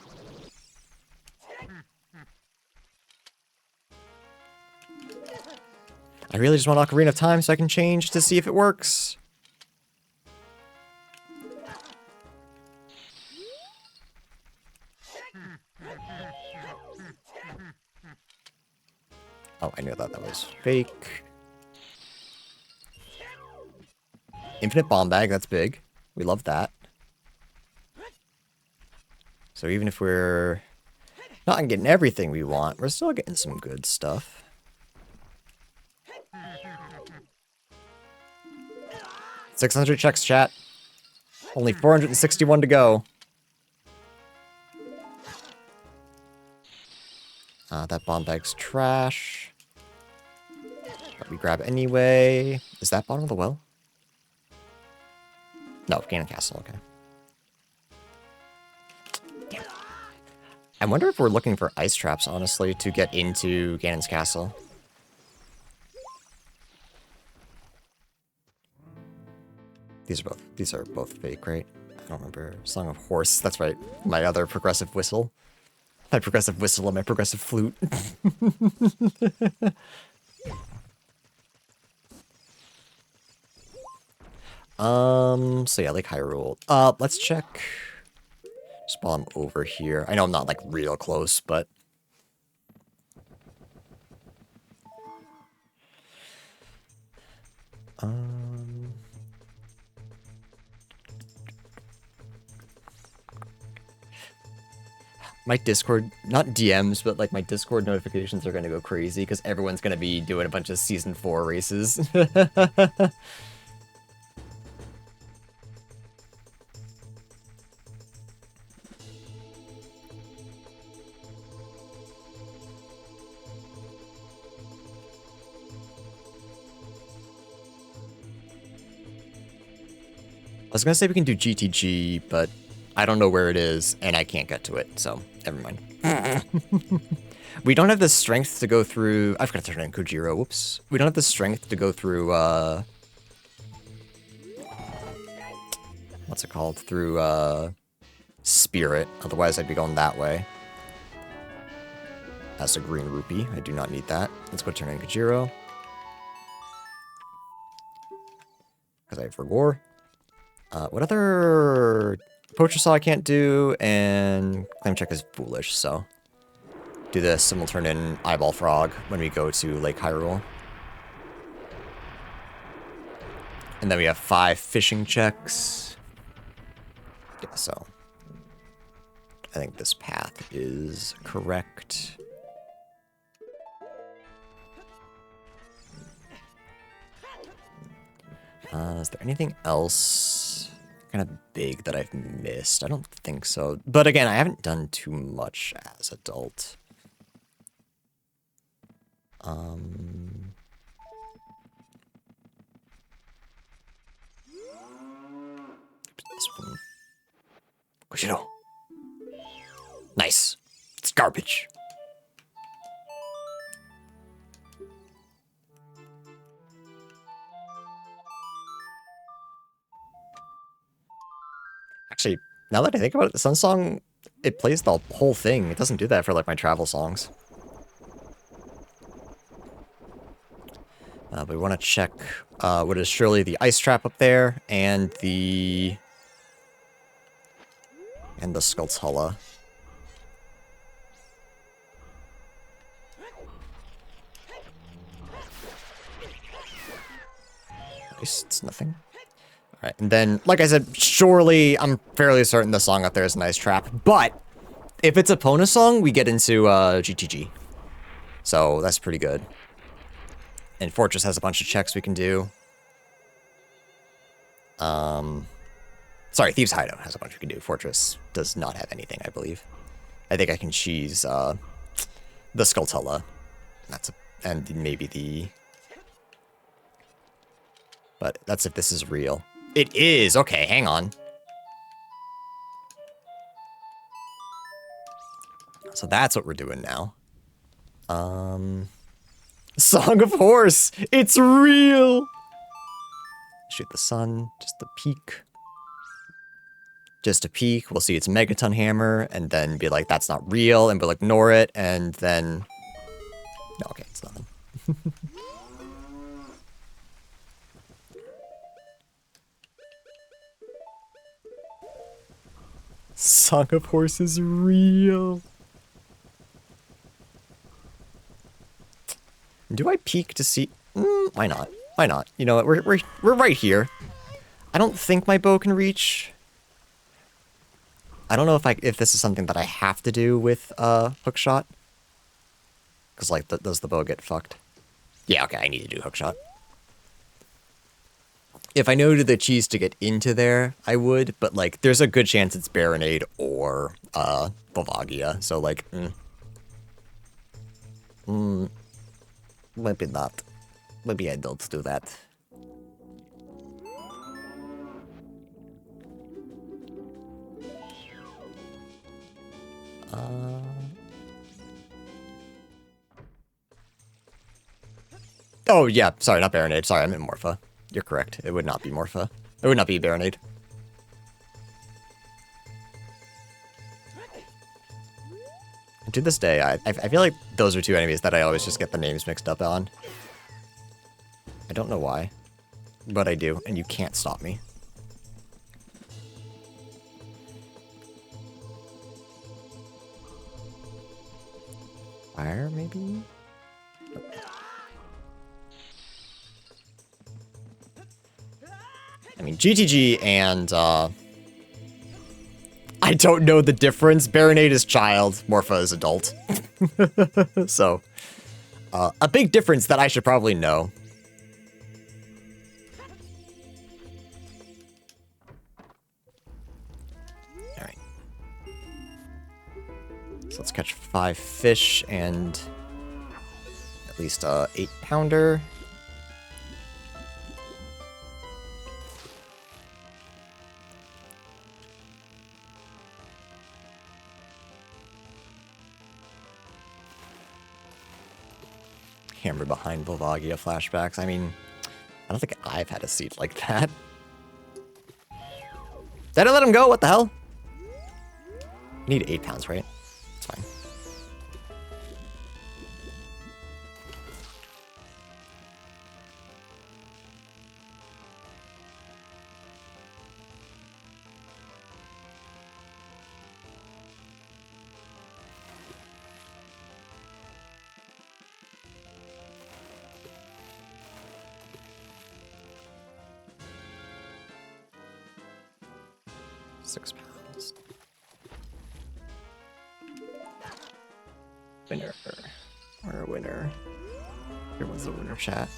I really just want Ocarina of Time so I can change to see if it works. Oh, I knew that was fake. Infinite bomb bag, that's big. We love that. So even if we're not getting everything we want, we're still getting some good stuff. $600 checks, chat. Only 461 to go. That bomb bag's trash. But we grab anyway. Is that bottom of the well? No, Ganon Castle, okay. Damn. I wonder if we're looking for ice traps, honestly, to get into Ganon's Castle. These are both fake, right? I don't remember. Song of Horse, that's right. My other progressive whistle. My progressive whistle and my progressive flute. So yeah, Lake Hyrule. Let's check. Just while I'm over here. I know I'm not like real close, but my Discord, not DMs, but like my Discord notifications are gonna go crazy because everyone's gonna be doing a bunch of Season 4 races. I was gonna say we can do GTG, but I don't know where it is, and I can't get to it, so never mind. We don't have the strength to go through... I forgot to turn in Kojiro, whoops. We don't have the strength to go through, what's it called? Through, Spirit, otherwise I'd be going that way. That's a green rupee, I do not need that. Let's go turn in Kojiro. Because I have Rigor. What other Poacher Saw I can't do, and Claim Check is foolish, so do this, and we'll turn in Eyeball Frog when we go to Lake Hyrule. And then we have 5 fishing checks. Yeah, so I think this path is correct. Is there anything else? kind of big that I've missed? I don't think so. But again, I haven't done too much as adult. This one. Kushiro. Nice. It's garbage. Actually, now that I think about it, the Sun Song, it plays the whole thing. It doesn't do that for, like, my travel songs. But we want to check what is surely the ice trap up there, and the Skulltula. Nice, it's nothing. Alright, and then, like I said, surely, I'm fairly certain the song up there is an ice trap, but if it's a Pona song, we get into GTG. So, that's pretty good. And Fortress has a bunch of checks we can do. Sorry, Thieves' Hideout has a bunch we can do. Fortress does not have anything, I believe. I think I can cheese the Skulltula. And maybe the... But that's if this is real. It is! Okay, hang on. So that's what we're doing now. Song of Horse! It's real! Shoot the sun, just the peak. Just a peek, we'll see its Megaton Hammer, and then be like, that's not real, and we'll ignore it, and then... No, okay, it's nothing. Song of Horse is real. Do I peek to see? Why not? Why not? You know what? We're right here. I don't think my bow can reach. I don't know if this is something that I have to do with hookshot. Because like, does the bow get fucked? Yeah, okay, I need to do hookshot. If I know the cheese to get into there, I would, but like, there's a good chance it's Baronade or Volvagia, so like, maybe not. Maybe I don't do that. Oh, yeah, sorry, not Baronade. Sorry, I meant Morpha. You're correct. It would not be Morpha. It would not be Baronade. To this day, I feel like those are two enemies that I always just get the names mixed up on. I don't know why, but I do, and you can't stop me. Fire, maybe? I mean, GTG and, I don't know the difference. Baronade is child, Morpha is adult. So, a big difference that I should probably know. Alright. So let's catch 5 fish and at least a 8-pounder. Hammer behind Volvagia flashbacks. I mean, I don't think I've had a seat like that. Did I let him go? What the hell? I need 8 pounds, right? It's fine. £6. Winner. Or a winner. Here was the winner chat.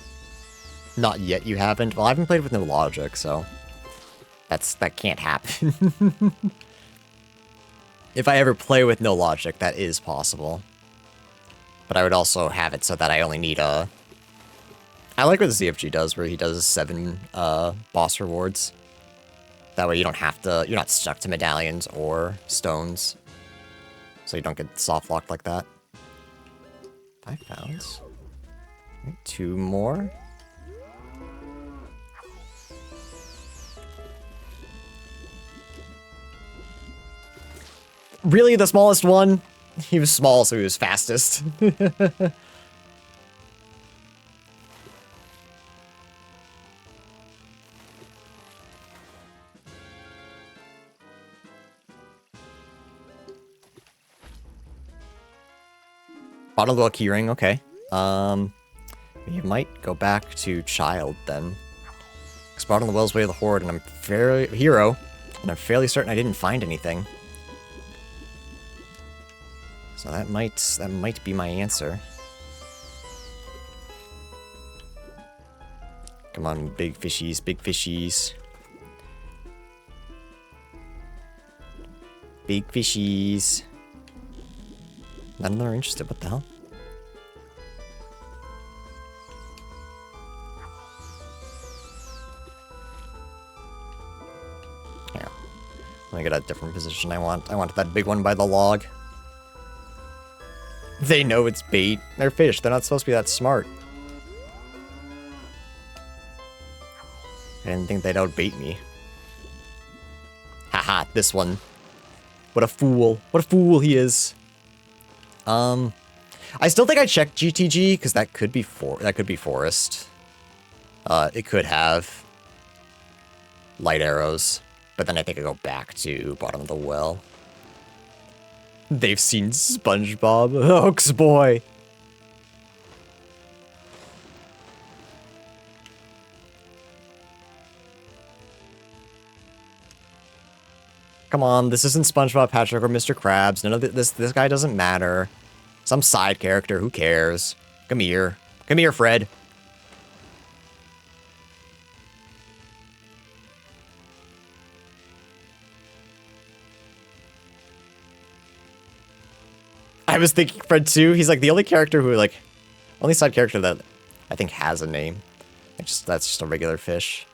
Not yet, you haven't? Well, I haven't played with no logic, so... That can't happen. If I ever play with no logic, that is possible. But I would also have it so that I only need a... I like what the ZFG does, where he does 7 boss rewards. That way you don't have to... You're not stuck to medallions or stones. So you don't get soft locked like that. 5 pounds. 2 more. Really? The smallest one? He was small, so he was fastest. Bottom of the keyring, okay. You might go back to child then. Because bottom of the well's way of the horde, and I'm and I'm fairly certain I didn't find anything. So that might be my answer. Come on, big fishies, big fishies. Big fishies. None of them are interested, what the hell? Yeah. Let me get a different position I want that big one by the log. They know it's bait. They're fish. They're not supposed to be that smart. I didn't think they'd outbait me. Haha, this one. What a fool. What a fool he is. I still think I checked GTG, because that could be forest. It could have light arrows, but then I think I go back to bottom of the well. They've seen SpongeBob. Hooks boy. Come on, this isn't SpongeBob, Patrick, or Mr. Krabs. None of this guy doesn't matter. Some side character, who cares? Come here. Come here, Fred. I was thinking Fred too. He's like the only character who only side character that I think has a name. That's just a regular fish.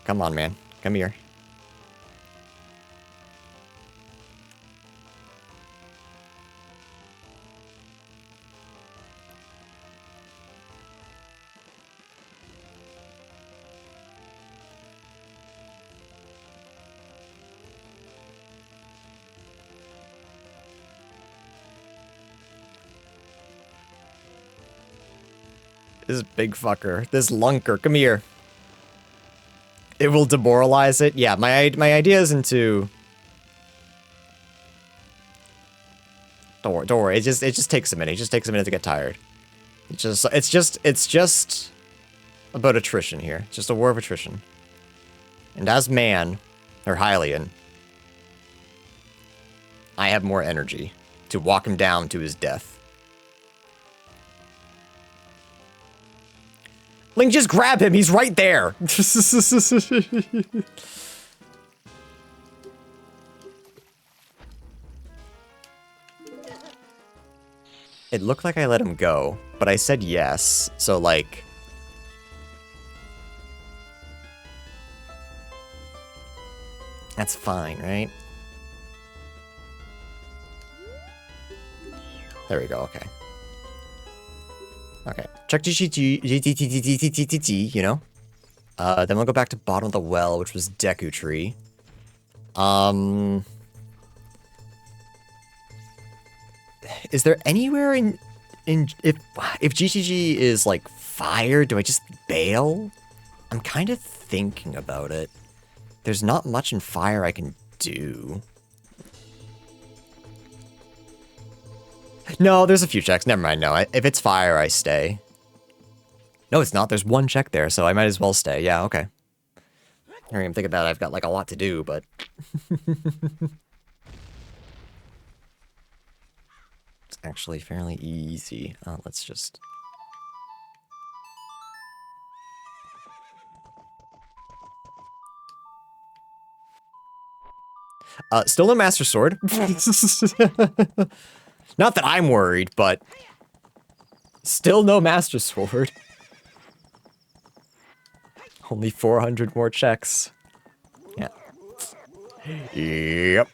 Come on, man. Come here. This big fucker. This lunker. Come here. It will demoralize it. Yeah, my idea isn't to... Don't worry. It just takes a minute. It just takes a minute to get tired. It's just about attrition here. It's just a war of attrition. And as man, or Hylian, I have more energy to walk him down to his death. Link, just grab him. He's right there. It looked like I let him go, but I said yes. So, like... That's fine, right? There we go, okay. Okay, check GTG, you know? Then we'll go back to bottom of the well, which was Deku Tree. Is there anywhere if GTG is like fire, do I just bail? I'm kind of thinking about it. There's not much in fire I can do. No, there's a few checks. Never mind, no. If it's fire, I stay. No, it's not. There's one check there, so I might as well stay. Yeah, okay. I didn't even think about it. I've got, like, a lot to do, but... It's actually fairly easy. Let's just... Still no Master Sword. Not that I'm worried, but still no Master Sword. Only 400 more checks. Yeah. Yep.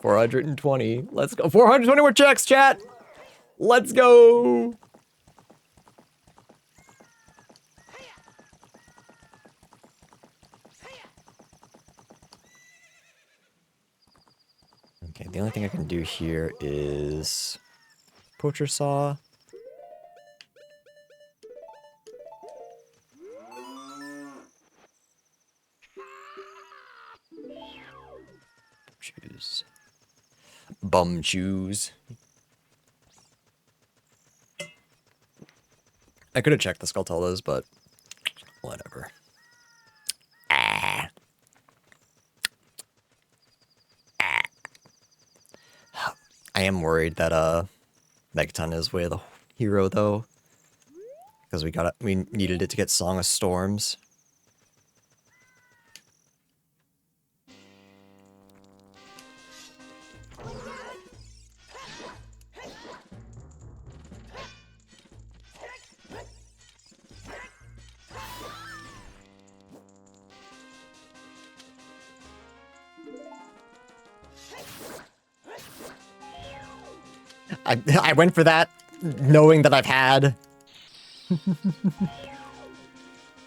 420. Let's go. 420 more checks, chat. Let's go. Okay, the only thing I can do here is poacher saw. Choose. Bum choose. I could have checked the Skulltulas, but whatever. Ah. Ah. I am worried that Megaton is way the hero though, because we needed it to get Song of Storms. I went for that, knowing that I've had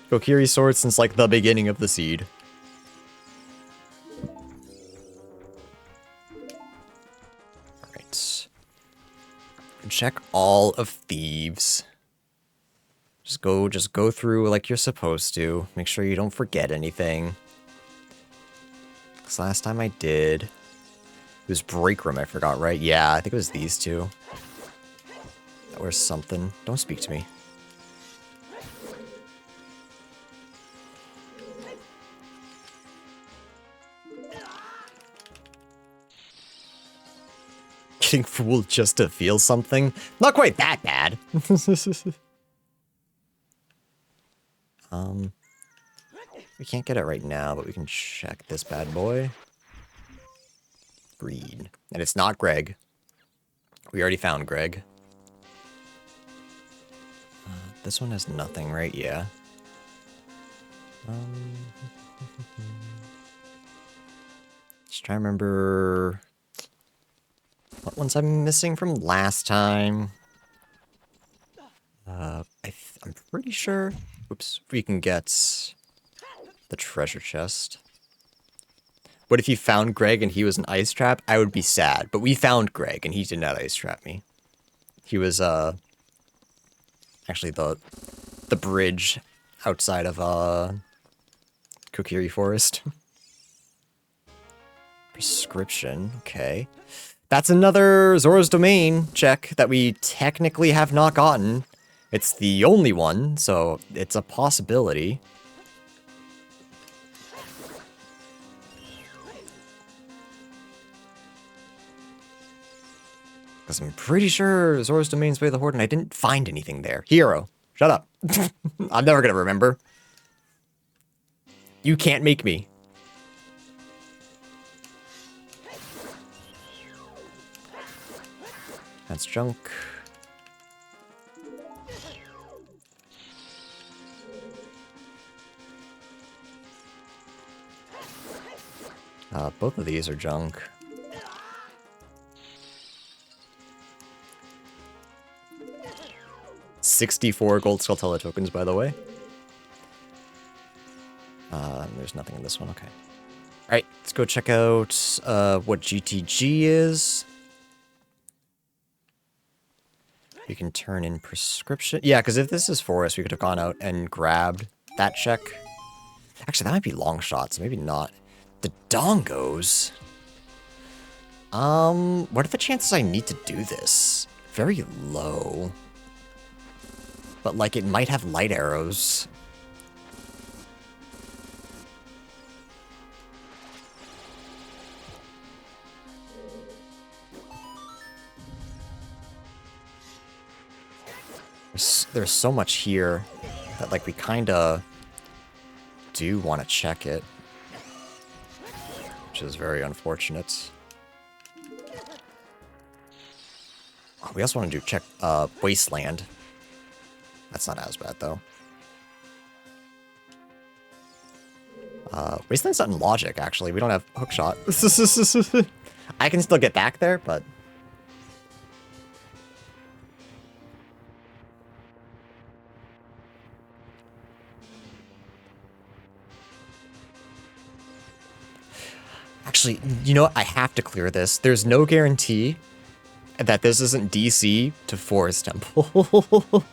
Kokiri Sword since like the beginning of the seed. Alright. Check all of Thieves. Just go through like you're supposed to. Make sure you don't forget anything. Because last time I did, it was Break Room I forgot, right? Yeah, I think it was these two. Or something. Don't speak to me. Getting fooled just to feel something? Not quite that bad. We can't get it right now, but we can check this bad boy. Greed. And it's not Greg. We already found Greg. This one has nothing, right? Yeah. Just trying to remember what ones I'm missing from last time. I'm pretty sure. Oops, we can get the treasure chest. What if you found Greg and he was an ice trap? I would be sad. But we found Greg and he did not ice trap me. He was actually the bridge outside of Kokiri Forest. Prescription, okay. That's another Zora's Domain check that we technically have not gotten. It's the only one, so it's a possibility. Because I'm pretty sure Zora's Domain's Way of the Horde, and I didn't find anything there. Hero, shut up. I'm never gonna remember. You can't make me. That's junk. Both of these are junk. $64 gold Skulltula tokens, by the way. There's nothing in this one, okay. Alright, let's go check out what GTG is. We can turn in prescription. Yeah, because if this is Forest, we could have gone out and grabbed that check. Actually, that might be long shots, maybe not. The dongos? What are the chances I need to do this? Very low. But, like, it might have light arrows. There's so much here that, like, we kind of do want to check it. which is very unfortunate. Oh, we also want to do check Wasteland. That's not as bad though. Wasteland's not in logic, actually. We don't have hookshot. I can still get back there, but... Actually, you know what? I have to clear this. There's no guarantee that this isn't DC to Forest Temple.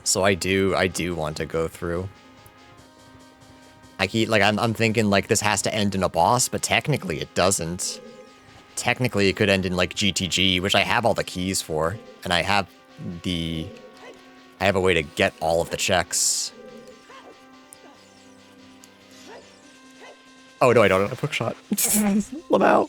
So I do want to go through. I'm thinking like this has to end in a boss, but technically it doesn't. Technically it could end in like GTG, which I have all the keys for, and I have a way to get all of the checks. Oh no, I don't have a hookshot. Lamau.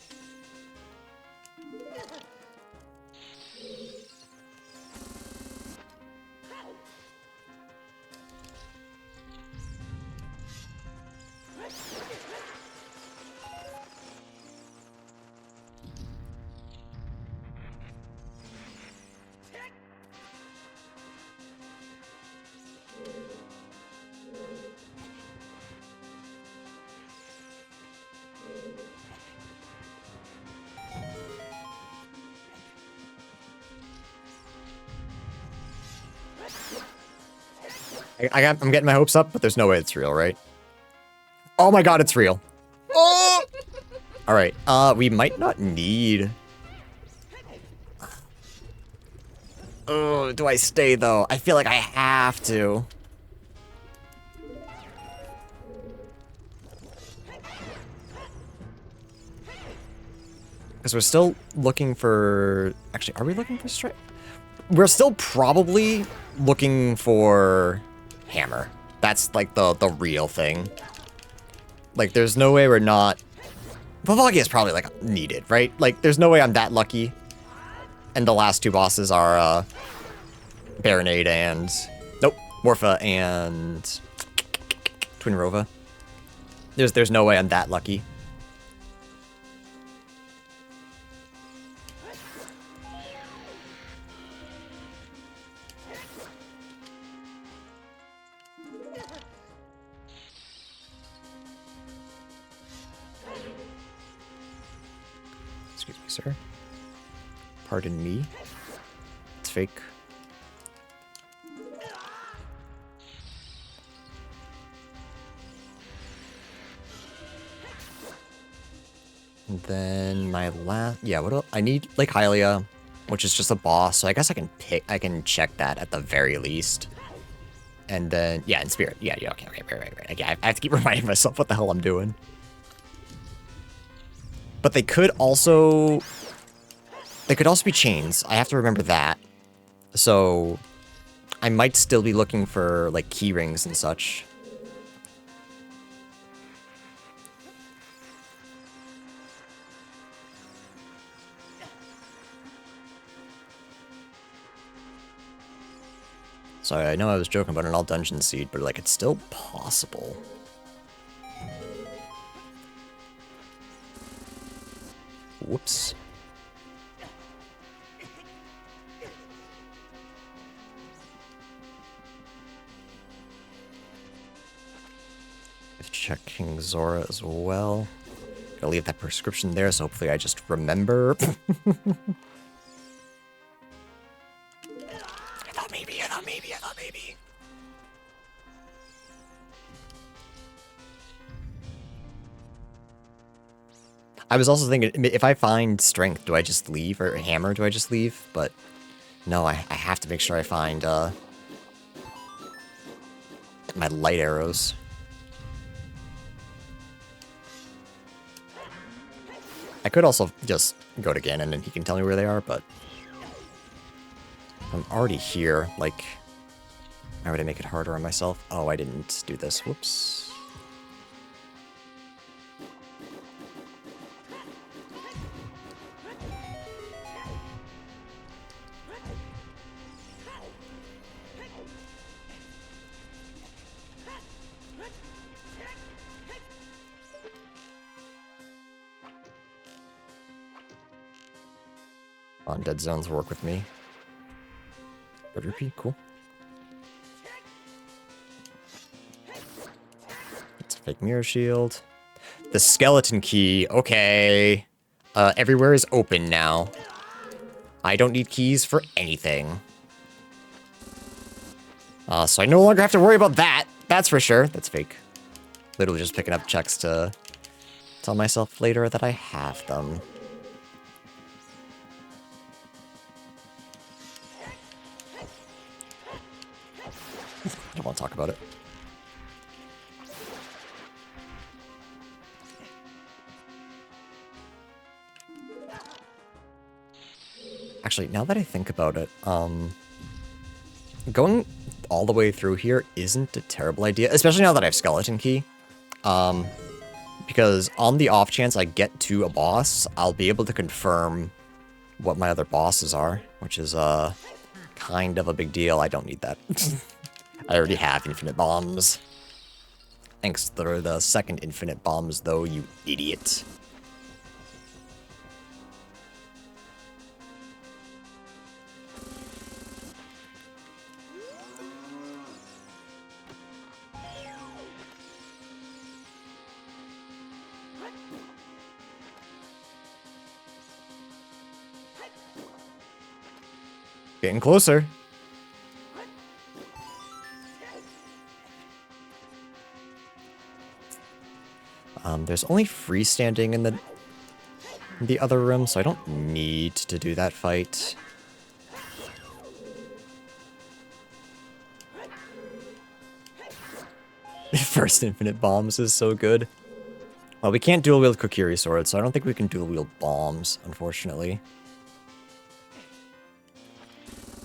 I'm getting my hopes up, but there's no way it's real, right? Oh my god, it's real. Oh! Alright, we might not need... Oh, do I stay, though? I feel like I have to. Because we're still looking for... Actually, are we looking for strike? We're still probably looking for... hammer. That's like the real thing. Like there's no way we're not... Vivagi is probably like needed, right? Like there's no way I'm that lucky. And the last two bosses are Baronade and... Nope. Morpha and... Twin Rova. There's no way I'm that lucky. Excuse me, sir. Pardon me. It's fake. And then my last... Yeah, what else? I need Lake Hylia, which is just a boss, so I guess I can check that at the very least. And then... Yeah, in Spirit. Yeah, okay, right. Okay, I have to keep reminding myself what the hell I'm doing. But they could also... They could also be chains. I have to remember that. So... I might still be looking for, like, key rings and such. Sorry, I know I was joking about an all-dungeon seed, but, like, it's still possible. Whoops. Check King Zora as well. Gotta leave that prescription there, so hopefully I just remember. I thought maybe. I was also thinking, if I find strength, do I just leave? Or hammer, do I just leave? But no, I have to make sure I find my light arrows. I could also just go to Ganon and he can tell me where they are, but I'm already here. Like, why would I make it harder on myself? Oh, I didn't do this. Whoops. On dead zones work with me. Good rupee, cool. It's a fake mirror shield. The skeleton key, okay. Everywhere is open now. I don't need keys for anything. So I no longer have to worry about that. That's for sure. That's fake. Literally just picking up checks to tell myself later that I have them. I don't want to talk about it. Actually, now that I think about it, going all the way through here isn't a terrible idea, especially now that I have skeleton key. Because on the off chance I get to a boss, I'll be able to confirm what my other bosses are, which is kind of a big deal. I don't need that. I already have infinite bombs. Thanks for the second infinite bombs, though, you idiot. Getting closer. There's only freestanding in the other room, so I don't need to do that fight. First infinite bombs is so good. Well, we can't dual wield Kokiri swords, so I don't think we can dual wield bombs, unfortunately.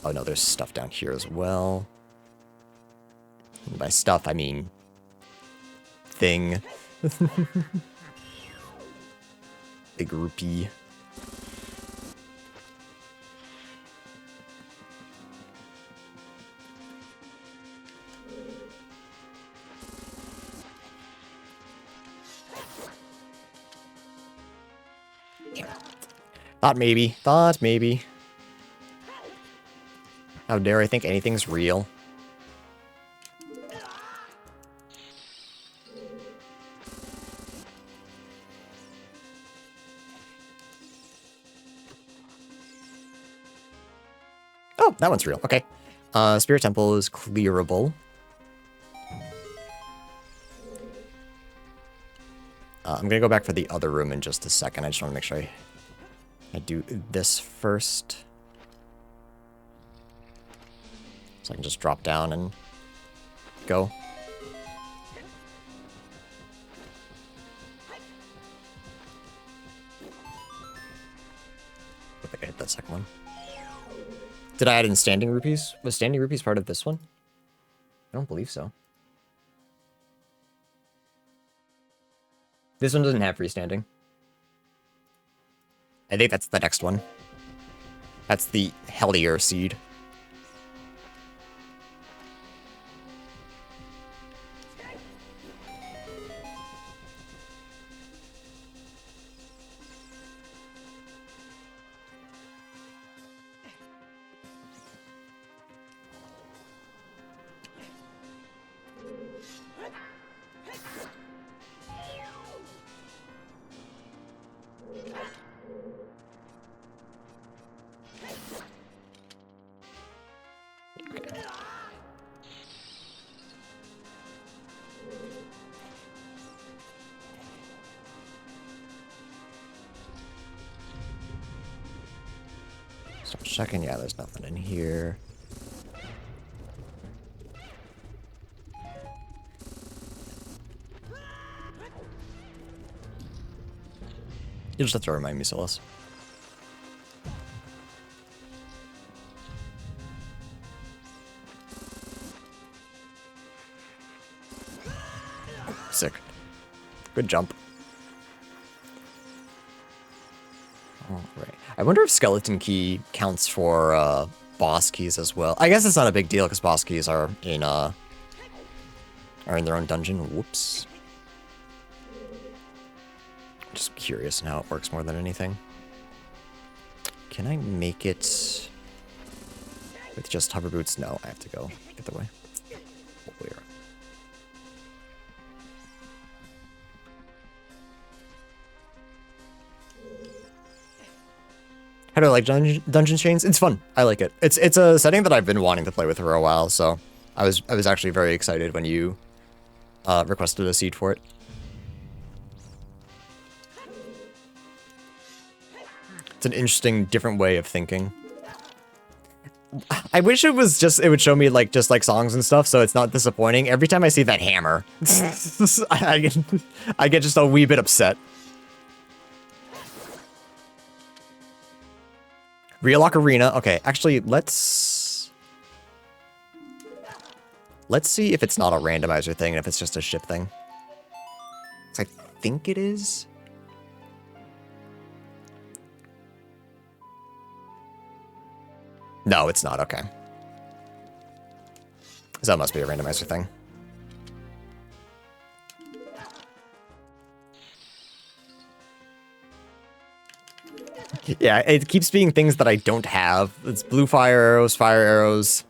Oh no, there's stuff down here as well. And by stuff, I mean thing. Big rupee. Thought maybe. Thought maybe. How dare I think anything's real? Oh, that one's real. Okay. Spirit Temple is clearable. I'm gonna go back for the other room in just a second. I just want to make sure I do this first. So I can just drop down and go. I think I hit that second one. Did I add in standing rupees? Was standing rupees part of this one? I don't believe so. This one doesn't have freestanding. I think that's the next one. That's the Hellier seed. Start checking. Yeah, there's nothing in here. You just have to remind me, Silas. Sick. Good jump. Alright. I wonder if skeleton key counts for boss keys as well. I guess it's not a big deal because boss keys are in their own dungeon. Whoops. Just curious in how it works more than anything. Can I make it with just hover boots? No, I have to go get the way. How do I like Dungeon Chains? It's fun. I like it. It's a setting that I've been wanting to play with for a while, so I was actually very excited when you requested a seed for it. It's an interesting, different way of thinking. I wish it would show me just like songs and stuff, so it's not disappointing. Every time I see that hammer, I get just a wee bit upset. Real Ocarina. Okay, actually, let's see if it's not a randomizer thing and if it's just a ship thing. 'Cause I think it is. No, it's not. Okay. So that must be a randomizer thing. Yeah, it keeps being things that I don't have. It's blue fire arrows, fire arrows.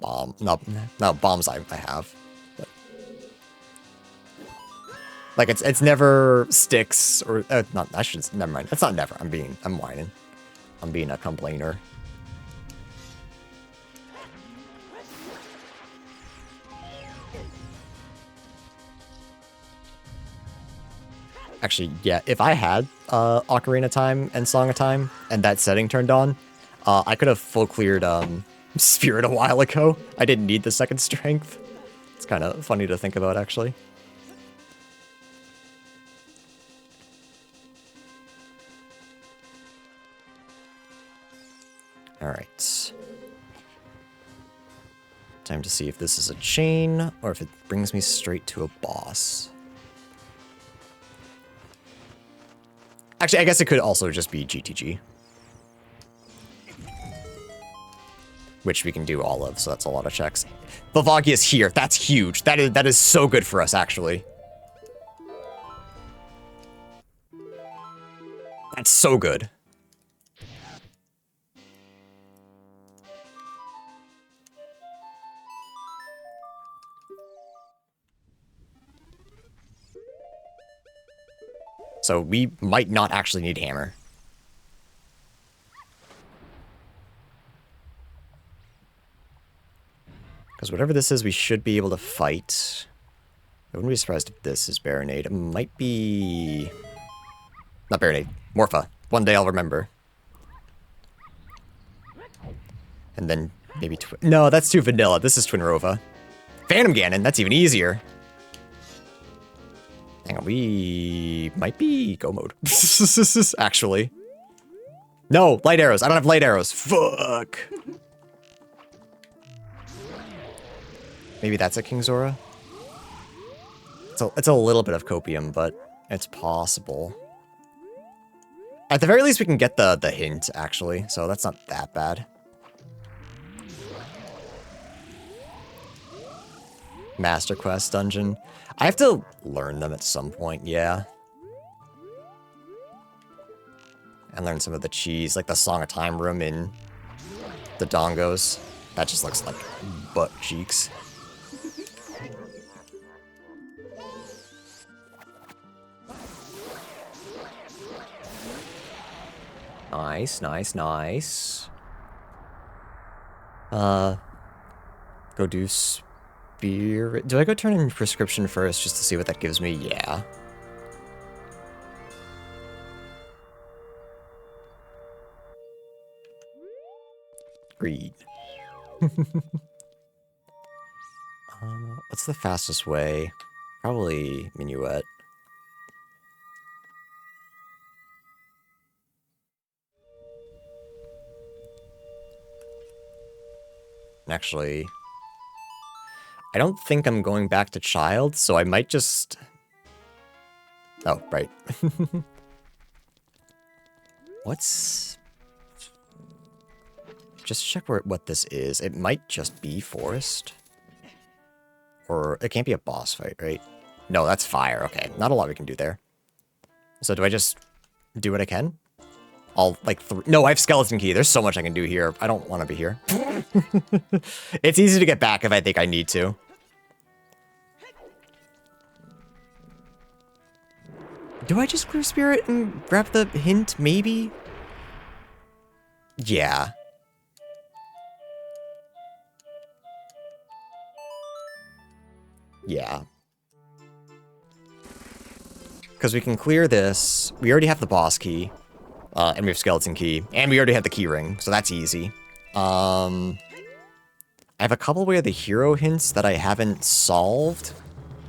Bomb. No, bombs I have. But. Like, it's never sticks or... not, I should... Never mind. That's not never. I'm whining. I'm being a complainer. Actually, yeah, if I had Ocarina Time and Song of Time and that setting turned on, I could have full cleared Spirit a while ago. I didn't need the second strength. It's kind of funny to think about, actually. Alright. Time to see if this is a chain or if it brings me straight to a boss. Actually, I guess it could also just be GTG. Which we can do all of, so that's a lot of checks. Vivagia's here. That's huge. That is so good for us, actually. That's so good. So we might not actually need hammer. Because whatever this is, we should be able to fight. I wouldn't be surprised if this is Baronade. It might be... Not Baronade. Morpha. One day I'll remember. And then maybe... No, that's too vanilla. This is Twinrova. Phantom Ganon. That's even easier. Hang on, we might be go mode. Actually. No, light arrows. I don't have light arrows. Fuck. Maybe that's a King Zora? It's a little bit of copium, but it's possible. At the very least, we can get the hint, actually, so that's not that bad. Master Quest dungeon. I have to learn them at some point, yeah. And learn some of the cheese, like the Song of Time room in the Dongos. That just looks like butt cheeks. Nice, nice, nice. Go do Spirit. Do I go turn in Prescription first just to see what that gives me? Yeah. Greed. What's the fastest way? Probably Minuet. Actually, I don't think I'm going back to Child, so I might just... Oh, right. What's... Just check what this is. It might just be Forest. Or it can't be a boss fight, right? No, that's fire. Okay, not a lot we can do there. So do I just do what I can? I'll, like, no, I have skeleton key. There's so much I can do here. I don't want to be here. It's easy to get back if I think I need to. Do I just clear spirit and grab the hint, maybe? Yeah. Yeah. Because we can clear this. We already have the boss key. And we have skeleton key. And we already have the key ring, so that's easy. I have a couple of the hero hints that I haven't solved.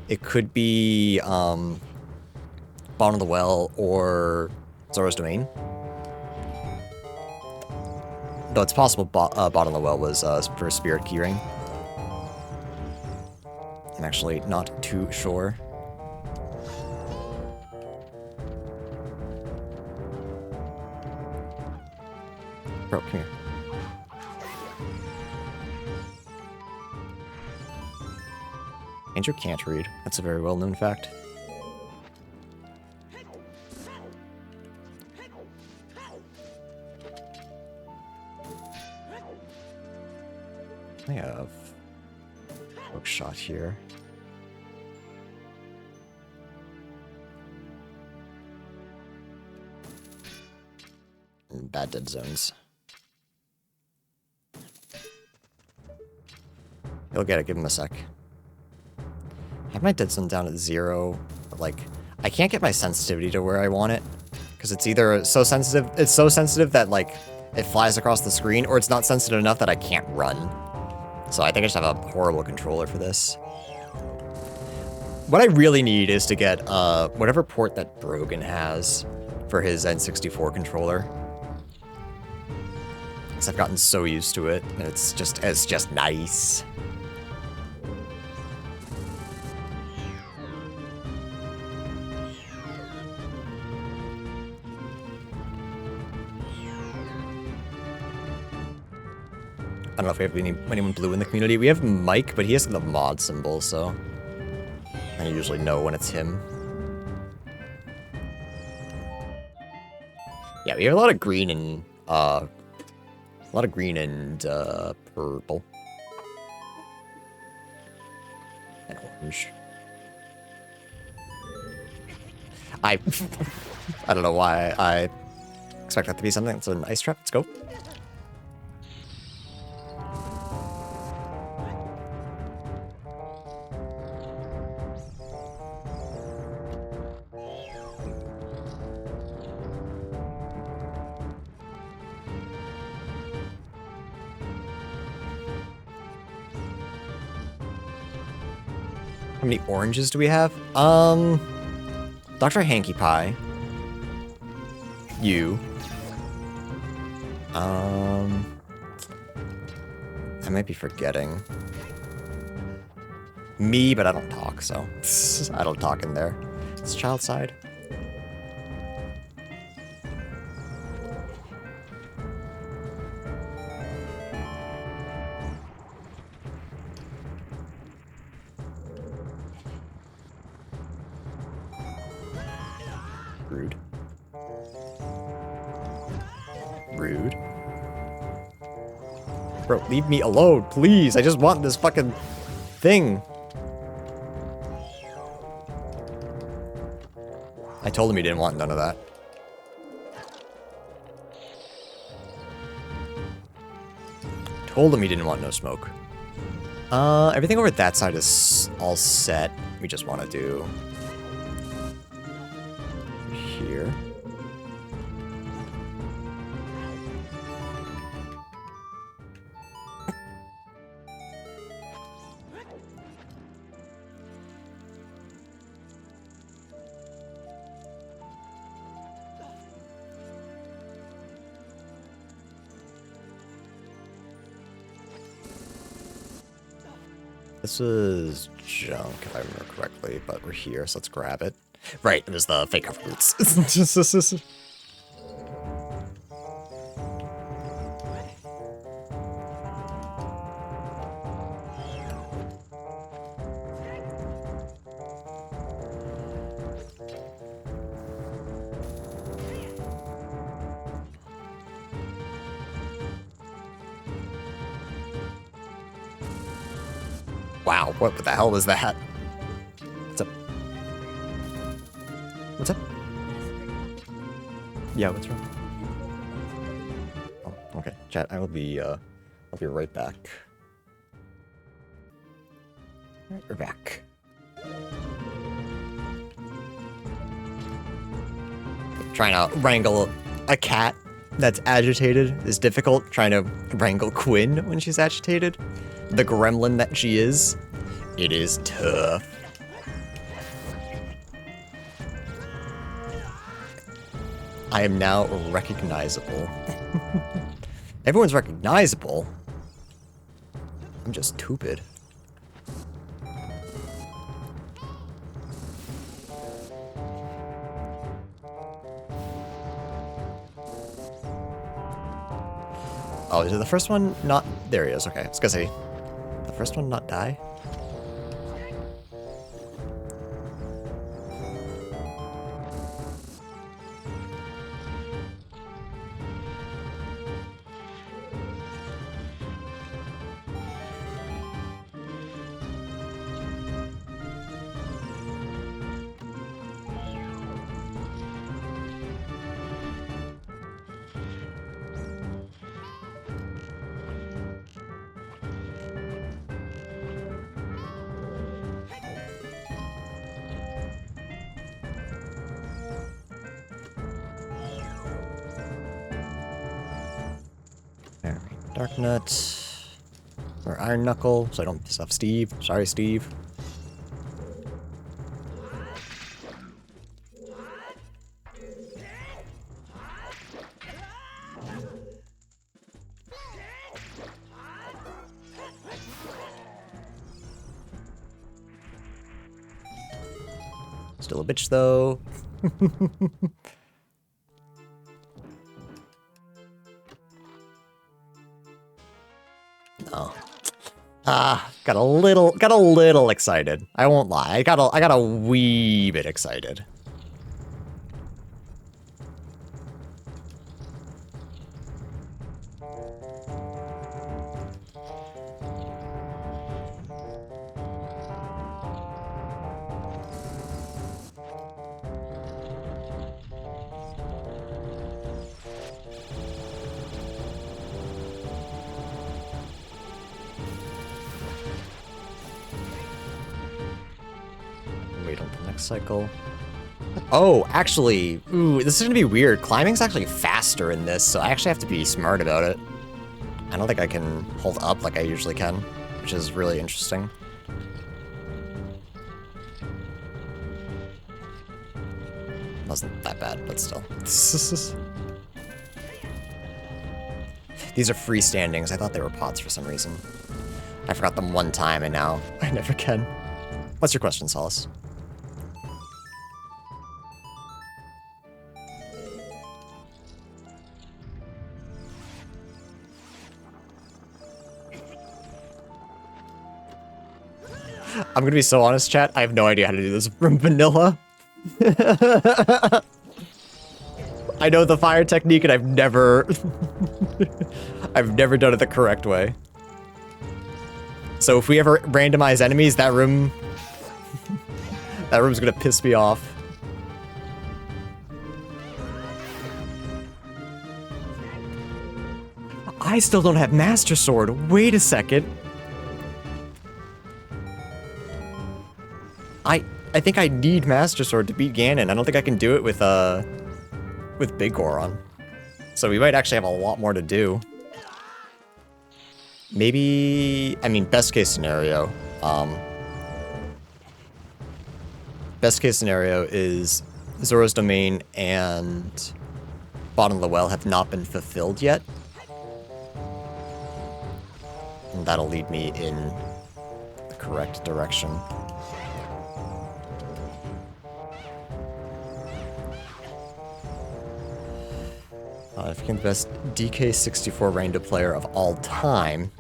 It could be, Bottom of the Well or Zora's Domain. Though it's possible Bottom of the Well was for Spirit Keyring. I'm actually not too sure. Bro, come here. Andrew can't read. That's a very well-known fact. I have hook shot here. Bad dead zones. He'll get it, give him a sec. I have my dead zone down at 0, but like, I can't get my sensitivity to where I want it. Because it's either so sensitive that like, it flies across the screen, or it's not sensitive enough that I can't run. So I think I just have a horrible controller for this. What I really need is to get whatever port that Brogan has for his N64 controller. Because I've gotten so used to it, and it's just nice. I don't know if we have anyone blue in the community. We have Mike, but he has the mod symbol, so I usually know when it's him. Yeah, we have a lot of green and purple and orange. I don't know why I expect that to be something. It's an ice trap. Let's go. How many oranges do we have? Dr. Hanky Pie. You. I might be forgetting. Me, but I don't talk, so I don't talk in there. It's child side. Rude. Rude. Bro, leave me alone, please. I just want this fucking thing. I told him he didn't want none of that. Told him he didn't want no smoke. Everything over that side is all set. We just want to do here. This is junk, if I remember correctly, but we're here, so let's grab it. Right, it was the fake cover boots. Wow, what the hell was that? What's up? What's up? Yeah, what's wrong? Oh, okay. Chat, I'll be right back. Alright, we're back. Trying to wrangle a cat that's agitated is difficult. Trying to wrangle Quinn when she's agitated, the gremlin that she is, it is tough. I am now recognizable. Everyone's recognizable. I'm just stupid. Oh, did the first one not... There he is, okay. I was gonna say, the first one not die? Dark Nut. Or Iron Knuckle, so I don't piss off Steve. Sorry, Steve. Still a bitch, though. No. Got a little excited. I won't lie. I got a wee bit excited. Wait on the next cycle. Oh, actually, ooh, this is gonna be weird. Climbing's actually faster in this, so I actually have to be smart about it. I don't think I can hold up like I usually can, which is really interesting. Wasn't that bad, but still. These are freestandings. I thought they were pots for some reason. I forgot them one time, and now I never can. What's your question, Solace? I'm gonna be so honest, chat. I have no idea how to do this from vanilla. I know the fire technique, and I've never done it the correct way. So if we ever randomize enemies, that room's gonna piss me off. I still don't have Master Sword. Wait a second. I think I need Master Sword to beat Ganon. I don't think I can do it with Big Goron. So we might actually have a lot more to do. Maybe, I mean, best case scenario. Best case scenario is Zora's Domain and Bottom of the Well have not been fulfilled yet. And that'll lead me in the correct direction. I became the best DK64 Rando player of all time.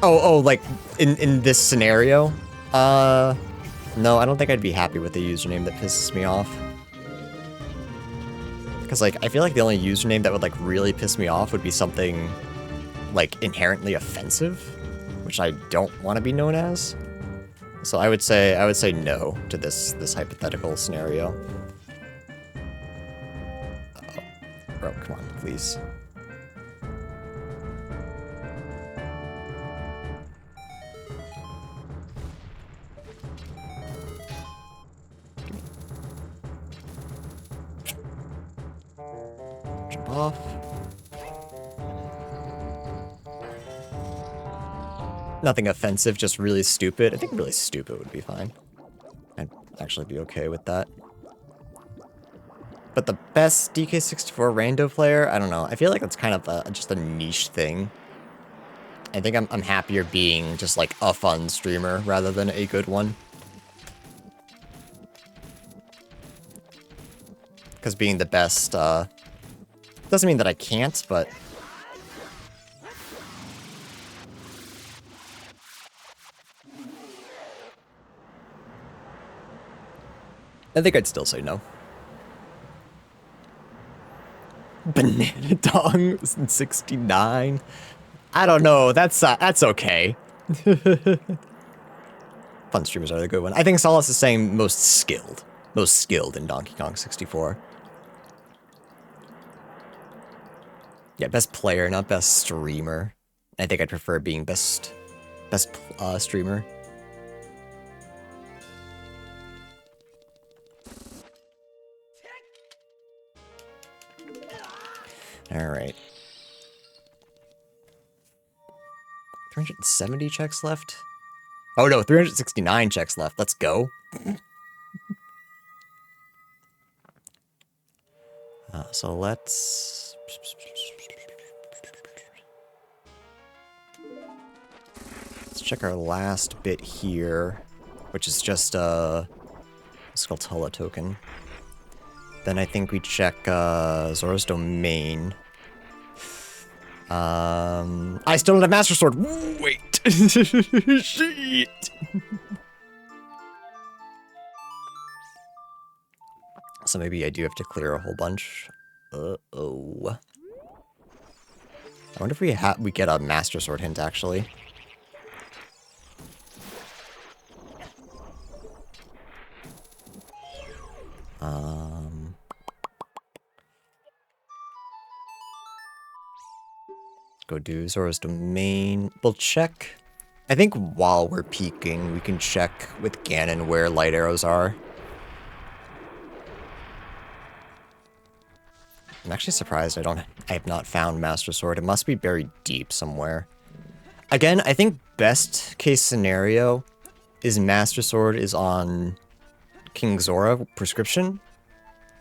oh, like, in this scenario? No, I don't think I'd be happy with a username that pisses me off. Because, like, I feel like the only username that would, like, really piss me off would be something like, inherently offensive, which I don't want to be known as. So I would say no to this hypothetical scenario. Uh-oh. Bro, come on, please. Jump off. Nothing offensive, just really stupid. I think really stupid would be fine. I'd actually be okay with that. But the best DK64 rando player, I don't know. I feel like that's kind of just a niche thing. I think I'm happier being just like a fun streamer rather than a good one. Because being the best doesn't mean that I can't, but I think I'd still say no. Banana Dong was in 69. I don't know. That's okay. Fun streamers are the good one. I think Solace is saying most skilled in Donkey Kong 64. Yeah, best player, not best streamer. I think I'd prefer being best streamer. All right. 370 checks left? Oh no, 369 checks left. Let's go. So let's check our last bit here, which is just a Skulltula token. Then I think we check Zora's Domain. I still don't have Master Sword. Wait. Shit. So maybe I do have to clear a whole bunch. Uh-oh. I wonder if we get a Master Sword hint, actually. Go do Zora's Domain. We'll check. I think while we're peeking, we can check with Ganon where light arrows are. I'm actually surprised I have not found Master Sword. It must be buried deep somewhere. Again, I think best case scenario is Master Sword is on King Zora prescription.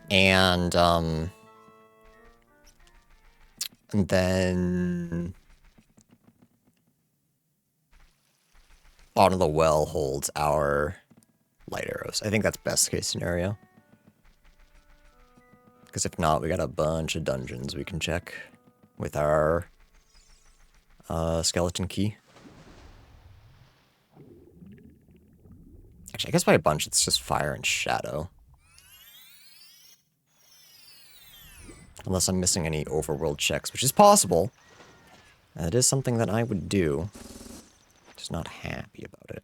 And then Bottom of the Well holds our light arrows. I think that's best case scenario. Because if not, we got a bunch of dungeons we can check with our skeleton key. Actually, I guess by a bunch, it's just fire and shadow. Unless I'm missing any overworld checks, which is possible. That is something that I would do. Just not happy about it.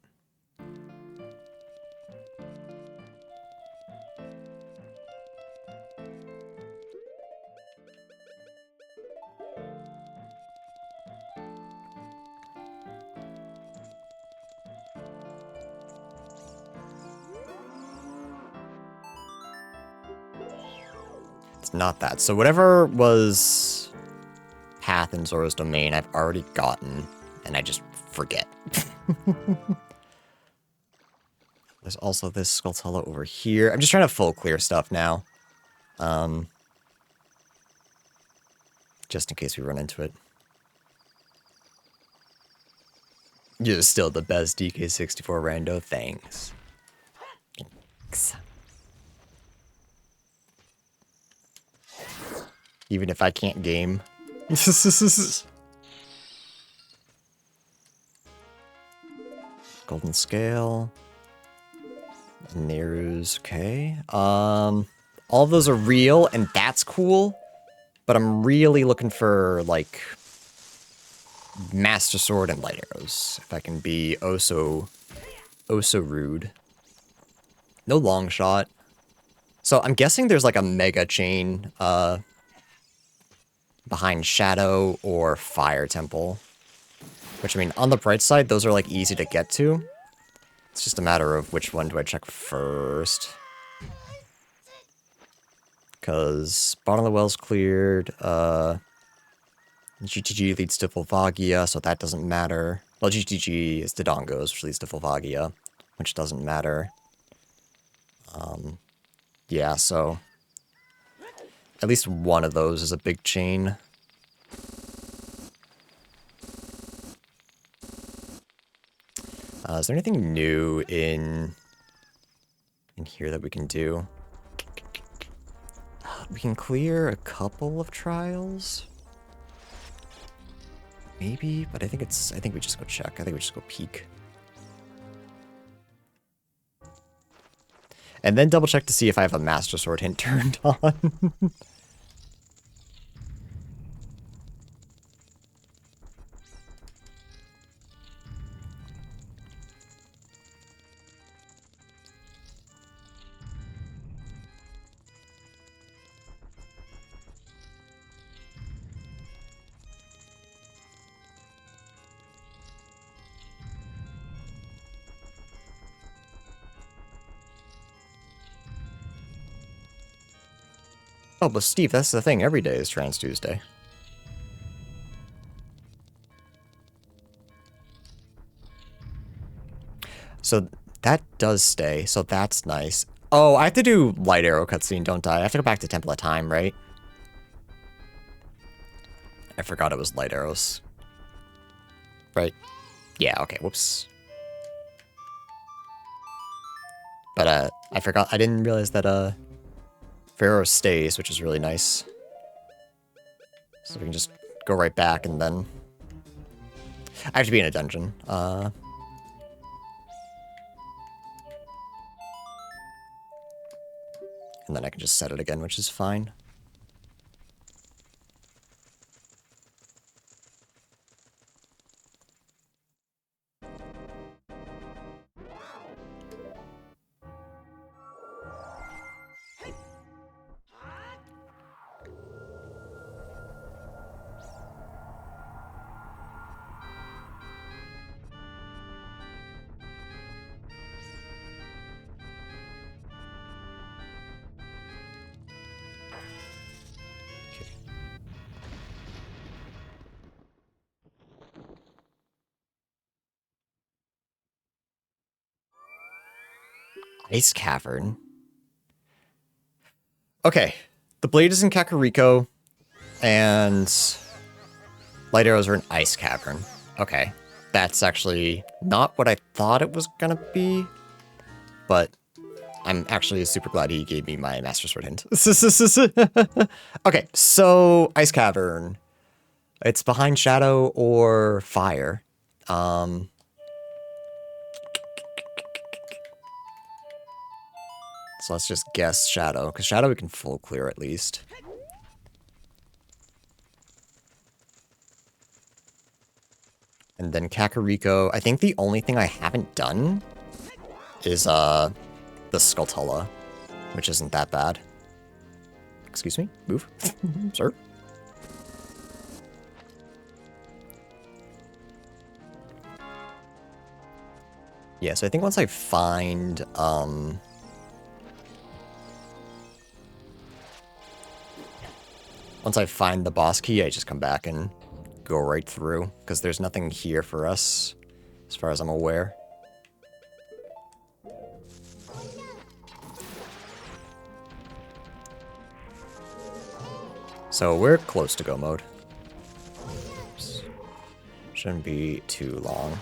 It's not that. So whatever was path in Zora's Domain, I've already gotten, and I just forget. There's also this Skulltula over here. I'm just trying to full clear stuff now. Just in case we run into it. You're still the best DK64 rando. Thanks. Thanks. Even if I can't game. Golden Scale. Neru's okay. All of those are real, and that's cool. But I'm really looking for, like, Master Sword and Light Arrows. If I can be oh so rude. No long shot. So I'm guessing there's like a mega chain behind Shadow or Fire Temple. Which, I mean, on the bright side, those are like easy to get to. It's just a matter of which one do I check first. Because bottom of the well's cleared. GTG leads to Volvagia, so that doesn't matter. Well, GTG is Dodongos, which leads to Volvagia, which doesn't matter. Yeah, so at least one of those is a big chain. Is there anything new in here that we can do? We can clear a couple of trials. Maybe, but I think we just go check. I think we just go peek. And then double check to see if I have a Master Sword hint turned on. Oh, but Steve, that's the thing. Every day is Trans Tuesday. So that does stay, so that's nice. Oh, I have to do Light Arrow cutscene, don't I? I have to go back to Temple of Time, right? I forgot it was Light Arrows. Right? Yeah, okay, whoops. But, I forgot, I didn't realize that, Pharaoh stays, which is really nice. So we can just go right back and then... I have to be in a dungeon. And then I can just set it again, which is fine. Ice Cavern. Okay. The blade is in Kakariko, and Light Arrows are in Ice Cavern. Okay. That's actually not what I thought it was gonna be, but I'm actually super glad he gave me my Master Sword hint. Okay, so Ice Cavern. It's behind Shadow or Fire. So let's just guess Shadow, because Shadow we can full clear at least. And then Kakariko, I think the only thing I haven't done is, the Skulltula, which isn't that bad. Excuse me? Move. Sir? Yeah, so I think once I find, once I find the boss key, I just come back and go right through, because there's nothing here for us, as far as I'm aware. So we're close to go mode. Oops. Shouldn't be too long.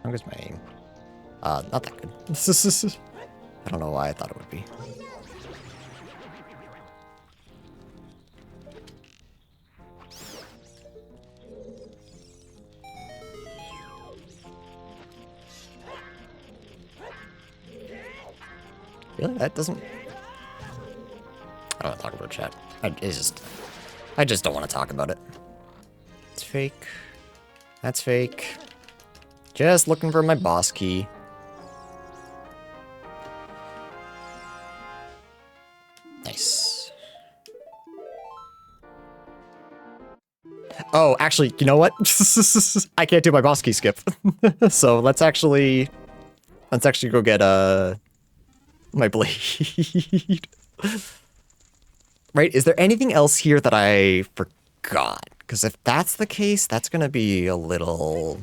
How goes my aim? Not that good. I don't know why I thought it would be. Really? That doesn't... I don't want to talk about chat. I just don't want to talk about it. It's fake. That's fake. Just looking for my boss key. Nice. Oh, actually, you know what? I can't do my boss key skip. So let's actually go get my blade. Right? Is there anything else here that I forgot? Because if that's the case, that's gonna be a little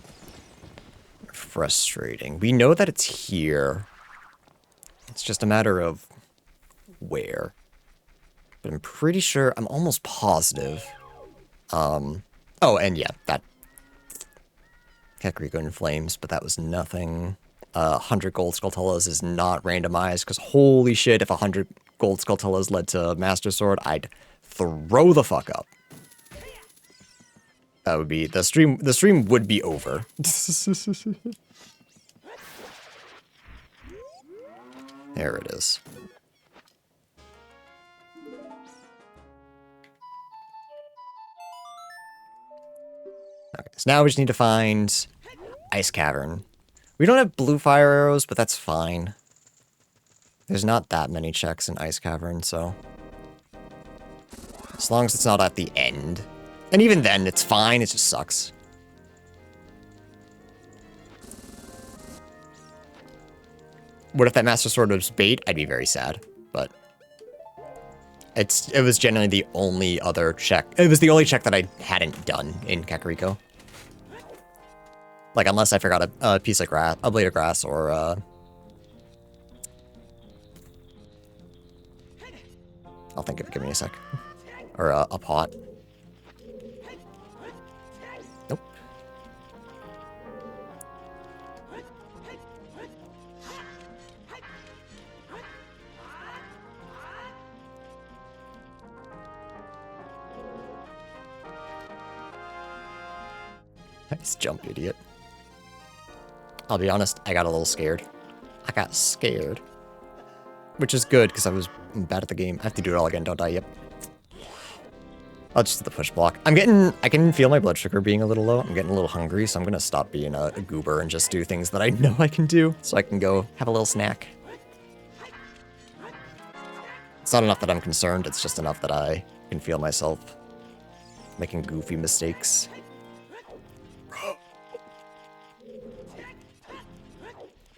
frustrating. We know that it's here. It's just a matter of where. But I'm pretty sure, I'm almost positive. Oh, and yeah, that Kakariko in Flames, but that was nothing. 100 gold Skulltulas is not randomized, because holy shit, if 100 gold Skulltulas led to Master Sword, I'd throw the fuck up. That would be, the stream would be over. There it is. Okay, so now we just need to find Ice Cavern. We don't have blue fire arrows, but that's fine. There's not that many checks in Ice Cavern, so... As long as it's not at the end. And even then, it's fine, it just sucks. What if that Master Sword was bait? I'd be very sad, but... It was generally the only other check. It was the only check that I hadn't done in Kakariko. Like, unless I forgot a piece of grass, a blade of grass, or, I'll think of it, give me a sec. Or, a pot. Nope. Nice jump, idiot. I'll be honest, I got a little scared. I got scared. Which is good, because I was bad at the game. I have to do it all again, don't I? Yep. I'll just do the push block. I can feel my blood sugar being a little low. I'm getting a little hungry, so I'm gonna stop being a goober and just do things that I know I can do, so I can go have a little snack. It's not enough that I'm concerned, it's just enough that I can feel myself making goofy mistakes.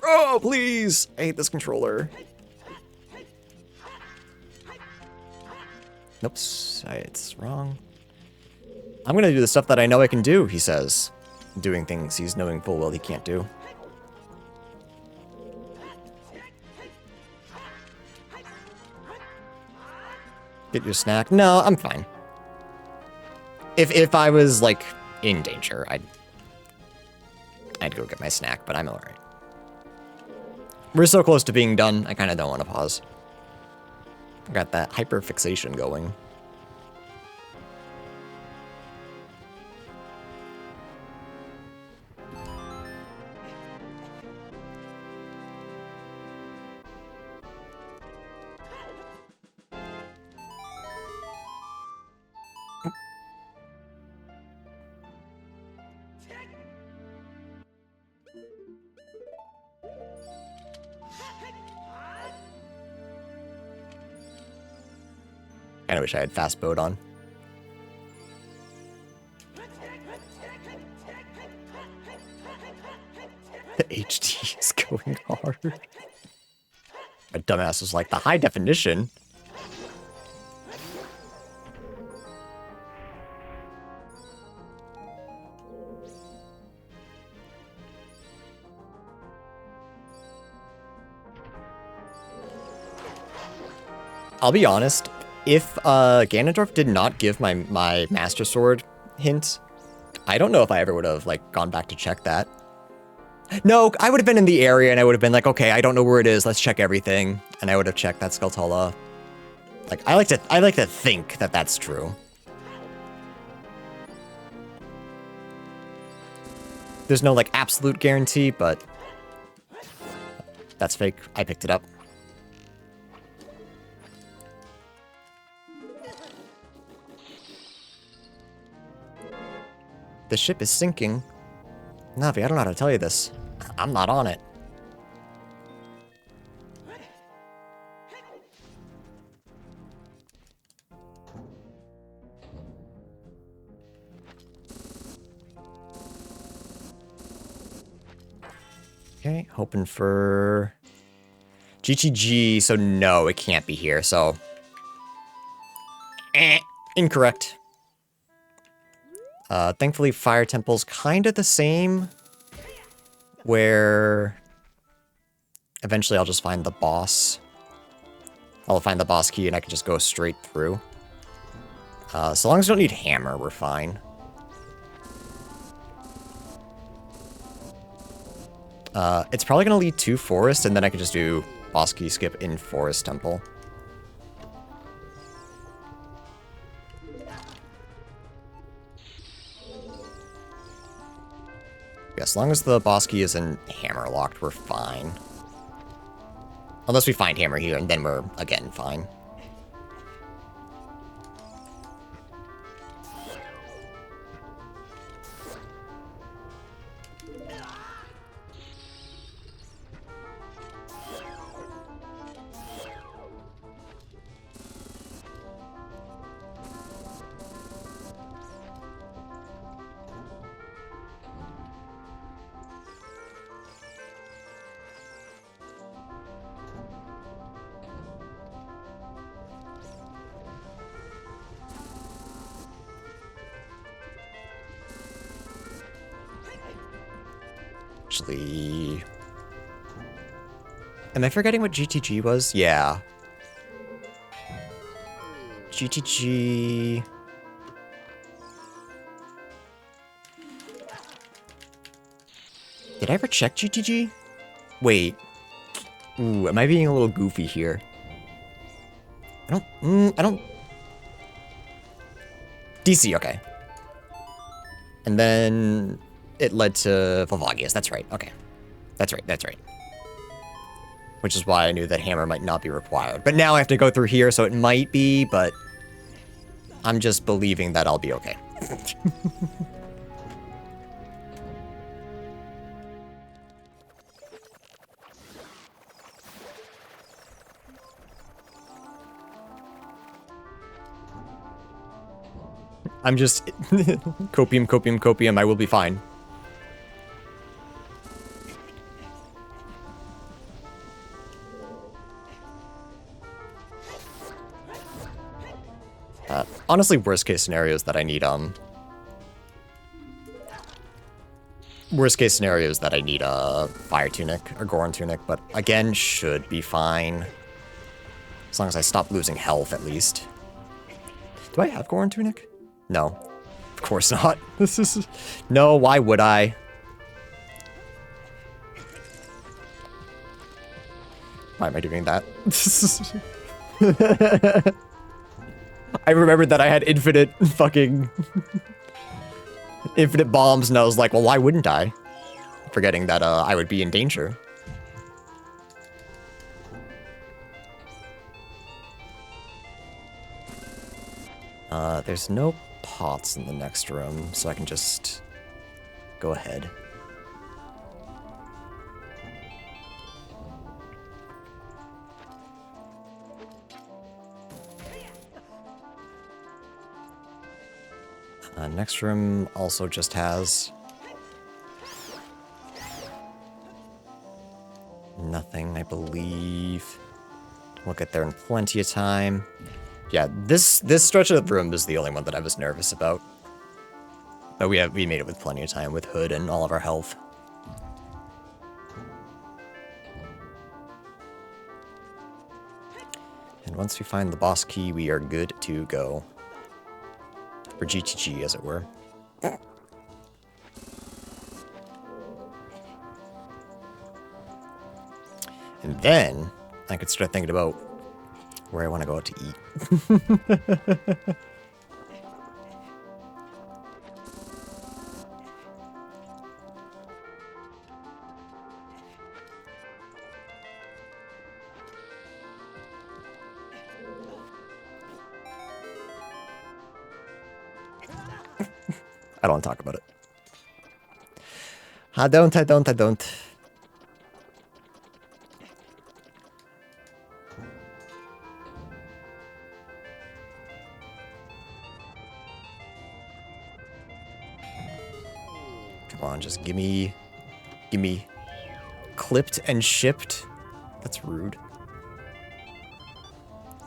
Oh, please! I hate this controller. Nope, it's wrong. I'm gonna do the stuff that I know I can do, he says. Doing things he's knowing full well he can't do. Get your snack? No, I'm fine. If I was, like, in danger, I'd go get my snack, but I'm alright. We're so close to being done, I kind of don't want to pause. I got that hyperfixation going. Kinda wish I had fast boat on. The HD is going hard. My dumbass was like, the high definition? I'll be honest, if Ganondorf did not give my Master Sword hint, I don't know if I ever would have, like, gone back to check that. No, I would have been in the area and I would have been like, okay, I don't know where it is. Let's check everything. And I would have checked that Skulltula. Like, I like to think that that's true. There's no, like, absolute guarantee, but that's fake. I picked it up. The ship is sinking. Navi, I don't know how to tell you this. I'm not on it. Okay, hoping for GTG, so no, it can't be here, so... Incorrect. Thankfully, Fire Temple's kind of the same, where eventually I'll just find the boss. I'll find the boss key and I can just go straight through. So long as I don't need hammer, we're fine. It's probably going to lead to Forest, and then I can just do boss key skip in Forest Temple. Yeah, as long as the boss key isn't hammer locked, we're fine. Unless we find hammer here, and then we're, again, fine. Actually... Am I forgetting what GTG was? Yeah. GTG... Did I ever check GTG? Wait. Ooh, am I being a little goofy here? I don't... DC, okay. And then... It led to Volvagius, that's right, okay. That's right. Which is why I knew that hammer might not be required. But now I have to go through here, so it might be, but... I'm just believing that I'll be okay. I'm just... copium, I will be fine. Honestly, worst case scenario is that I need, Worst case scenario is that I need a Fire Tunic or Goron Tunic, but again, should be fine. As long as I stop losing health, at least. Do I have Goron Tunic? No. Of course not. This is... No, why would I? Why am I doing that? I remembered that I had infinite fucking... infinite bombs, and I was like, well, why wouldn't I? Forgetting that I would be in danger. There's no pots in the next room, so I can just go ahead. Next room also just has nothing, I believe. We'll get there in plenty of time. Yeah, this stretch of the room is the only one that I was nervous about. But we made it with plenty of time with Hood and all of our health. And once we find the boss key, we are good to go. For GTG, as it were. And then I could start thinking about where I want to go out to eat. I don't want to talk about it. I don't. Come on, just give me clipped and shipped. That's rude.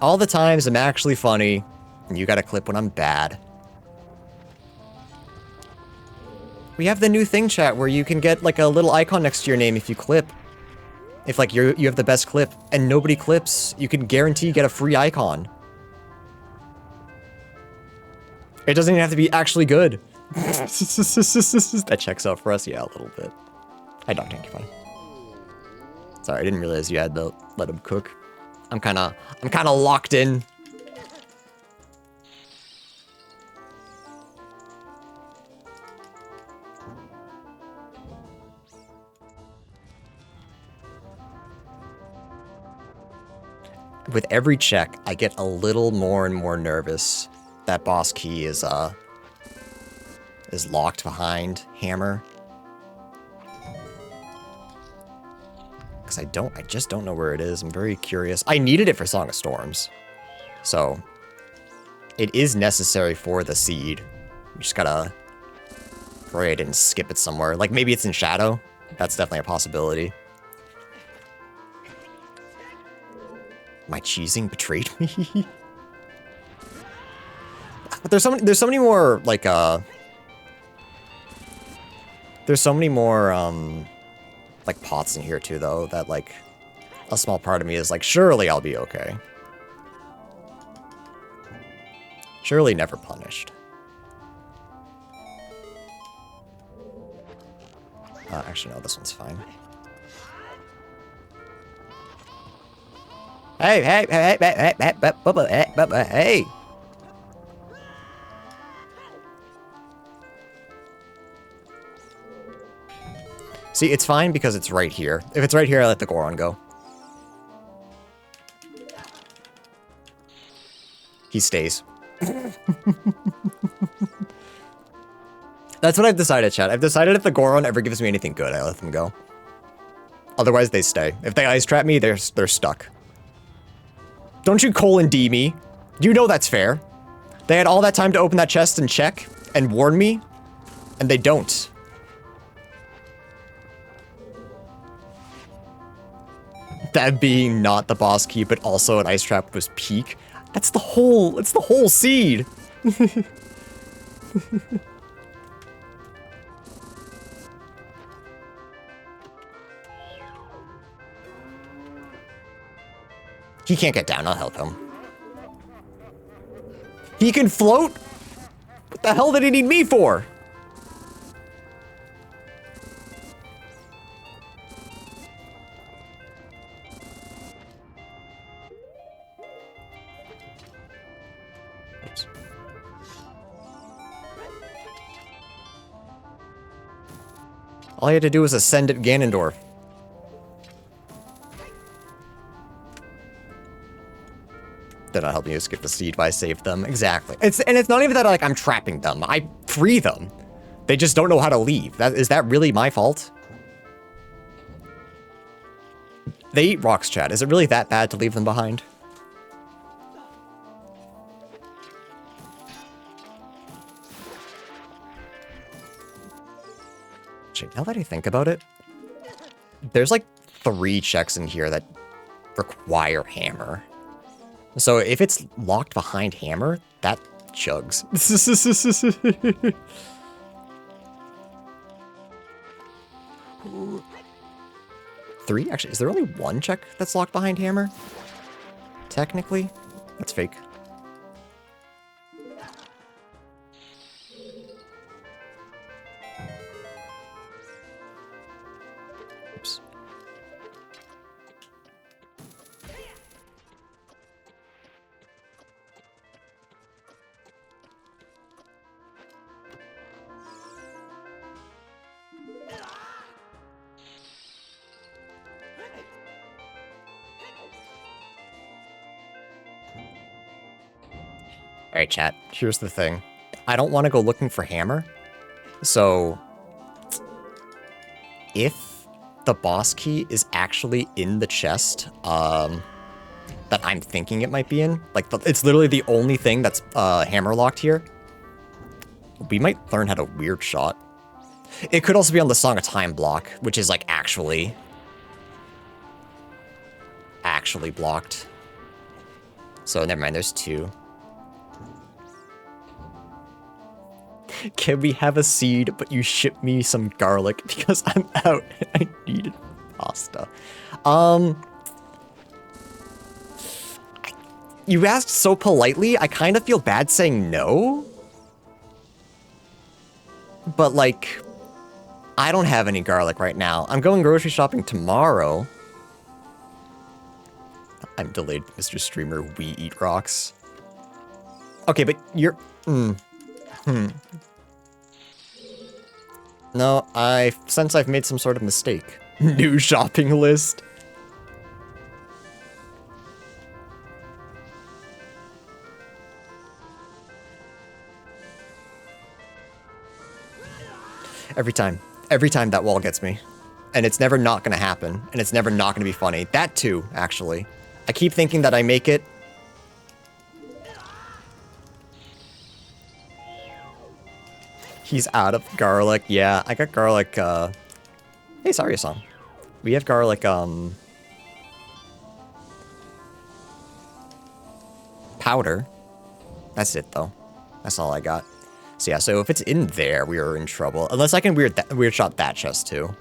All the times I'm actually funny, and you gotta clip when I'm bad. We have the new thing, chat, where you can get like a little icon next to your name if you clip. If like you have the best clip and nobody clips, you can guarantee get a free icon. It doesn't even have to be actually good. That checks out for us, yeah, a little bit. Hi, Dr. Tanky. Sorry, I didn't realize you had to let him cook. I'm kind of locked in. With every check, I get a little more and more nervous that boss key is locked behind hammer. Because I just don't know where it is. I'm very curious. I needed it for Song of Storms. So it is necessary for the seed. You just gotta pray I didn't skip it somewhere. Like maybe it's in Shadow. That's definitely a possibility. My cheesing betrayed me. But there's so many more like there's so many more like pots in here too though that like a small part of me is like surely I'll be okay. Surely never punished. Actually no, this one's fine. Hey! See, it's fine because it's right here. If it's right here, I let the Goron go. He stays. That's what I've decided, chat. I've decided if the Goron ever gives me anything good, I let them go. Otherwise, they stay. If they ice trap me, they're stuck. Don't you colon D me. You know that's fair. They had all that time to open that chest and check and warn me, and they don't. That being not the boss key, but also an ice trap was peak. That's the whole seed. He can't get down, I'll help him. He can float? What the hell did he need me for? Oops. All I had to do was ascend at Ganondorf. Did not help you skip the seed, but I saved them. Exactly. And it's not even that like I'm trapping them. I free them. They just don't know how to leave. Is that really my fault? They eat rocks, chat. Is it really that bad to leave them behind? Now that I think about it, there's like 3 checks in here that require hammer. So if it's locked behind hammer, that chugs. 3? Actually, is there only 1 check that's locked behind hammer? Technically? That's fake. Oops. Alright, chat, here's the thing. I don't want to go looking for hammer, so if the boss key is actually in the chest that I'm thinking it might be in, like it's literally the only thing that's hammer locked here, we might learn how to weird shot. It could also be on the Song of Time block, which is like actually blocked. So never mind, there's 2. Can we have a seed, but you ship me some garlic because I'm out and I needed pasta? You asked so politely, I kind of feel bad saying no. But like, I don't have any garlic right now. I'm going grocery shopping tomorrow. I'm delayed, Mr. Streamer. We eat rocks. Okay, but you're... No, I sense I've made some sort of mistake. New shopping list. Every time that wall gets me. And it's never not gonna happen. And it's never not gonna be funny. That too, actually. I keep thinking that I make it. He's out of garlic. Yeah, I got garlic, Hey, Saria-san. We have garlic, powder. That's it, though. That's all I got. So yeah, so if it's in there, we are in trouble. Unless I can weird shot that chest, too.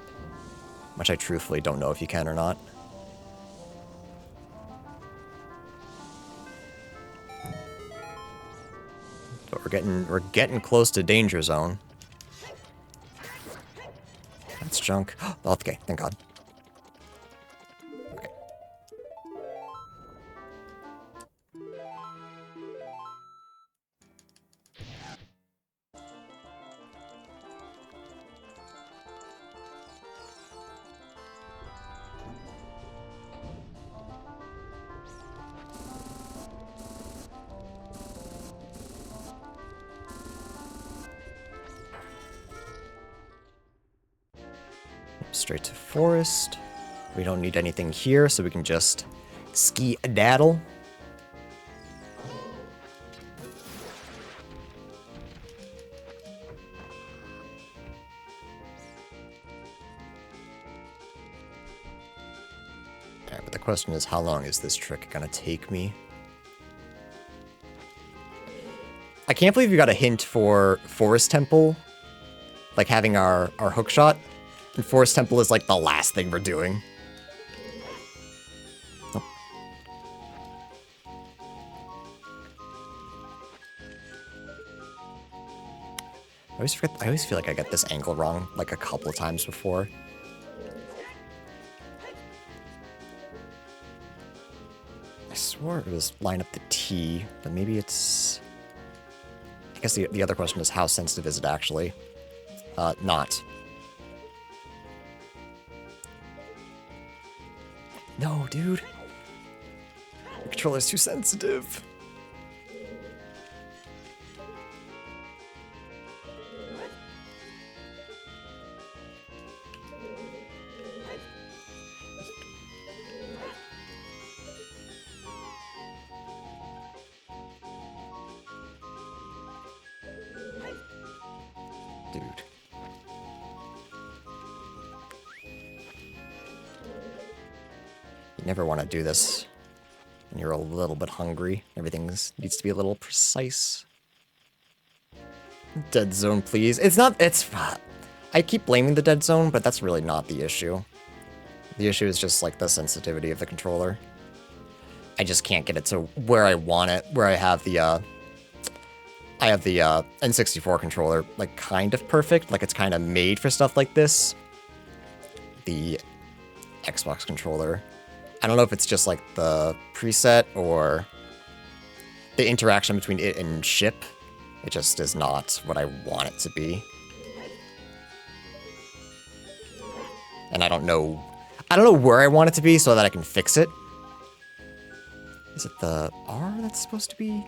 Which I truthfully don't know if you can or not. But we're getting close to danger zone. That's junk. Oh, okay, thank God. Okay. Straight to forest. We don't need anything here, so we can just ski-a-daddle. Alright, but the question is, how long is this trick gonna take me? I can't believe you got a hint for Forest Temple, like having our hook shot. And Forest Temple is like the last thing we're doing. Nope. I always feel like I get this angle wrong like a couple of times before. I swore it was line up the T, but maybe it's... I guess the other question is, how sensitive is it actually? Not. No, dude. The controller's too sensitive. Dude. You never want to do this when you're a little bit hungry. Everything needs to be a little precise. Dead zone, please. It's not, I keep blaming the dead zone, but that's really not the issue. The issue is just like the sensitivity of the controller. I just can't get it to where I want it, where I have the N64 controller, like, kind of perfect. Like, it's kind of made for stuff like this. The Xbox controller, I don't know if it's just, like, the preset or the interaction between it and ship. It just is not what I want it to be. And I don't know where I want it to be so that I can fix it. Is it the R that's supposed to be?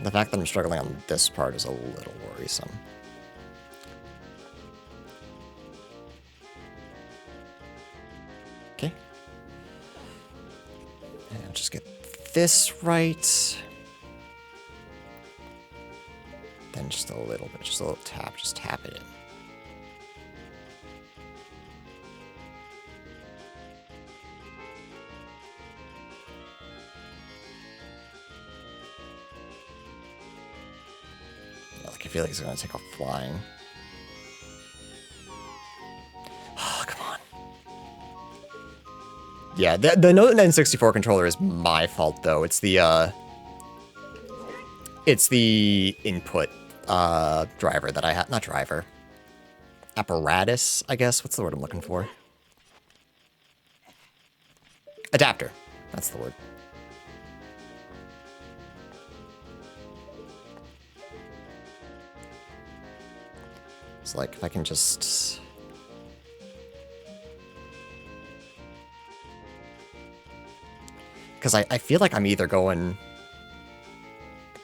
The fact that I'm struggling on this part is a little worrisome. Okay. And I'll just get this right. Then just a little bit, just a little tap, just tap it in. Like, I feel like it's gonna take off flying. Oh, come on. Yeah, the Note N64 controller is my fault, though. It's the input driver that I have. Not driver. Apparatus, I guess. What's the word I'm looking for? Adapter. That's the word. So, like, if I can just... Because I feel like I'm either going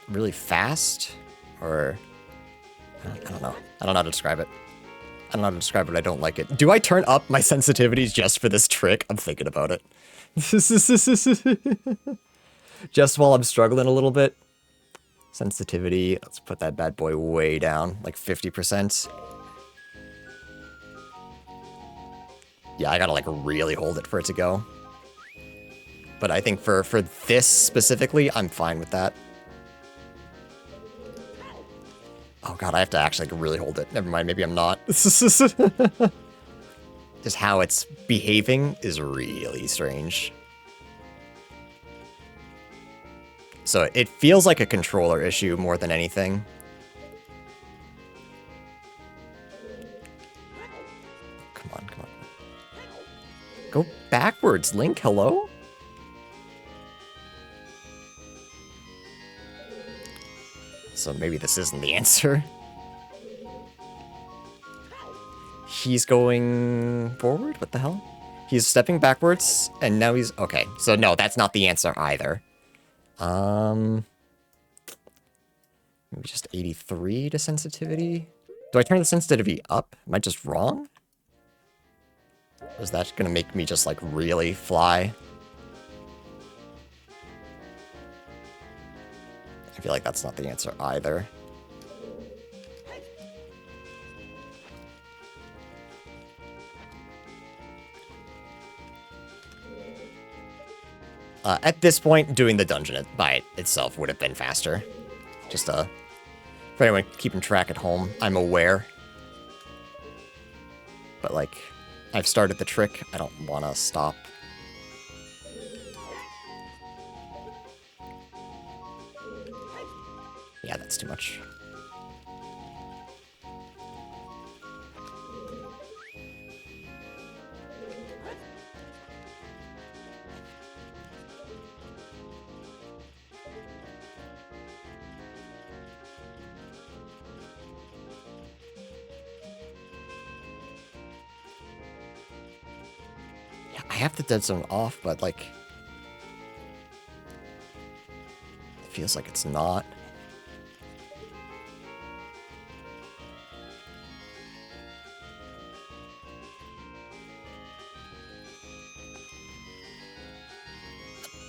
really fast or... I don't know. I don't know how to describe it. I don't know how to describe it. I don't like it. Do I turn up my sensitivities just for this trick? I'm thinking about it. Just while I'm struggling a little bit. Sensitivity. Let's put that bad boy way down. Like 50%. Yeah, I gotta like really hold it for it to go. But I think for this specifically, I'm fine with that. Oh god, I have to actually like, really hold it. Never mind, maybe I'm not. Just how it's behaving is really strange. So it feels like a controller issue more than anything. Come on, come on. Go backwards, Link, hello? So maybe this isn't the answer. He's going forward? What the hell? He's stepping backwards, and now he's... Okay, so no, that's not the answer either. Maybe just 83 to sensitivity? Do I turn the sensitivity up? Am I just wrong? Or is that gonna make me just, like, really fly? I feel like that's not the answer either. At this point, doing the dungeon by itself would have been faster. Just, for anyone keeping track at home, I'm aware. But, like, I've started the trick. I don't want to stop. Yeah, that's too much. Yeah, I have the dead zone off, but, like... It feels like it's not.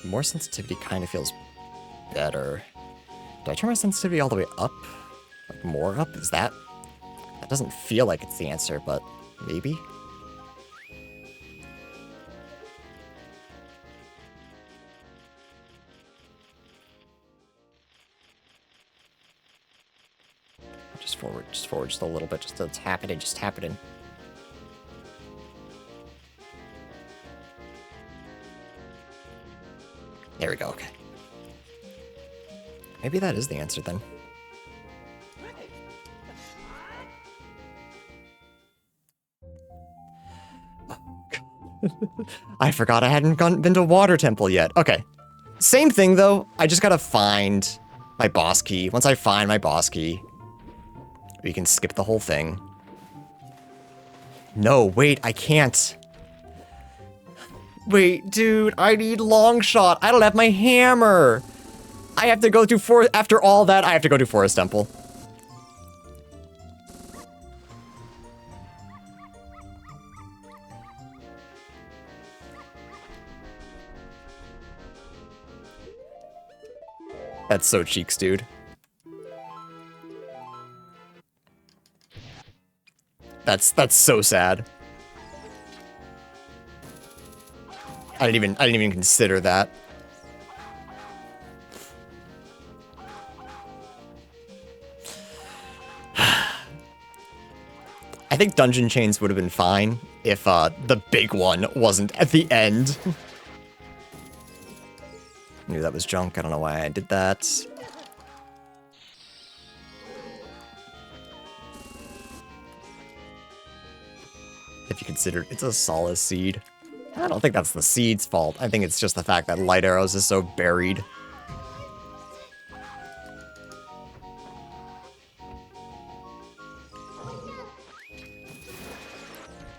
More sensitivity kind of feels better. Do I turn my sensitivity all the way up? Like, more up? Is that... That doesn't feel like it's the answer, but maybe? Just forward, just a little bit, just to tap it in, just tap it in. There we go, okay. Maybe that is the answer then. I forgot I hadn't been to Water Temple yet. Okay. Same thing though, I just gotta find my boss key. Once I find my boss key, we can skip the whole thing. No, wait, I can't. Wait, dude, I need long shot. I don't have my hammer. I have to go through Forest, after all that, I have to go to Forest Temple. That's so cheeks, dude. That's so sad. I didn't even consider that. I think Dungeon Chains would have been fine if the big one wasn't at the end. Knew that was junk. I don't know why I did that. If you consider it's a Solace Seed. I don't think that's the seed's fault. I think it's just the fact that Light Arrows is so buried.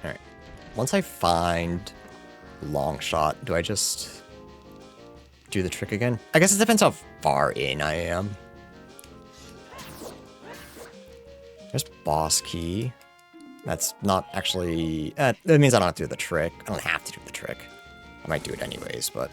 Alright. Once I find Long Shot, do I just do the trick again? I guess it depends how far in I am. There's Boss Key. That's not actually... that means I don't have to do the trick. I don't have to do the trick. I might do it anyways, but...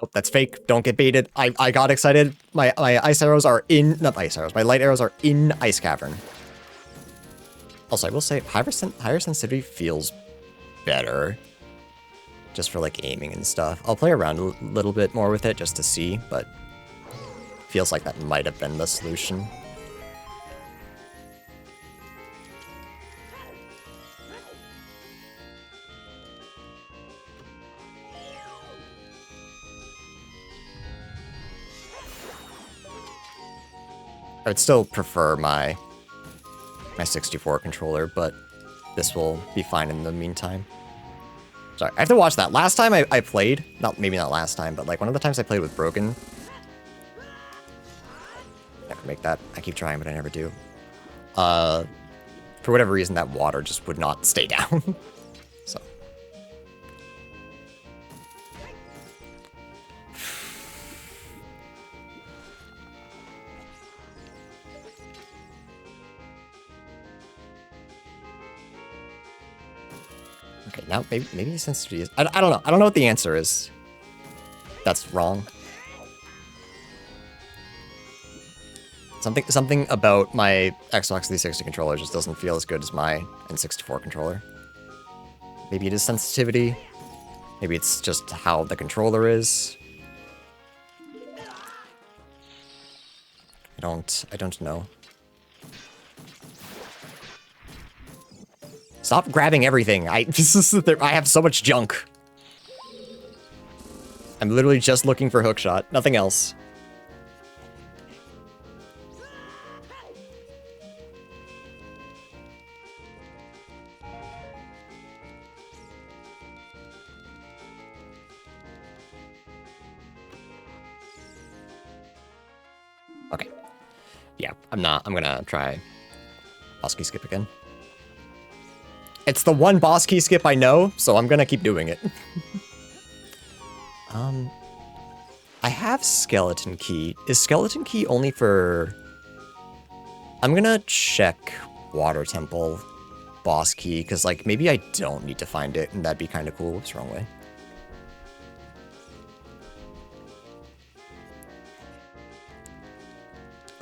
Nope, that's fake. Don't get baited. I got excited. My ice arrows are in... Not ice arrows. My light arrows are in Ice Cavern. Also, I will say, higher sensitivity feels better. Just for, like, aiming and stuff. I'll play around a little bit more with it just to see, but... feels like that might have been the solution. I would still prefer my 64 controller, but this will be fine in the meantime. Sorry, I have to watch that. Last time I played, maybe not last time, but like one of the times I played with Broken. Never make that. I keep trying, but I never do. For whatever reason, that water just would not stay down. So. Okay, now maybe the sensitivity is... I don't know. I don't know what the answer is. That's wrong. Something about my Xbox 360 controller just doesn't feel as good as my N64 controller. Maybe it is sensitivity. Maybe it's just how the controller is. I don't know. Stop grabbing everything. I have so much junk. I'm literally just looking for hookshot, nothing else. Okay. Yeah, I'm gonna try boss key skip again. It's the one boss key skip I know, so I'm gonna keep doing it. I have skeleton key. Is skeleton key only for... I'm gonna check water temple boss key, because like maybe I don't need to find it, and that'd be kind of cool. Whoops, wrong way.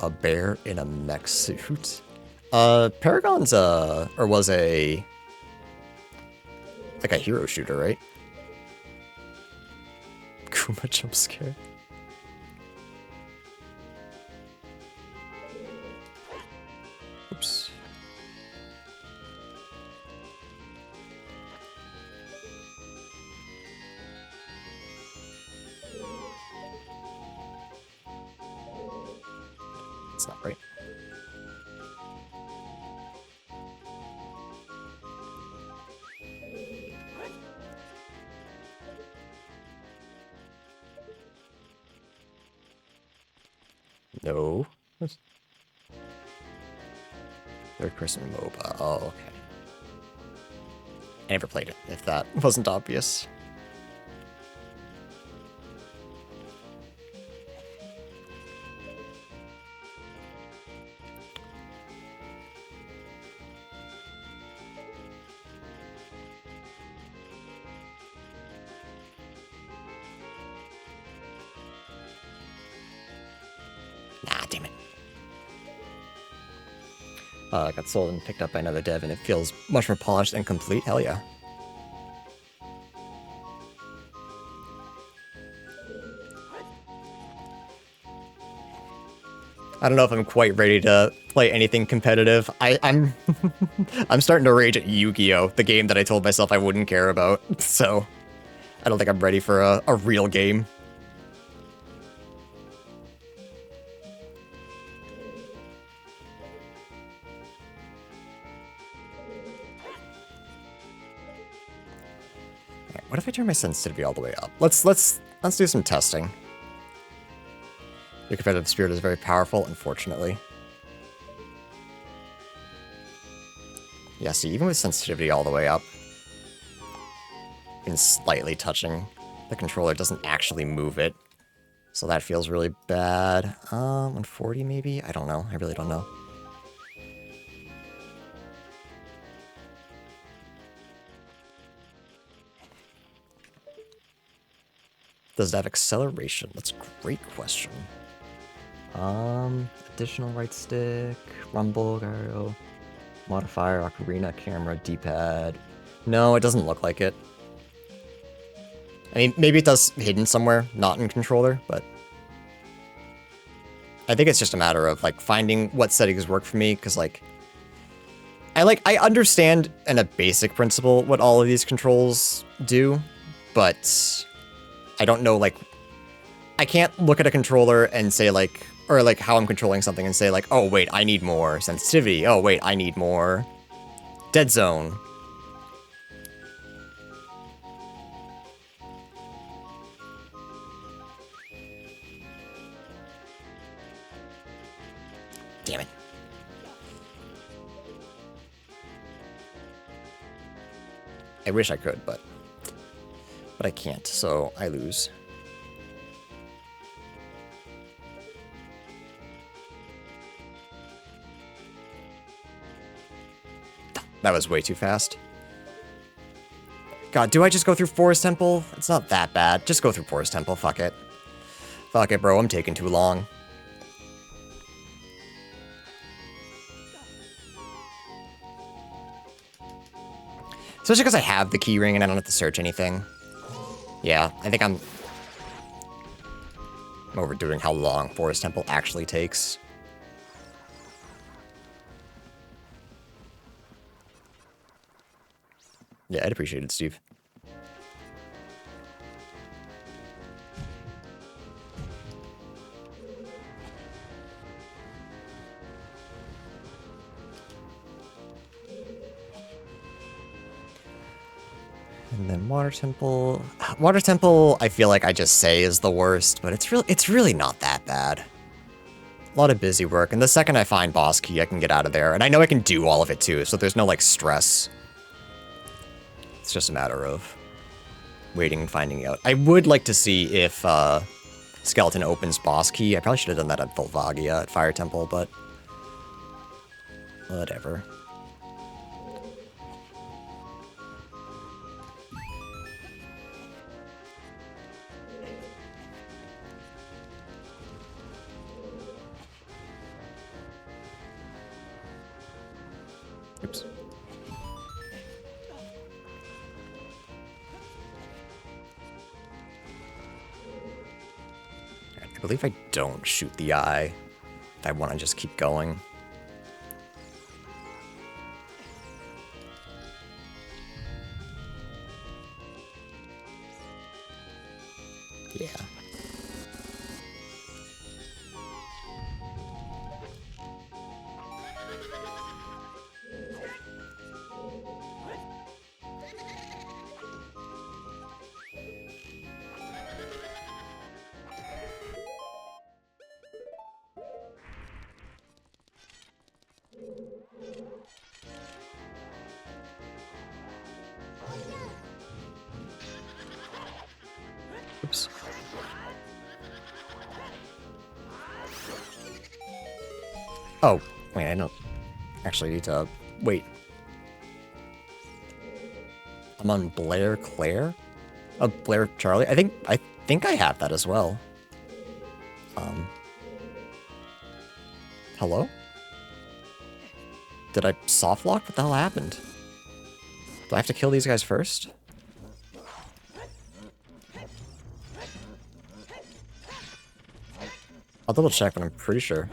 A bear in a mech suit. Paragon's or was a... like a hero shooter, right? Kuma jump scare. Oops. It's not right. No. Third person MOBA. Oh, okay. I never played it, if that wasn't obvious. Nah, damn it. Got sold and picked up by another dev, and it feels much more polished and complete. Hell yeah. I don't know if I'm quite ready to play anything competitive. I'm I'm starting to rage at Yu-Gi-Oh!, the game that I told myself I wouldn't care about. So I don't think I'm ready for a real game. Alright, what if I turn my sensitivity all the way up? Let's do some testing. Your competitive spirit is very powerful, unfortunately. Yeah, see, even with sensitivity all the way up, and slightly touching the controller doesn't actually move it. So that feels really bad. 140 maybe? I don't know. I really don't know. Does it have acceleration? That's a great question. Additional right stick, rumble, gyro, modifier, ocarina, camera, D-pad. No, it doesn't look like it. I mean, maybe it does hidden somewhere, not in controller, but I think it's just a matter of like finding what settings work for me, because like I understand in a basic principle what all of these controls do, but I don't know, like, I can't look at a controller and say like, or like how I'm controlling something and say like, oh wait, I need more sensitivity. Oh wait, I need more dead zone. Damn it. I wish I could, but I can't, so I lose. That was way too fast. God, do I just go through Forest Temple? It's not that bad. Just go through Forest Temple, fuck it. Fuck it, bro, I'm taking too long. Especially because I have the key ring and I don't have to search anything. Yeah, I think I'm overdoing how long Forest Temple actually takes. Yeah, I'd appreciate it, Steve. And then Water Temple. Water Temple, I feel like I just say is the worst, but it's really not that bad. A lot of busy work, and the second I find boss key, I can get out of there. And I know I can do all of it too, so there's no like stress. It's just a matter of waiting and finding out. I would like to see if Skeleton opens boss key. I probably should have done that at Volvagia at Fire Temple, but whatever. Oops. I believe I don't shoot the eye if I want to just keep going. Yeah. Oops. Oh, wait, I don't actually need to... Wait. I'm on Blair Claire? Oh, Blair Charlie? I think I have that as well. Hello? Did I soft lock? What the hell happened? Do I have to kill these guys first? I'll double check, but I'm pretty sure.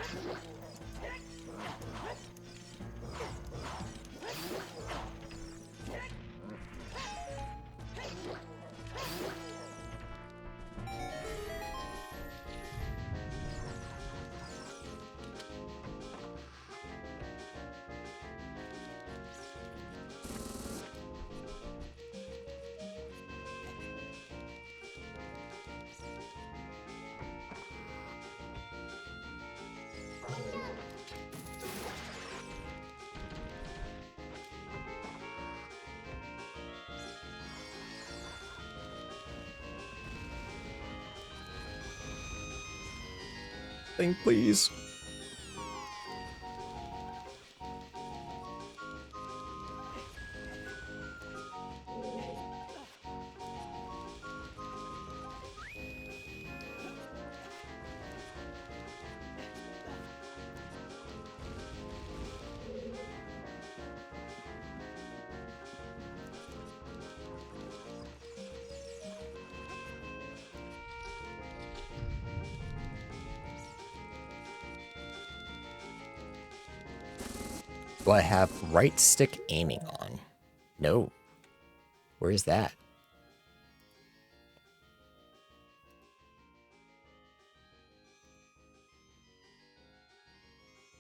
Thing, please. Do I have right stick aiming on? No. Where is that?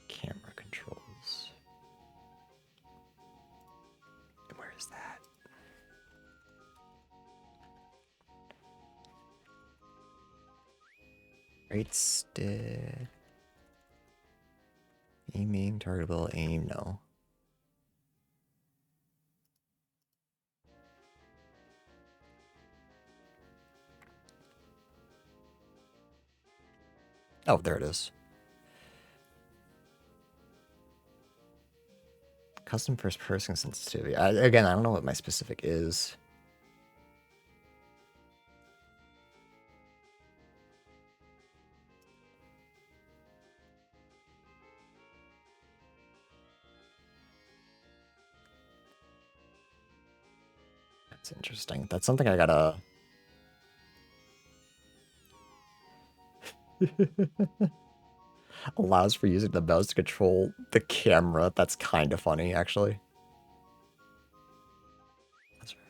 Camera controls. Where is that? Right stick. Aiming, targetable, aim, no. Oh, there it is. Custom first person sensitivity. Again, I don't know what my specific is. That's interesting. That's something I gotta... Allows for using the mouse to control the camera. That's kind of funny, actually. That's right.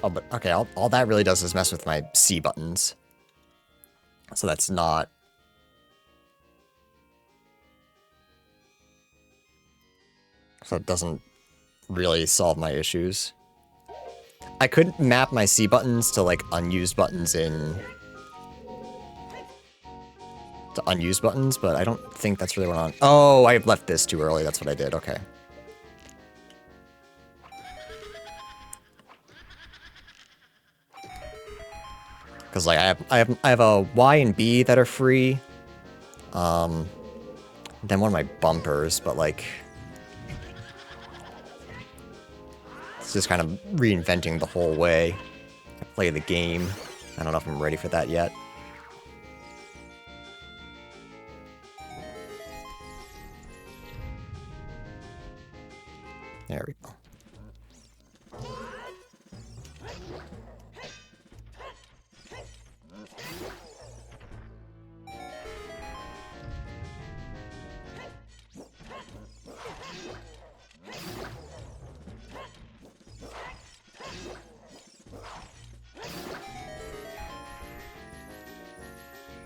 Oh, but okay, all that really does is mess with my C buttons. So that's not... So it doesn't really solve my issues. I could map my C buttons to, like, unused buttons in... To unused buttons, but I don't think that's really what on... Oh, I left this too early. That's what I did. Okay. Because like I have a Y and B that are free. Then one of my bumpers, but like it's just kind of reinventing the whole way I play the game. I don't know if I'm ready for that yet. There we go.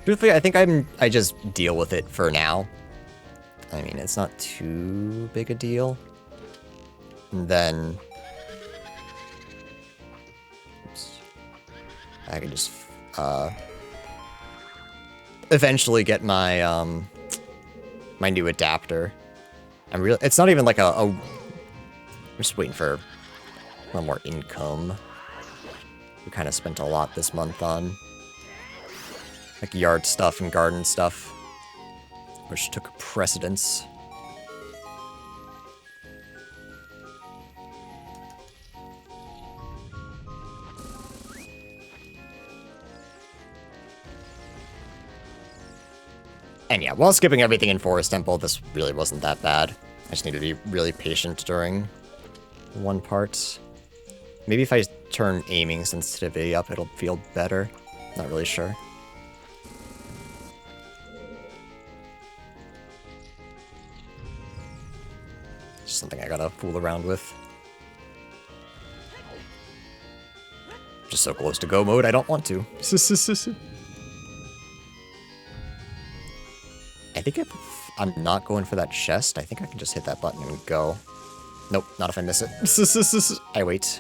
Truthfully, I think I just deal with it for now. I mean, it's not too big a deal. And then... Oops. I can just, eventually get my, my new adapter. It's not even like I'm just waiting for a little more income. We kind of spent a lot this month on, like, yard stuff and garden stuff, which took precedence. And yeah, while skipping everything in Forest Temple, this really wasn't that bad. I just need to be really patient during one part. Maybe if I turn aiming sensitivity up, it'll feel better. Not really sure. Just something I gotta fool around with. Just so close to go mode, I don't want to. I think if I'm not going for that chest, I think I can just hit that button and go. Nope, not if I miss it. I wait.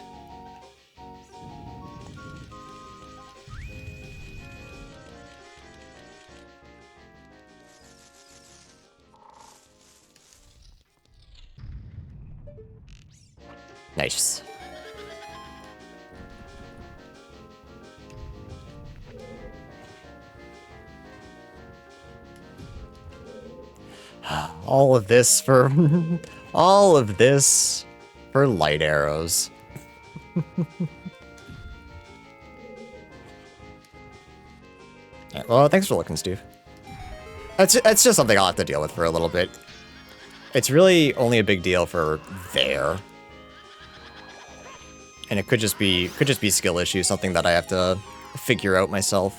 Nice. All of this for all of this for light arrows. Yeah, well, thanks for looking, Steve. That's just something I'll have to deal with for a little bit. It's really only a big deal for there. And it could just be skill issue, something that I have to figure out myself.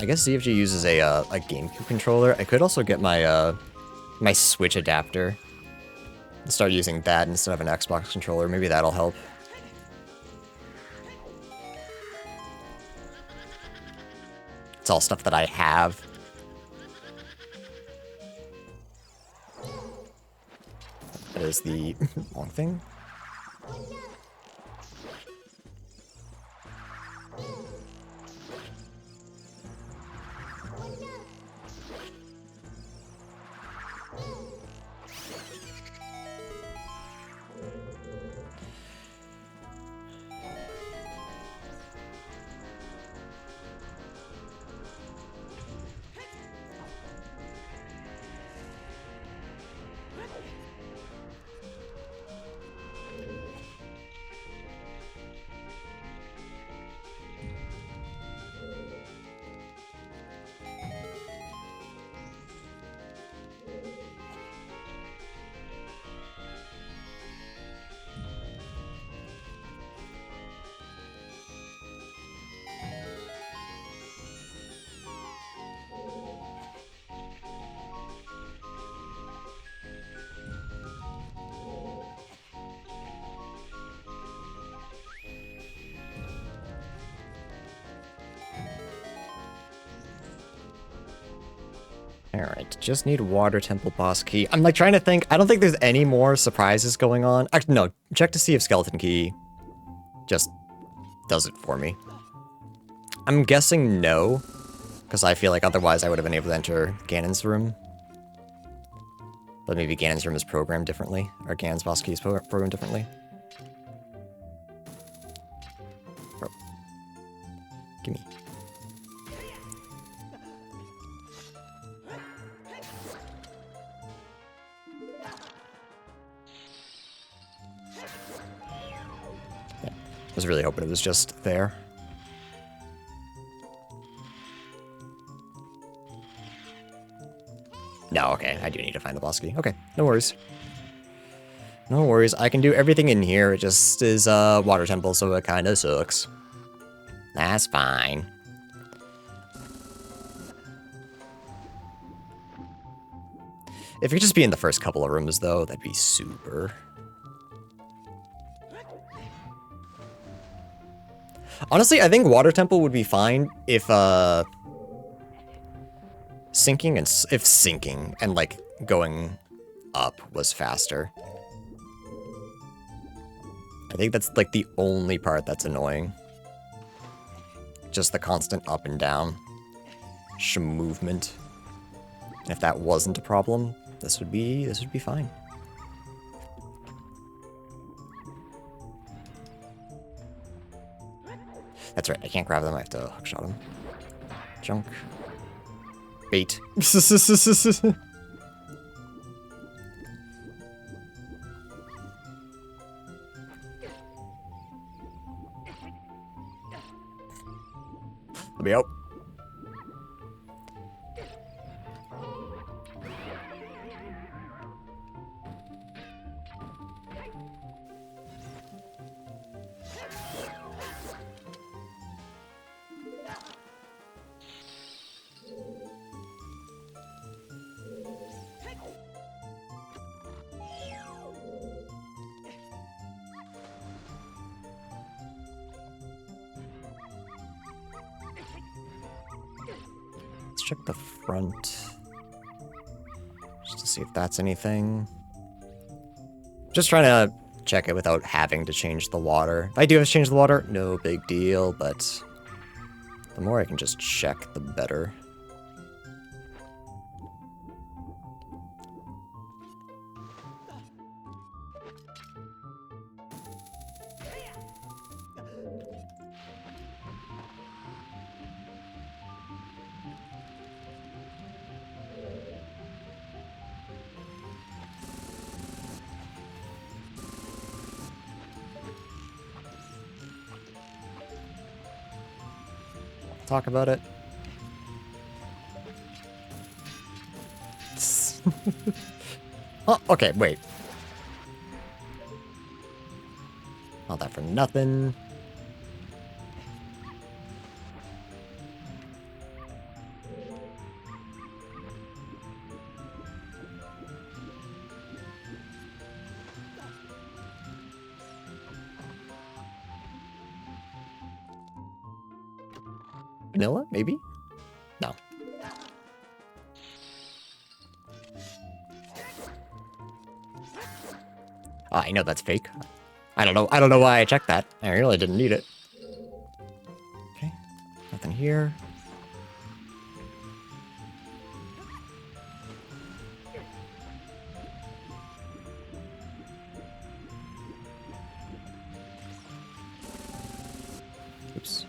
I guess CFG uses a GameCube controller. I could also get my my Switch adapter and start using that instead of an Xbox controller. Maybe that'll help. It's all stuff that I have. That is the wrong thing. Alright, just need Water Temple boss key. I'm like trying to think. I don't think there's any more surprises going on. Actually, no. Check to see if Skeleton Key just does it for me. I'm guessing no, because I feel like otherwise I would have been able to enter Ganon's room. But maybe Ganon's room is programmed differently, or Ganon's boss key is programmed differently. Bro. Gimme. I was really hoping it was just there. No, okay, I do need to find the boss key. Okay, no worries. No worries, I can do everything in here, it just is a water temple, so it kinda sucks. That's fine. If it could just be in the first couple of rooms, though, that'd be super. Honestly, I think Water Temple would be fine if, sinking and, like, going up was faster. I think that's, like, the only part that's annoying. Just the constant up and down movement. And if that wasn't a problem, this would be fine. That's right, I can't grab them, I have to hookshot them. Junk. Bait. Let me out. Let's check the front. Just to see if that's anything. Just trying to check it without having to change the water. If I do have to change the water, no big deal, but the more I can just check, the better. Talk about it. Oh, okay, wait. All that for nothing. Vanilla, maybe? No. Oh, I know that's fake. I don't know why I checked that. I really didn't need it. Okay. Nothing here. Oops.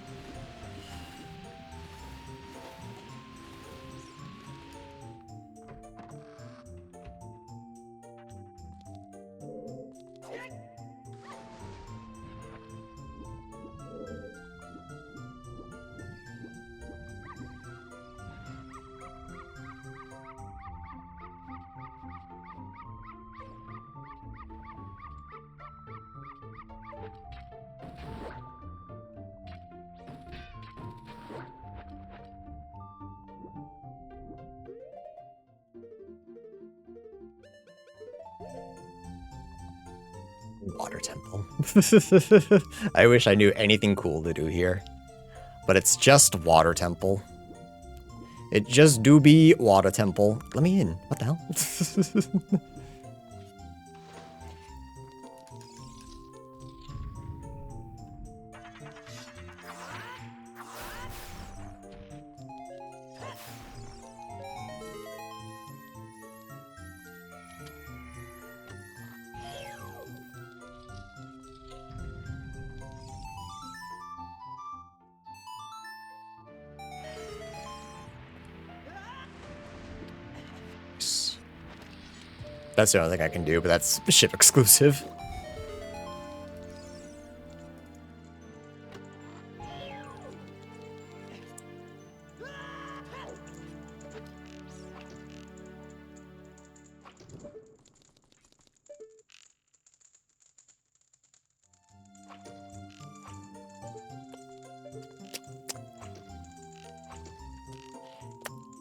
Water temple. I wish I knew anything cool to do here. But it's just water temple. It just do be water temple. Let me in. What the hell? That's the only thing I can do, but that's ship exclusive.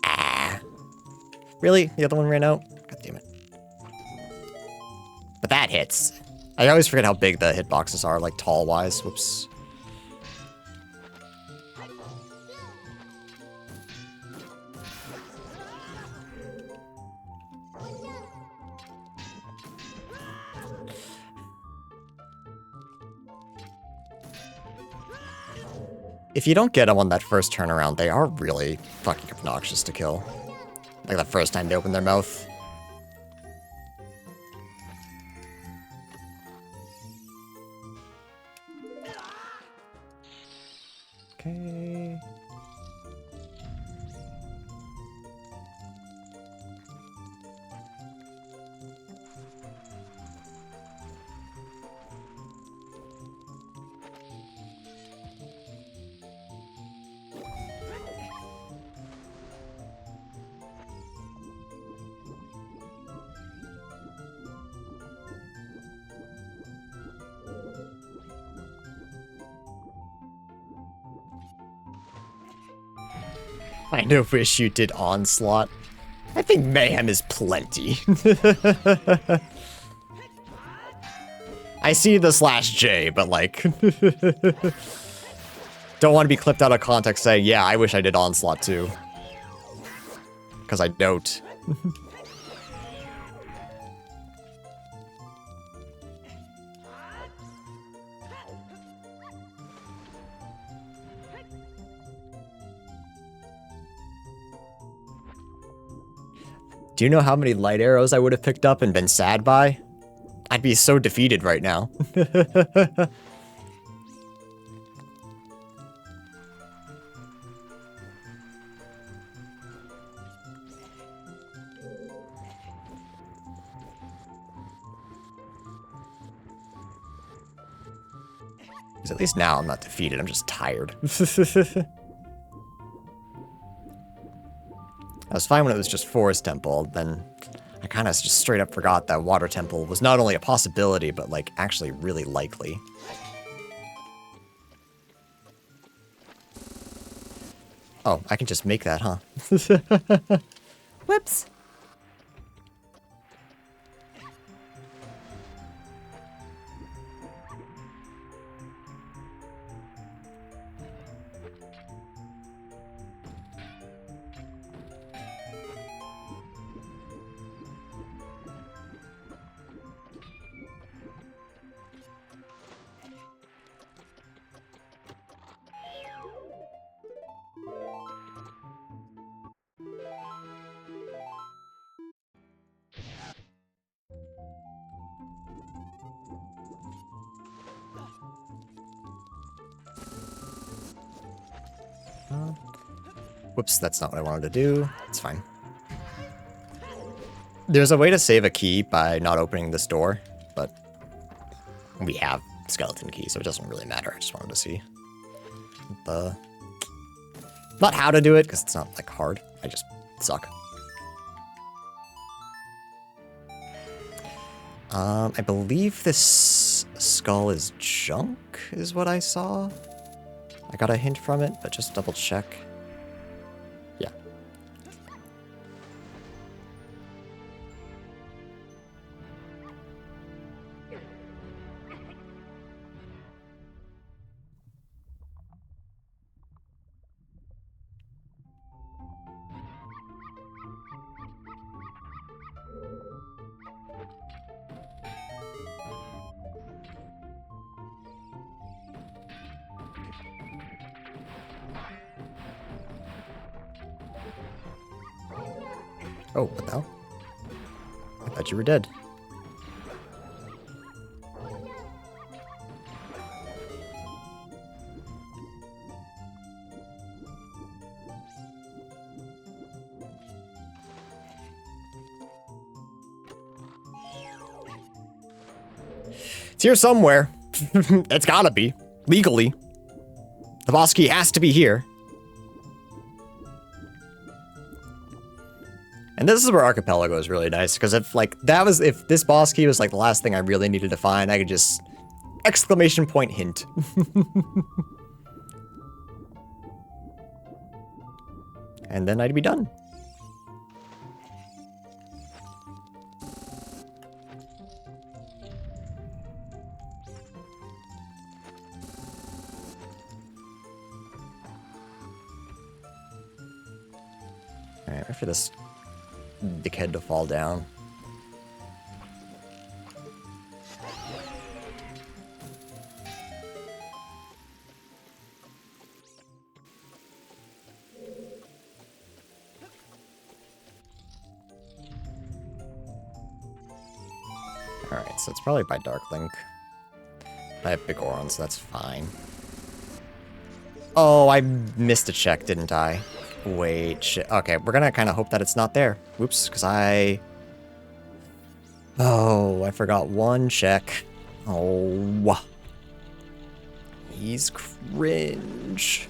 Ah. Really? The other one ran out? God damn it. But that hits. I always forget how big the hitboxes are, like tall-wise. Whoops. If you don't get them on that first turnaround, they are really fucking obnoxious to kill. Like the first time they open their mouth. Okay. I know wish you did Onslaught. I think Mayhem is plenty. I see the /J, but like... don't want to be clipped out of context saying, yeah, I wish I did Onslaught too. Because I don't. Do you know how many light arrows I would have picked up and been sad by? I'd be so defeated right now. Because at least now I'm not defeated, I'm just tired. I was fine when it was just Forest Temple, then I kind of just straight up forgot that Water Temple was not only a possibility, but like actually really likely. Oh, I can just make that, huh? Whoops. Whoops, that's not what I wanted to do. It's fine. There's a way to save a key by not opening this door, but we have skeleton key, so it doesn't really matter. I just wanted to see the... not how to do it, because it's not, like, hard. I just suck. I believe this skull is junk, is what I saw. I got a hint from it, but just double check. Yeah. Oh, what the hell? I thought you were dead. It's here somewhere. It's gotta be. Legally. The boss key has to be here. And this is where Archipelago is really nice, because if if this boss key was like the last thing I really needed to find, I could just exclamation point hint. And then I'd be done. Alright, wait for this dickhead to fall down. So it's probably by Dark Link. I have Big Oron, so that's fine. Oh, I missed a check, didn't I? Wait, shit. Okay, we're gonna kind of hope that it's not there. Whoops, because Oh, I forgot one check. Oh. He's cringe.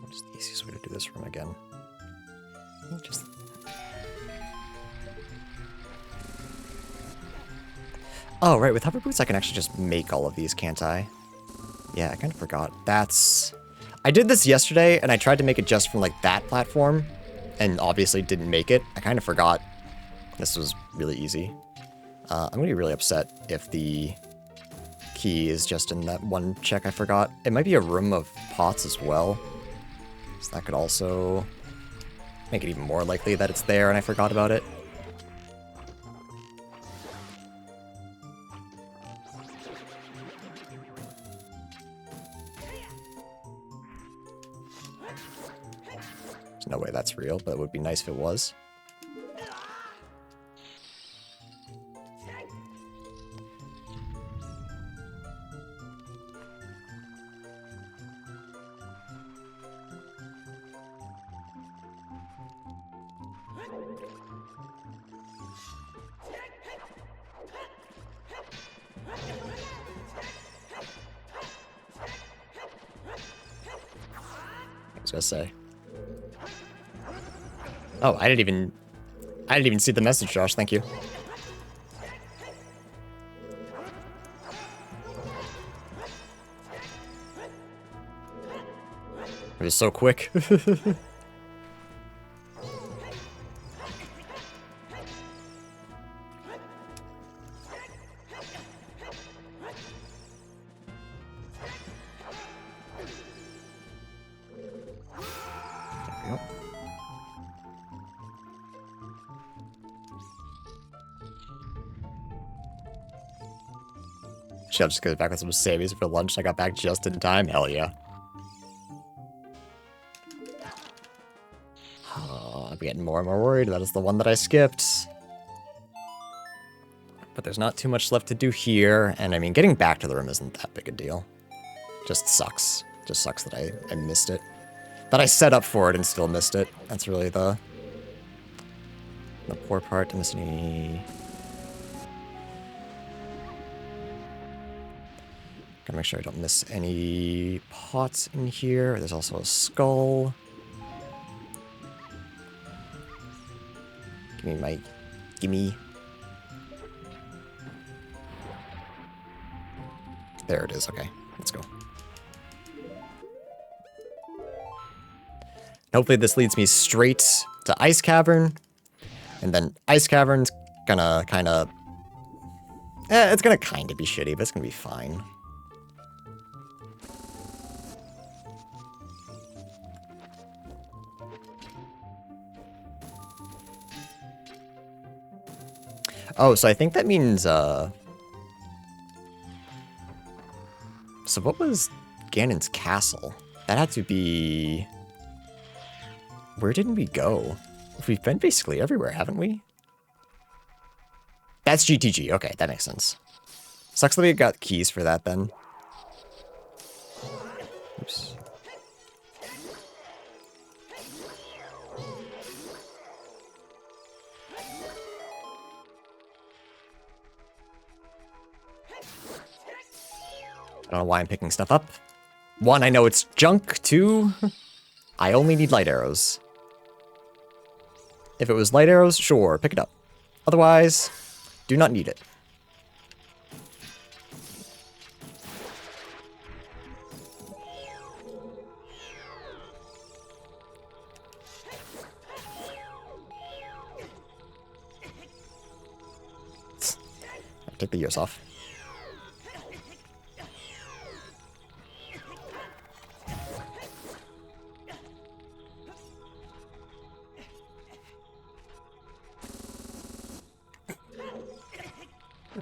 What is the easiest way to do this room again? Just... Oh, right, with hover boots I can actually just make all of these, can't I? Yeah, I kind of forgot. I did this yesterday, and I tried to make it just from, like, that platform, and obviously didn't make it. I kind of forgot. This was really easy. I'm gonna be really upset if the key is just in that one check I forgot. It might be a room of pots as well. So that could also make it even more likely that it's there and I forgot about it. There's no way that's real, but it would be nice if it was. I was gonna say. Oh, I didn't even see the message, Josh. Thank you. It was so quick. I'll just go back with some savings for lunch. I got back just in time. Hell yeah. Oh, I'm getting more and more worried. That is the one that I skipped. But there's not too much left to do here. And I mean, getting back to the room isn't that big a deal. Just sucks. Just sucks that I missed it. That I set up for it and still missed it. That's really the poor part. To miss any... Gotta make sure I don't miss any pots in here. There's also a skull. Gimme. There it is, okay. Let's go. Hopefully this leads me straight to Ice Cavern. And then Ice Cavern's gonna kinda... it's gonna kinda be shitty, but it's gonna be fine. Oh, so I think that means, So what was Ganon's castle? That had to be... Where didn't we go? We've been basically everywhere, haven't we? That's GTG. Okay, that makes sense. Sucks that we got keys for that, then. Oops. I don't know why I'm picking stuff up. One, I know it's junk. Two, I only need light arrows. If it was light arrows, sure, pick it up. Otherwise, do not need it. take the ears off.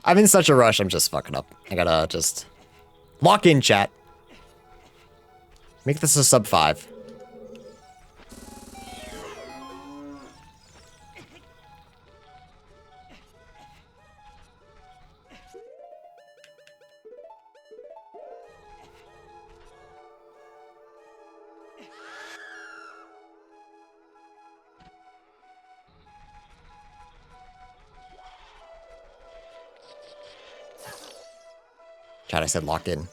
I'm in such a rush, I'm just fucking up. I gotta just lock in, chat. Make this a sub 5. Chat, I said lock in.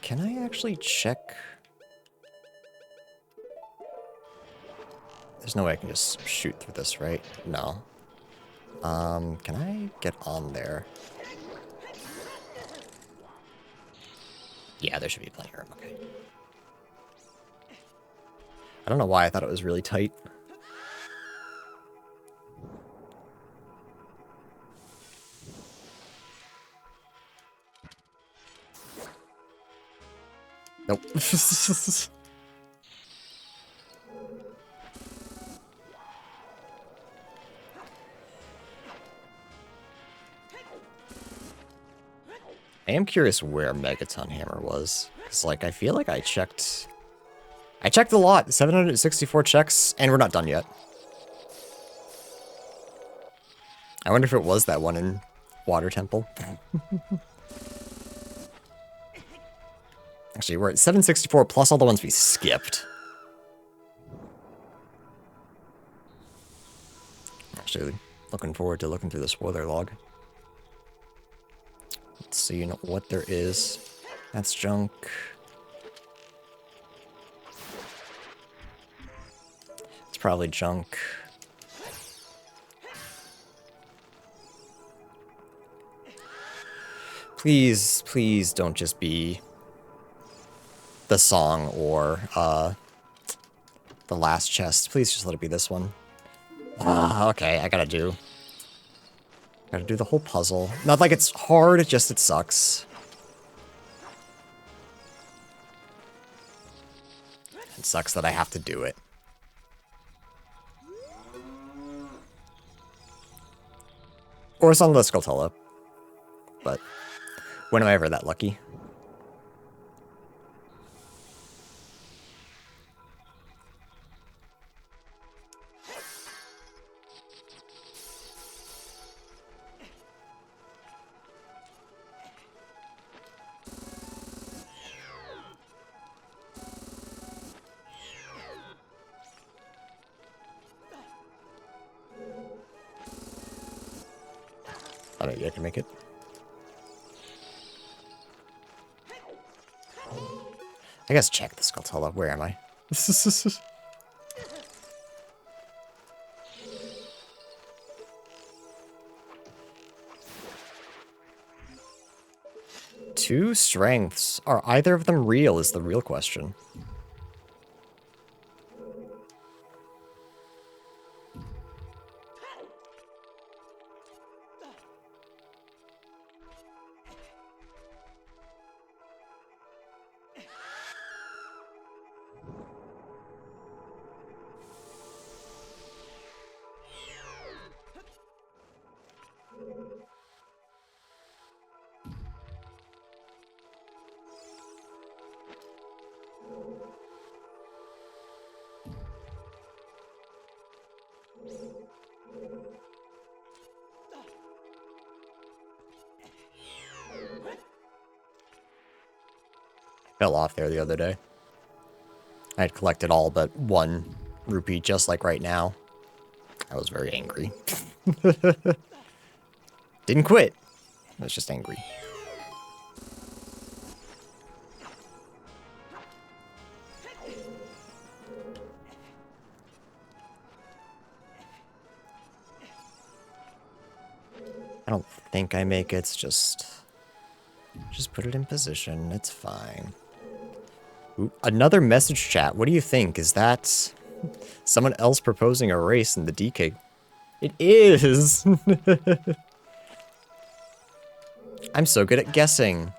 Can I actually check? There's no way I can just shoot through this, right? No. Can I get on there? Yeah, there should be plenty of room, okay. I don't know why I thought it was really tight. Nope. I am curious where Megaton Hammer was. Because, like, I feel like I checked a lot. 764 checks, and we're not done yet. I wonder if it was that one in Water Temple. Actually, we're at 764 plus all the ones we skipped. Actually, looking forward to looking through the spoiler log. Let's see what there is. That's junk. It's probably junk. Please, please don't just be the song or the last chest. Please just let it be this one. Okay, I gotta do the whole puzzle. Not like it's hard, just it sucks. It sucks that I have to do it. Or it's on the Skulltula. But when am I ever that lucky? I don't think I can make it. I guess check the Skulltula. Where am I? Two strengths. Are either of them real is the real question. Fell off there the other day. I had collected all but 1 rupee, just like right now. I was very angry. Didn't quit. I was just angry. I don't think I make it. Just put it in position. It's fine. Ooh, another message chat. What do you think? Is that someone else proposing a race in the DK? It is! I'm so good at guessing.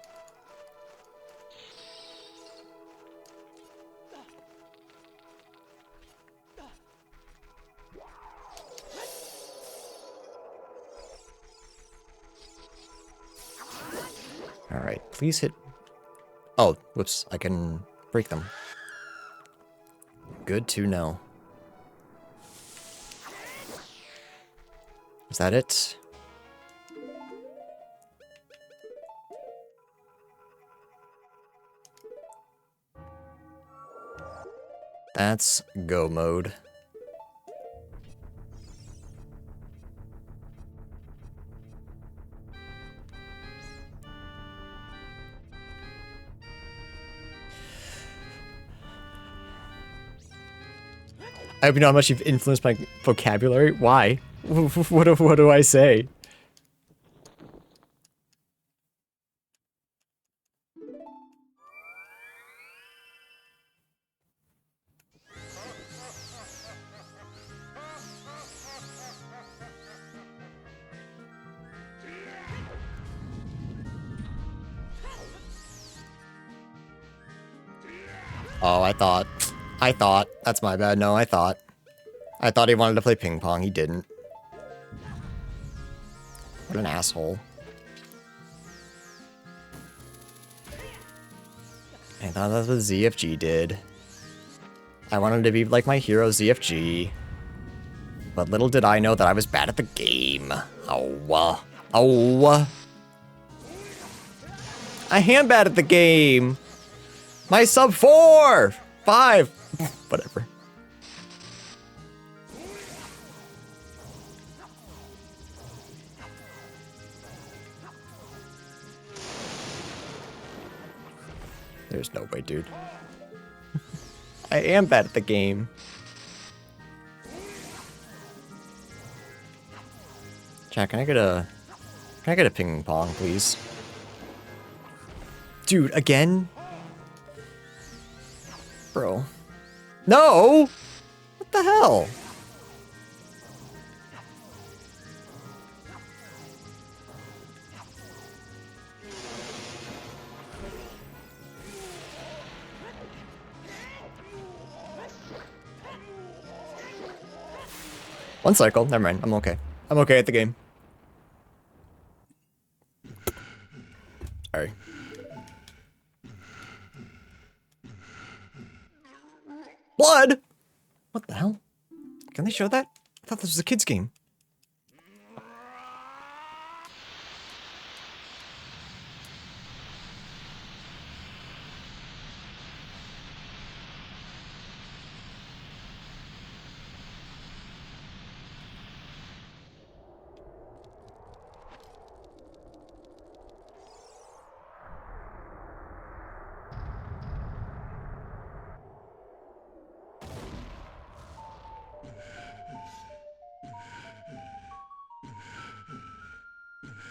Alright, please hit... Oh, whoops, I can break them. Good to know. Is that it? That's go mode. I hope you know how much you've influenced my vocabulary. Why? What do I say? Oh, I thought. That's my bad. No, I thought he wanted to play ping pong. He didn't. What an asshole. I thought that's what ZFG did. I wanted to be like my hero ZFG. But little did I know that I was bad at the game. Oh. Oh. I am bad at the game. My sub 4! 5! Whatever. There's no way, dude. I am bad at the game. Chat, can I get a ping pong, please? Dude, again? Bro. No! What the hell? One cycle, never mind, I'm okay. I'm okay at the game. Sorry. Blood! What the hell? Can they show that? I thought this was a kid's game.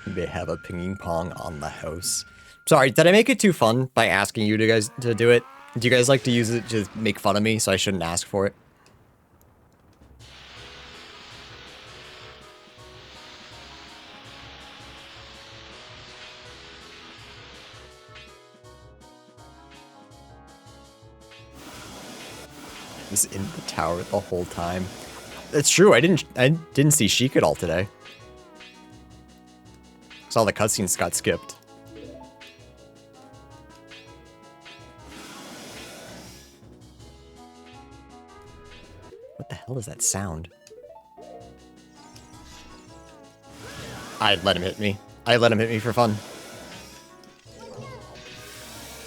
They have a ping pong on the house. Sorry, did I make it too fun by asking you guys to do it? Do you guys like to use it to make fun of me, so I shouldn't ask for it? I was in the tower the whole time. It's true, I didn't see Sheik at all today. So all the cutscenes got skipped. What the hell is that sound? I'd let him hit me. I let him hit me for fun.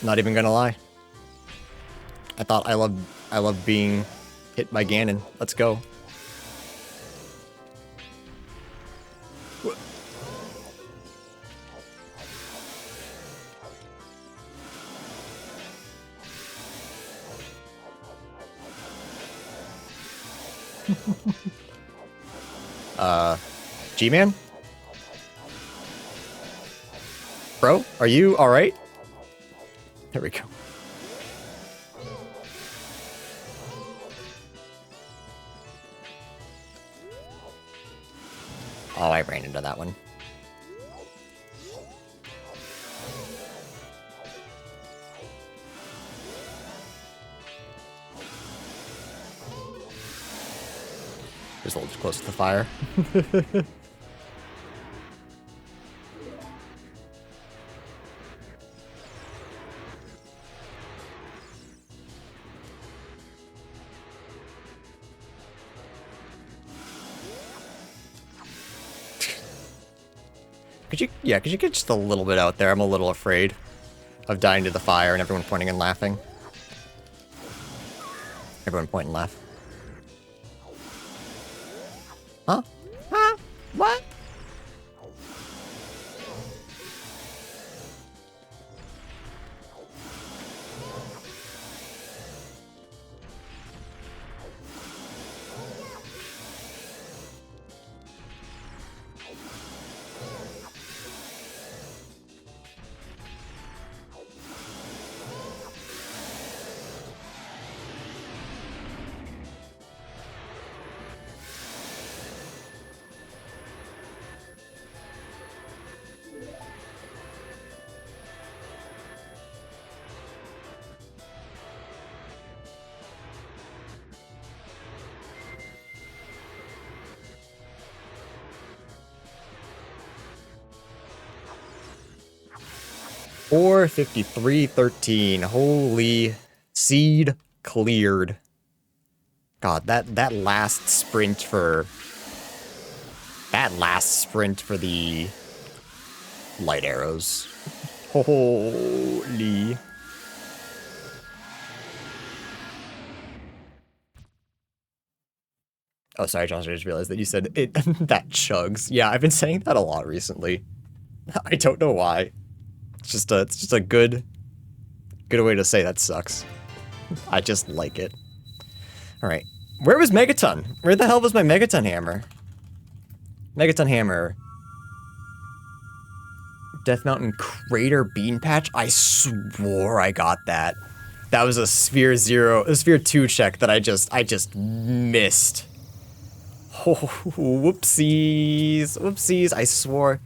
Not even gonna lie. I thought I love being hit by Ganon. Let's go. G-Man? Bro, are you alright? There we go. Oh, I ran into that one. Just a little too close to the fire. Could you get just a little bit out there? I'm a little afraid of dying to the fire and everyone pointing and laughing. Everyone point and laugh. Huh? Huh? What? Or 53-13. Holy seed cleared. God, that last sprint for the light arrows. Holy. Oh, sorry, Josh, I just realized that you said it that chugs. Yeah, I've been saying that a lot recently. I don't know why. It's just a good way to say that sucks. I just like it. All right. Where was Megaton? Where the hell was my Megaton hammer? Megaton hammer. Death Mountain Crater Bean Patch? I swore I got that. That was a Sphere 2 check that I just missed. Oh, whoopsies. Whoopsies, I swore.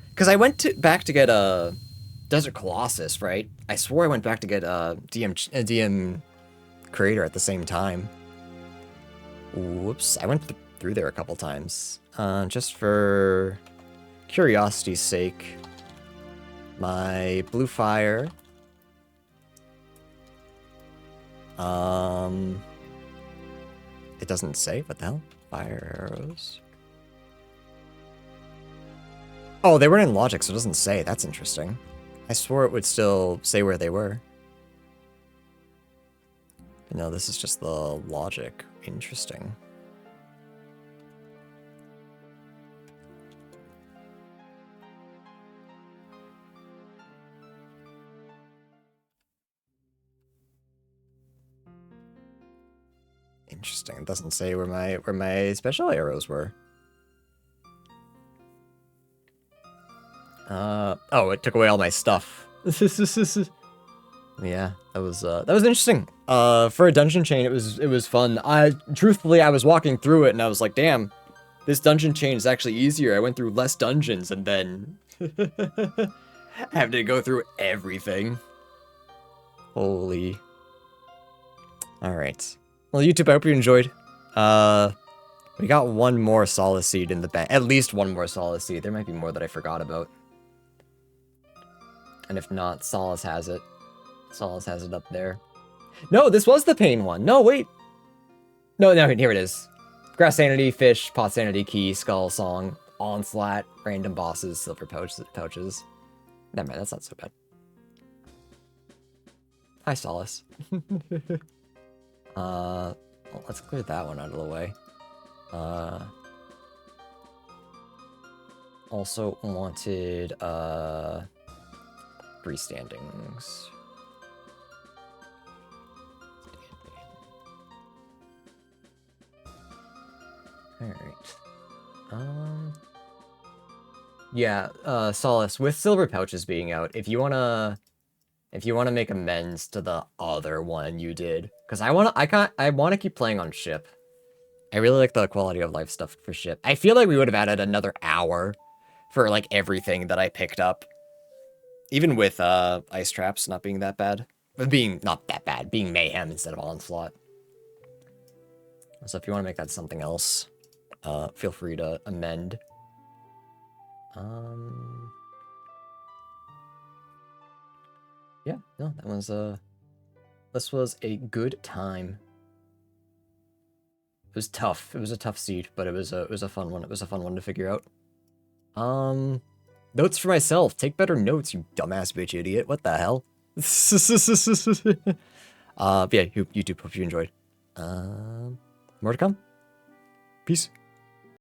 Because I went back to get a Desert Colossus, right? I swore I went back to get a DM Crater at the same time. Whoops, I went through there a couple times. Just for curiosity's sake, my blue fire. It doesn't say, what the hell? Fire arrows. Oh, they weren't in logic, so it doesn't say. That's interesting. I swore it would still say where they were. But no, this is just the logic. Interesting. Interesting. It doesn't say where my special arrows were. Oh, it took away all my stuff. Yeah, that was interesting. For a dungeon chain, it was fun. Truthfully, I was walking through it and I was like, damn, this dungeon chain is actually easier. I went through less dungeons and then having to go through everything. Holy. All right. Well, YouTube, I hope you enjoyed. We got one more Solace Seed in the bank. At least one more Solace Seed. There might be more that I forgot about. And if not, Solace has it. Solace has it up there. No, this was the pain one. No, wait. No, here it is. Grass Sanity, Fish, Pot Sanity, Key, Skull, Song, Onslaught, Random Bosses, Silver Pouches. Never mind, that's not so bad. Hi, Solace. Well, let's clear that one out of the way. Also wanted, freestandings. Alright. Yeah, Solace, with Silver Pouches being out, if you wanna make amends to the other one you did, because I wanna keep playing on ship. I really like the quality of life stuff for ship. I feel like we would have added another hour for like everything that I picked up. Even with ice traps not being that bad. Being not that bad, being mayhem instead of onslaught. So if you want to make that something else, feel free to amend. Yeah, no, that was this was a good time. It was tough. It was a tough seed, but it was a fun one. It was a fun one to figure out. Notes for myself. Take better notes, you dumbass bitch idiot. What the hell? But yeah, YouTube, hope you enjoyed. More to come. Peace.